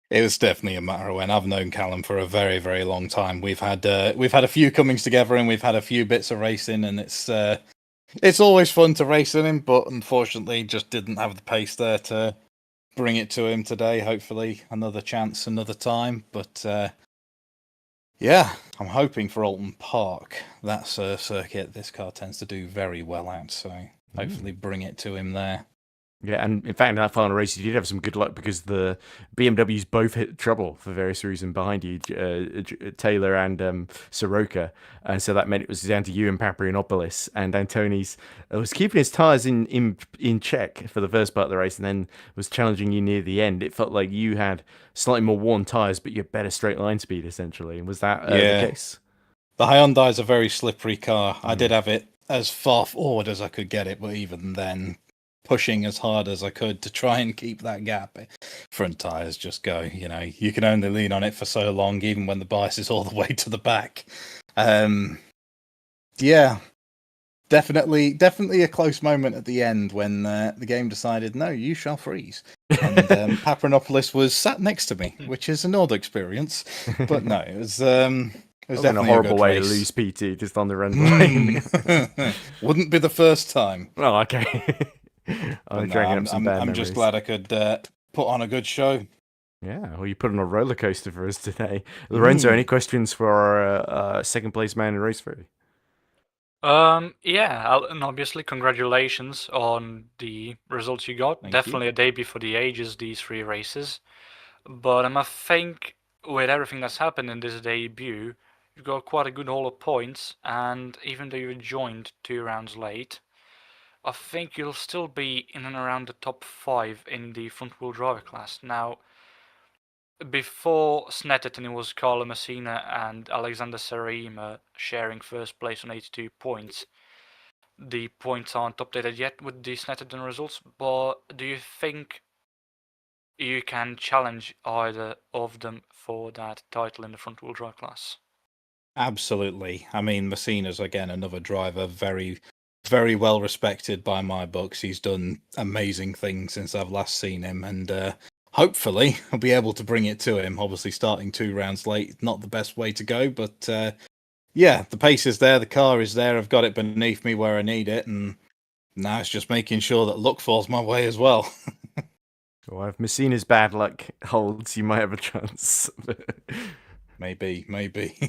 It was definitely a matter of when. I've known Callum for a very, very long time. We've had a few comings together, and we've had a few bits of racing, and it's always fun to race in him, but unfortunately just didn't have the pace there to bring it to him today. Hopefully another chance, another time. But yeah, I'm hoping for Alton Park. That's a circuit this car tends to do very well at, so hopefully bring it to him there. Yeah, and in fact, in that final race, you did have some good luck because the BMWs both hit trouble for various reasons behind you, Taylor and Soroka, and so that meant it was down to you and Paprianopoulos, and Antoni's was keeping his tyres in check for the first part of the race, and then was challenging you near the end. It felt like you had slightly more worn tyres, but you had better straight line speed, essentially. And was that the case? The Hyundai is a very slippery car. I did have it as far forward as I could get it, but even then, pushing as hard as I could to try and keep that gap. Front tyres just go, you can only lean on it for so long, even when the bias is all the way to the back. Yeah, definitely a close moment at the end when the game decided, no, you shall freeze. And Paprianopoulos was sat next to me, which is an odd experience. But no, it was definitely a horrible way race. to lose PT just on the run line. Wouldn't be the first time. Oh, okay. I'm just glad I could put on a good show. Yeah, well, you put on a roller coaster for us today. Lorenzo, any questions for our second place man in race 3? Yeah, and obviously congratulations on the results you got. Thank Definitely a debut for the ages, these 3 races. But I think with everything that's happened in this debut, you've got quite a good haul of points, and even though you joined 2 rounds late, I think you'll still be in and around the top 5 in the front-wheel driver class. Now, before Snetterton, it was Carlo Messina and Alexander Serima sharing first place on 82 points. The points aren't updated yet with the Snetterton results, but do you think you can challenge either of them for that title in the front-wheel drive class? Absolutely. I mean, Messina's, again, another driver, very, very well respected by my books. He's done amazing things since I've last seen him, and hopefully I'll be able to bring it to him. Obviously, starting 2 rounds late, not the best way to go, but yeah, the pace is there, the car is there, I've got it beneath me where I need it, and now it's just making sure that luck falls my way as well. Well, if Messina's bad luck holds, you might have a chance. Maybe.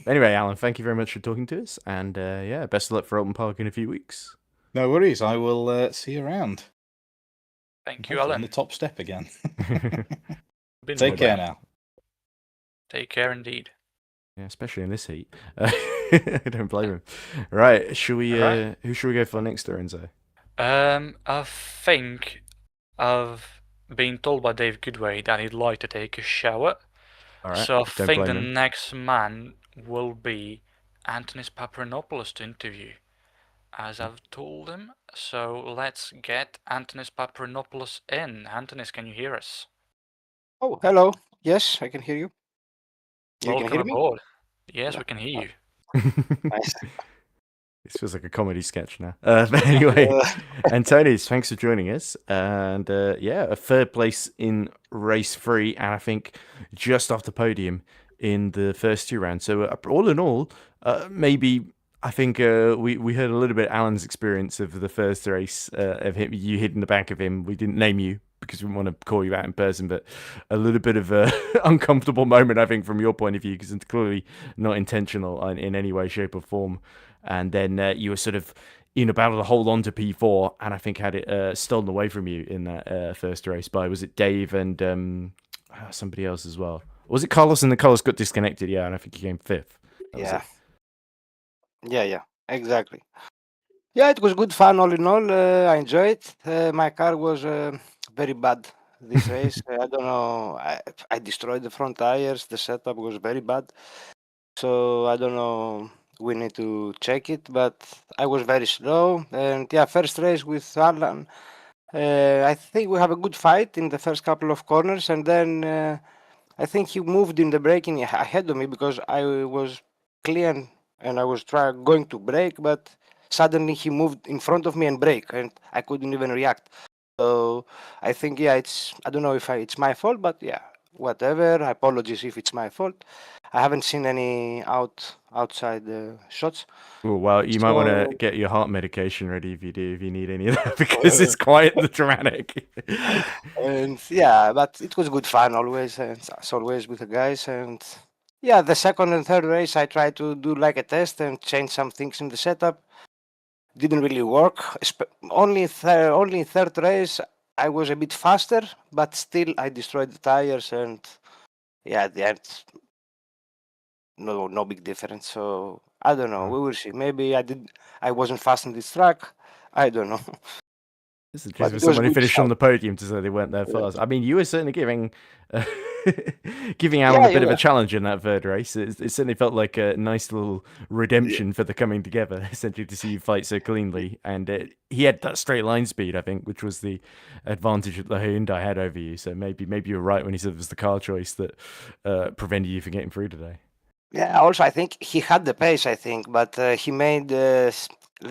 Anyway, Alan, thank you very much for talking to us, and yeah, best of luck for Alton Park in a few weeks. No worries, I will see you around. Thank you, Alan. On the top step again. Take care now. Take care indeed. Yeah, especially in this heat. I don't blame him. Right, who should we go for next, Lorenzo? I think I've been told by Dave Goodway that he'd like to take a shower. All right, So I think the next man will be Antonis Paprianopoulos to interview, as I've told him. So let's get Antonis Paprianopoulos in. Antonis, can you hear us? Oh, hello. Yes, I can hear you. You Welcome can hear me? aboard. Yes, we can hear you. Nice. This feels like a comedy sketch now. But anyway, Antonis, thanks for joining us. And yeah, a 3rd place in race 3, and I think just off the podium in the first 2 rounds. So all in all, maybe I think we heard a little bit of Alan's experience of the first race of him, you hitting the back of him. We didn't name you because we want to call you out in person, but a little bit of a uncomfortable moment, I think, from your point of view, because it's clearly not intentional in any way, shape, or form. And then you were sort of in a battle to hold on to P4, and I think had it stolen away from you in that first race by, was it Dave and somebody else as well? Was it Carlos? And then Carlos got disconnected, yeah, and I think he came 5th. Yeah, exactly. Yeah, it was good fun all in all. I enjoyed it. My car was very bad this race. I don't know. I destroyed the front tires. The setup was very bad. So I don't know. We need to check it. But I was very slow. And yeah, first race with Alan. I think we have a good fight in the first couple of corners, and then I think he moved in the braking ahead of me because I was clean and I was going to brake, but suddenly he moved in front of me and brake, and I couldn't even react. So I think yeah, I don't know if it's my fault, but yeah, whatever. Apologies if it's my fault. I haven't seen any outside shots. Oh, well, you might want to So get your heart medication ready if you need any of that because it's quite dramatic. and yeah, but it was good fun always, and as always with the guys. And yeah, the second and third race, I tried to do like a test and change some things in the setup. Didn't really work. Only third race, I was a bit faster, but still I destroyed the tires. And yeah, at the end, no big difference. So I don't know. Oh. We will see. Maybe I wasn't fast in this track. I don't know. This is But for it was someone who good finished on stuff. the podium to say they weren't there Yeah. fast. I mean, you were certainly giving giving Yeah, Alan a bit of yeah. a challenge in that third race. It certainly felt like a nice little redemption for the coming together, essentially, to see you fight so cleanly. And he had that straight line speed, I think, which was the advantage that the Hyundai had over you. So maybe you were right when he said it was the car choice that prevented you from getting through today. Yeah, also I think he had the pace, I think, but he made, let's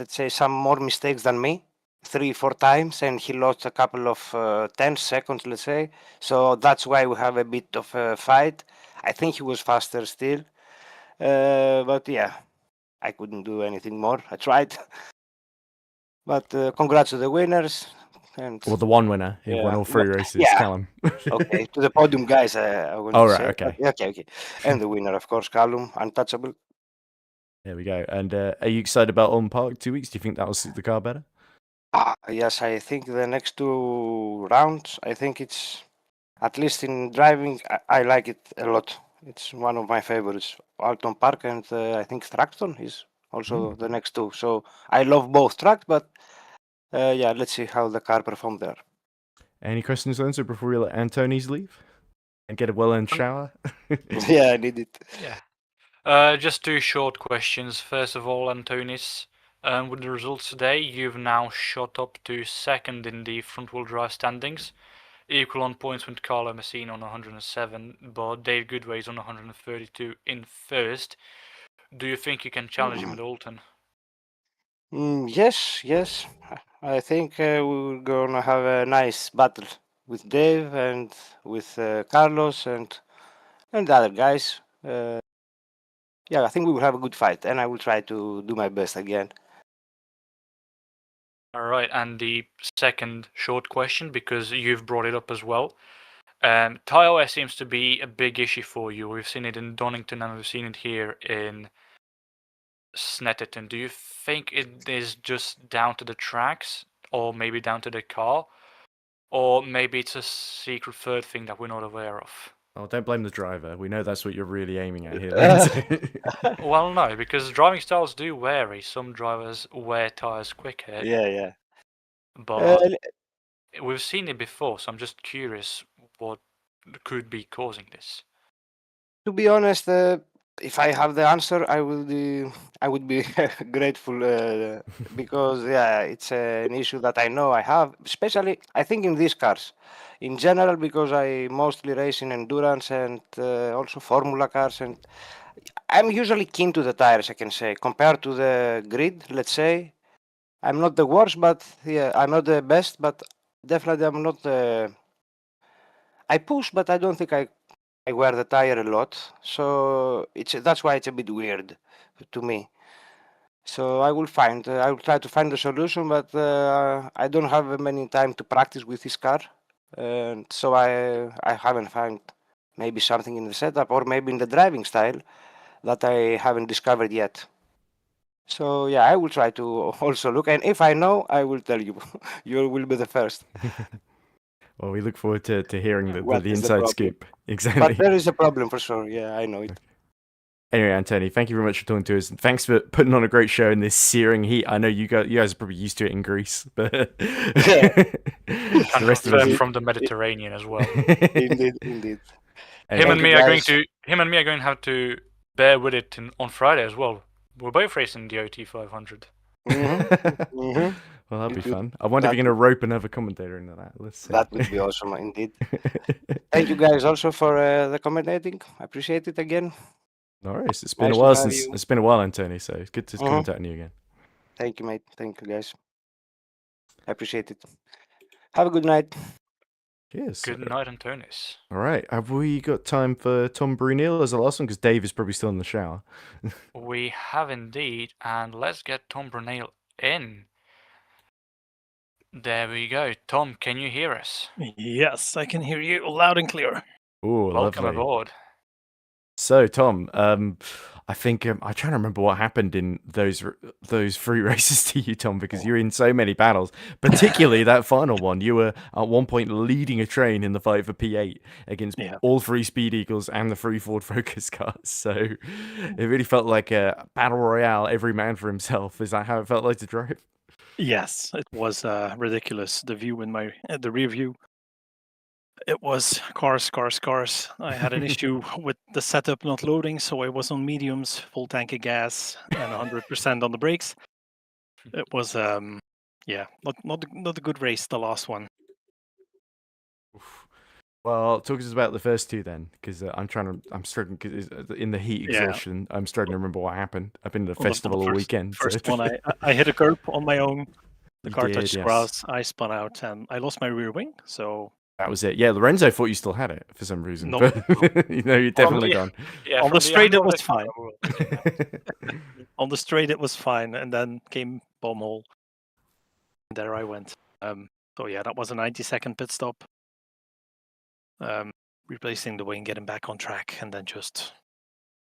say, some more mistakes than me, 3, 4 times, and he lost a couple of 10 seconds, let's say. So that's why we have a bit of a fight. I think he was faster still, but yeah, I couldn't do anything more. I tried, but congrats to the winners. And Well, the one winner who won yeah, all three races, yeah, Callum. okay, to the podium guys, I want Oh, to right, say. But okay. okay. And the winner, of course, Callum, untouchable. There we go. And are you excited about On Park 2 weeks? Do you think that will suit the car better? Yes, I think the next 2 rounds, I think it's at least in driving, I like it a lot. It's one of my favorites. Alton Park and I think Thracton is also the next two. So I love both tracks, but yeah, let's see how the car performs there. Any questions, Lorenzo, before we let Antoni's leave and get a well-earned shower? Yeah, I need it. Yeah. Just 2 short questions. First of all, Antonis, with the results today, you've now shot up to second in the front-wheel drive standings, equal on points with Carlo Messina on 107, but Dave Goodway's on 132 in first. Do you think you can challenge him at Alton? Yes. I think we're gonna have a nice battle with Dave and with Carlos and the other guys. Yeah, I think we will have a good fight, and I will try to do my best again. Alright, and the second short question, because you've brought it up as well. TiOS seems to be a big issue for you. We've seen it in Donington and we've seen it here in Snetterton. Do you think it is just down to the tracks, or maybe down to the car, or maybe it's a secret third thing that we're not aware of? Oh, don't blame the driver. We know that's what you're really aiming at here, Lorenzo. Well, no, because driving styles do vary. Some drivers wear tires quicker, Yeah. but we've seen it before, so I'm just curious what could be causing this. To be honest, if I have the answer, I would be grateful because yeah, it's an issue that I know I have, especially I think in these cars, in general, because I mostly race in endurance and also Formula cars, and I'm usually keen to the tires. I can say compared to the grid, let's say, I'm not the worst, but yeah, I'm not the best, but definitely I'm not the. I push, but I don't think I wear the tire a lot, so that's why it's a bit weird to me. So I will try to find a solution, but I don't have many time to practice with this car, and so I haven't found maybe something in the setup or maybe in the driving style that I haven't discovered yet. So yeah, I will try to also look, and if I know, I will tell you. You will be the first. Well, we look forward to hearing the What is the inside problem? scoop. Exactly. But there is a problem for sure. Yeah, I know it. Anyway, Anthony, thank you very much for talking to us. And thanks for putting on a great show in this searing heat. I know you guys are probably used to it in Greece, but the Can rest of confirm us. from the Mediterranean as well. Indeed, indeed. Anyway, Him Thank and you, me are going guys. to have to bear with it on Friday as well. We're both racing the OT 500. Mm-hmm. Well, that'll be It would- fun. I wonder if that you're going to rope another commentator into that. Let's see. That would be awesome, indeed. Thank you guys also for the commentating. I appreciate it again. No worries. It's been Nice a to while have since you. it's been a while, Anthony. So it's good to Mhm. commentate on you again. Thank you, mate. Thank you, guys. I appreciate it. Have a good night. Yes. Good night, Antonis. All right. Have we got time for Tom Brunel as the last one? Because Dave is probably still in the shower. We have indeed, and let's get Tom Brunel in. There we go. Tom, can you hear us? Yes, I can hear you loud and clear. Oh, Welcome lovely. aboard. So, Tom, I think I'm trying to remember what happened in those three races to you, Tom, because you're in so many battles. Particularly that final one, you were at one point leading a train in the fight for P8 against Yeah. all three Speed Eagles and the three Ford Focus cars. So it really felt like a battle royale, every man for himself. Is that how it felt like to drive? Yes, it was ridiculous. The view in the rear view. It was cars. I had an issue with the setup not loading, so I was on mediums, full tank of gas, and 100% on the brakes. It was not a good race. The last one. Oof. Well, talk to us about the first two then, because I'm struggling because in the heat Yeah. exhaustion, I'm struggling to remember what happened. I've been at a Well, festival all weekend. First so- one, I hit a curb on my own. The You car did, touched yes. grass. I spun out and I lost my rear wing. So That was it. Yeah, Lorenzo thought you still had it for some reason. No. But you're definitely the- gone. Yeah, On from the straight, it angle of was the fine. camera, on the straight it was fine, and then came bomb hole. And there I went. So yeah, that was a 90-second pit stop. Replacing the wing, getting back on track, and then just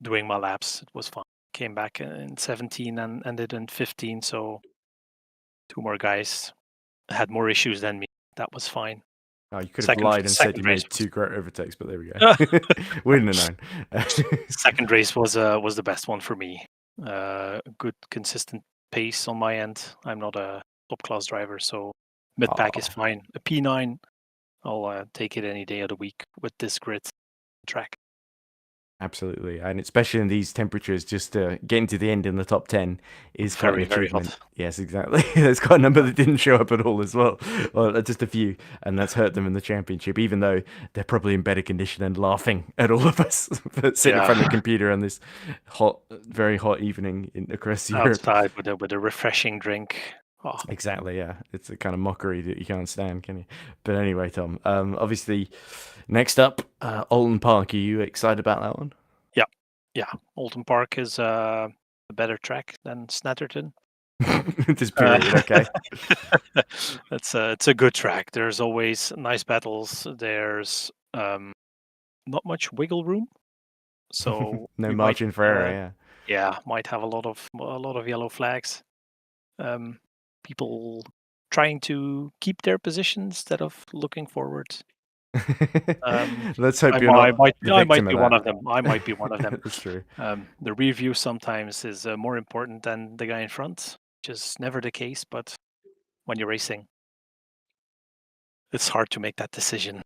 doing my laps. It was fun. Came back in 17 and ended in 15. So 2 more guys had more issues than me. That was fine. Oh, you could have Second- lied and said second you race made was- 2 great overtakes, but there we go. Wouldn't have known. Second race was the best one for me. Good consistent pace on my end. I'm not a top class driver, so mid pack is Oh. fine. A P9, I'll take it any day of the week with this grid track. Absolutely, and especially in these temperatures, just getting to the end in the top 10 is quite Very, an very achievement. hot. Yes, exactly. There's quite a number that didn't show up at all as well. Well, just a few, and that's hurt them in the championship, even though they're probably in better condition and laughing at all of us for sitting in front of the computer on this hot, very hot evening across Europe. Outside with a refreshing drink. Oh, Exactly, yeah. It's a kind of mockery that you can't stand, can you? But anyway, Tom, obviously, next up, Alton Park. Are you excited about that one? yeah, Alton Park is a better track than Snetterton. This period, okay. It's a good track. There's always nice battles. There's not much wiggle room, so No we margin for error, yeah. yeah, might have a lot of yellow flags. People trying to keep their position instead of looking forward. Let's hope I you're not might the victim be of one that. of them. I might be one of them. That's true. The review sometimes is more important than the guy in front, which is never the case. But when you're racing, it's hard to make that decision.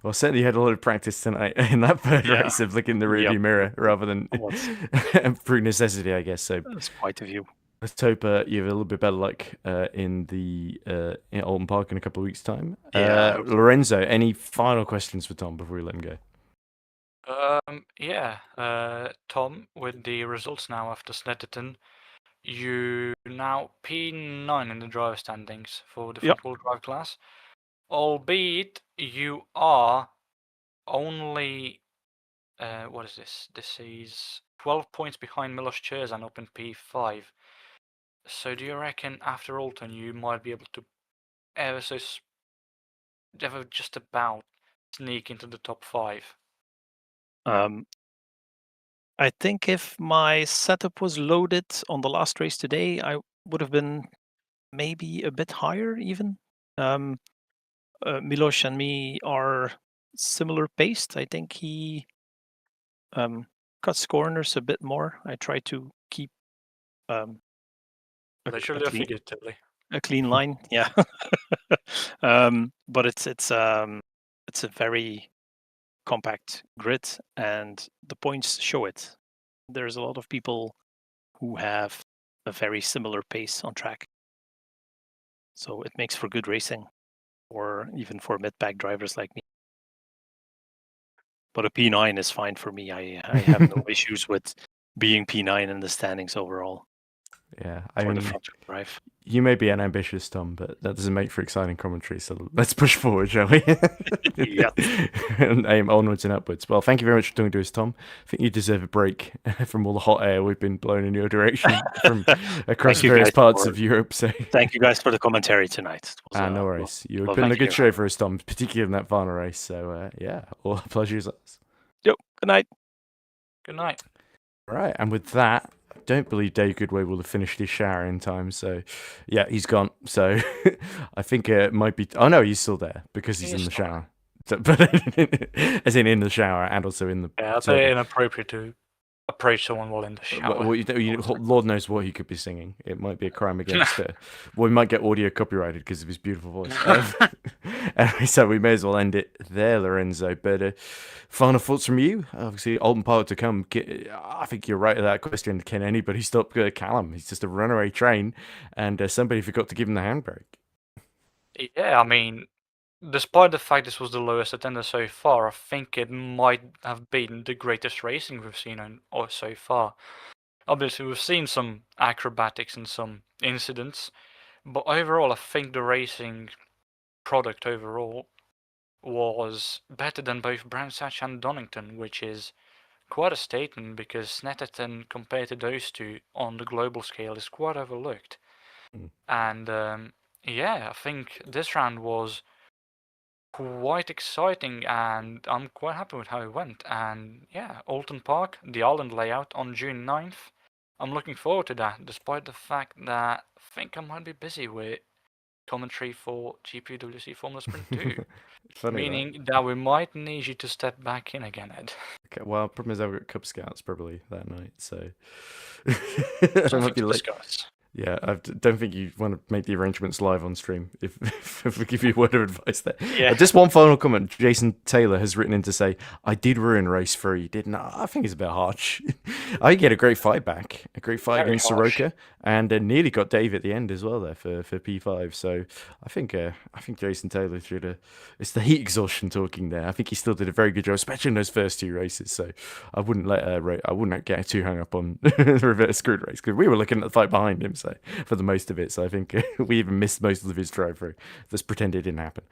Well, certainly you had a lot of practice tonight in that third Yeah. race of looking in the rearview Yep. mirror rather than Was. through necessity, I guess. So It's quite a view. let's hope you have a little bit better luck in Alton Park in a couple of weeks' time. Yeah. Lorenzo, any final questions for Tom before we let him go? Tom, with the results now after Snetterton, you now P9 in the driver standings for the Yep. football drive class, albeit you are only what is this? This is 12 points behind Milos Cherzan up in P5. So do you reckon after Alton you might be able to ever just about sneak into the top 5? I think if my setup was loaded on the last race today, I would have been maybe a bit higher even. Milos and me are similar paced. I think he cuts corners a bit more. I try to keep a Literally or figuratively. clean line. Yeah. But it's a very compact grid, and the points show it. There's a lot of people who have a very similar pace on track, so it makes for good racing, or even for mid-pack drivers like me. But a P9 is fine for me. I have no issues with being P9 in the standings overall Yeah, for the front wheel drive. you may be an ambitious Tom, but that doesn't make for exciting commentary. So let's push forward, shall we? Yeah. And aim onwards and upwards. Well, thank you very much for doing to us, Tom. I think you deserve a break from all the hot air we've been blown in your direction from across you various guys parts for- of Europe. So Thank you guys for the commentary tonight. It was, no worries. You were well, putting a thank you. good show for us, Tom, particularly in that final race. So yeah, all the pleasure is ours. Yep. Good night. Good night. Right, and with that, I don't believe Dave Goodway will have finished his shower in time. So, yeah, he's gone. So, I think it might be. Oh no, he's still there because he's in the shower. So, but as in the shower and also in the. Yeah, it's inappropriate to approach someone while in the shower. Lord knows what he could be singing. It might be a crime against. Well, we might get audio copyrighted because of his beautiful voice. Anyway, so we may as well end it there, Lorenzo. But final thoughts from you? Obviously, Alton Park to come. I think you're right with that question. Can anybody stop Callum? He's just a runaway train, and somebody forgot to give him the handbrake. Yeah, I mean, despite the fact this was the lowest attendance so far, I think it might have been the greatest racing we've seen so far. Obviously, we've seen some acrobatics and some incidents, but overall, I think the racing product overall was better than both Brands Hatch and Donington, which is quite a statement because Snetterton, compared to those two on the global scale, is quite overlooked. And yeah, I think this round was quite exciting, and I'm quite happy with how it went. And yeah, Alton Park, the island layout on June 9th. I'm looking forward to that, despite the fact that I think I might be busy with commentary for GPWC Formula Sprint 2. Meaning that we might need you to step back in again, Ed. Okay, well, problem is I've got Cub Scouts probably that night, so Something to discuss. Yeah, I don't think you want to make the arrangements live on stream. If we give you a word of advice there. Yeah. Just one final comment. Jason Taylor has written in to say, I did ruin race 3, didn't I? I think it's a bit harsh. I get a great fight back. A great fight Very against harsh. Soroka. And nearly got Dave at the end as well there for P5. So I think Jason Taylor should it's the heat exhaustion talking there. I think he still did a very good job, especially in those first 2 races. So I wouldn't I wouldn't get too hung up on the reverse grid race because we were looking at the fight behind him. So for the most of it, so I think we even missed most of his drive through. Let's pretend it didn't happen.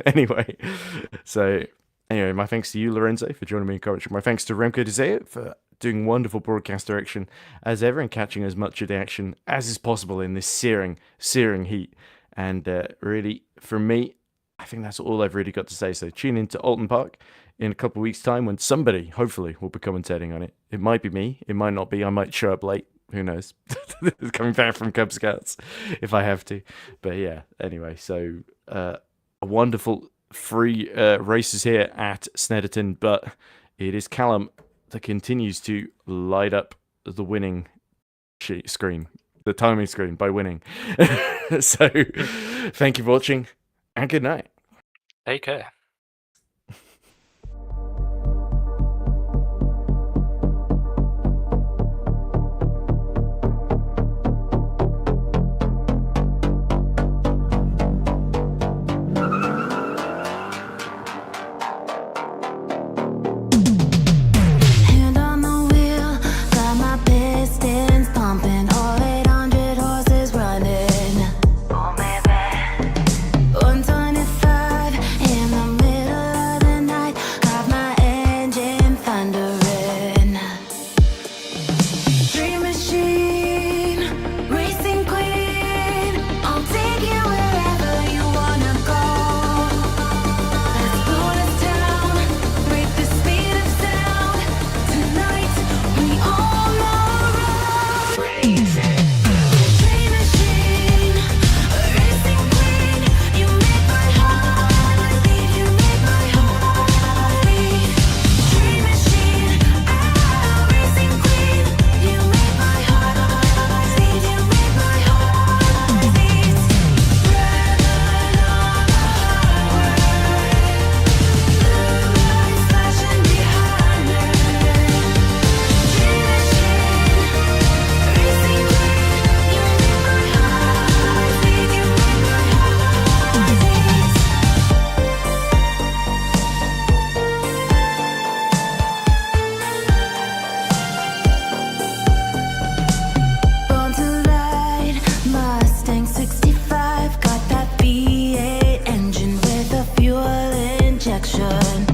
Anyway, my thanks to you, Lorenzo, for joining me in commentary. My thanks to Remco de Zeeuw for doing wonderful broadcast direction as ever and catching as much of the action as is possible in this searing heat. And really, from me, I think that's all I've really got to say. So tune in to Alton Park in a couple of weeks' time when somebody, hopefully, will be commentating on it. It might be me. It might not be. I might show up late. Who knows? Coming back from Cub Scouts if I have to. But yeah, anyway, so a wonderful free races here at Snetterton, but it is Callum that continues to light up the winning screen, the timing screen by winning. So thank you for watching and good night. Take care. Hand on the wheel, got my pistons pumping, all 800 horses running. Oh baby, 125 in the protection.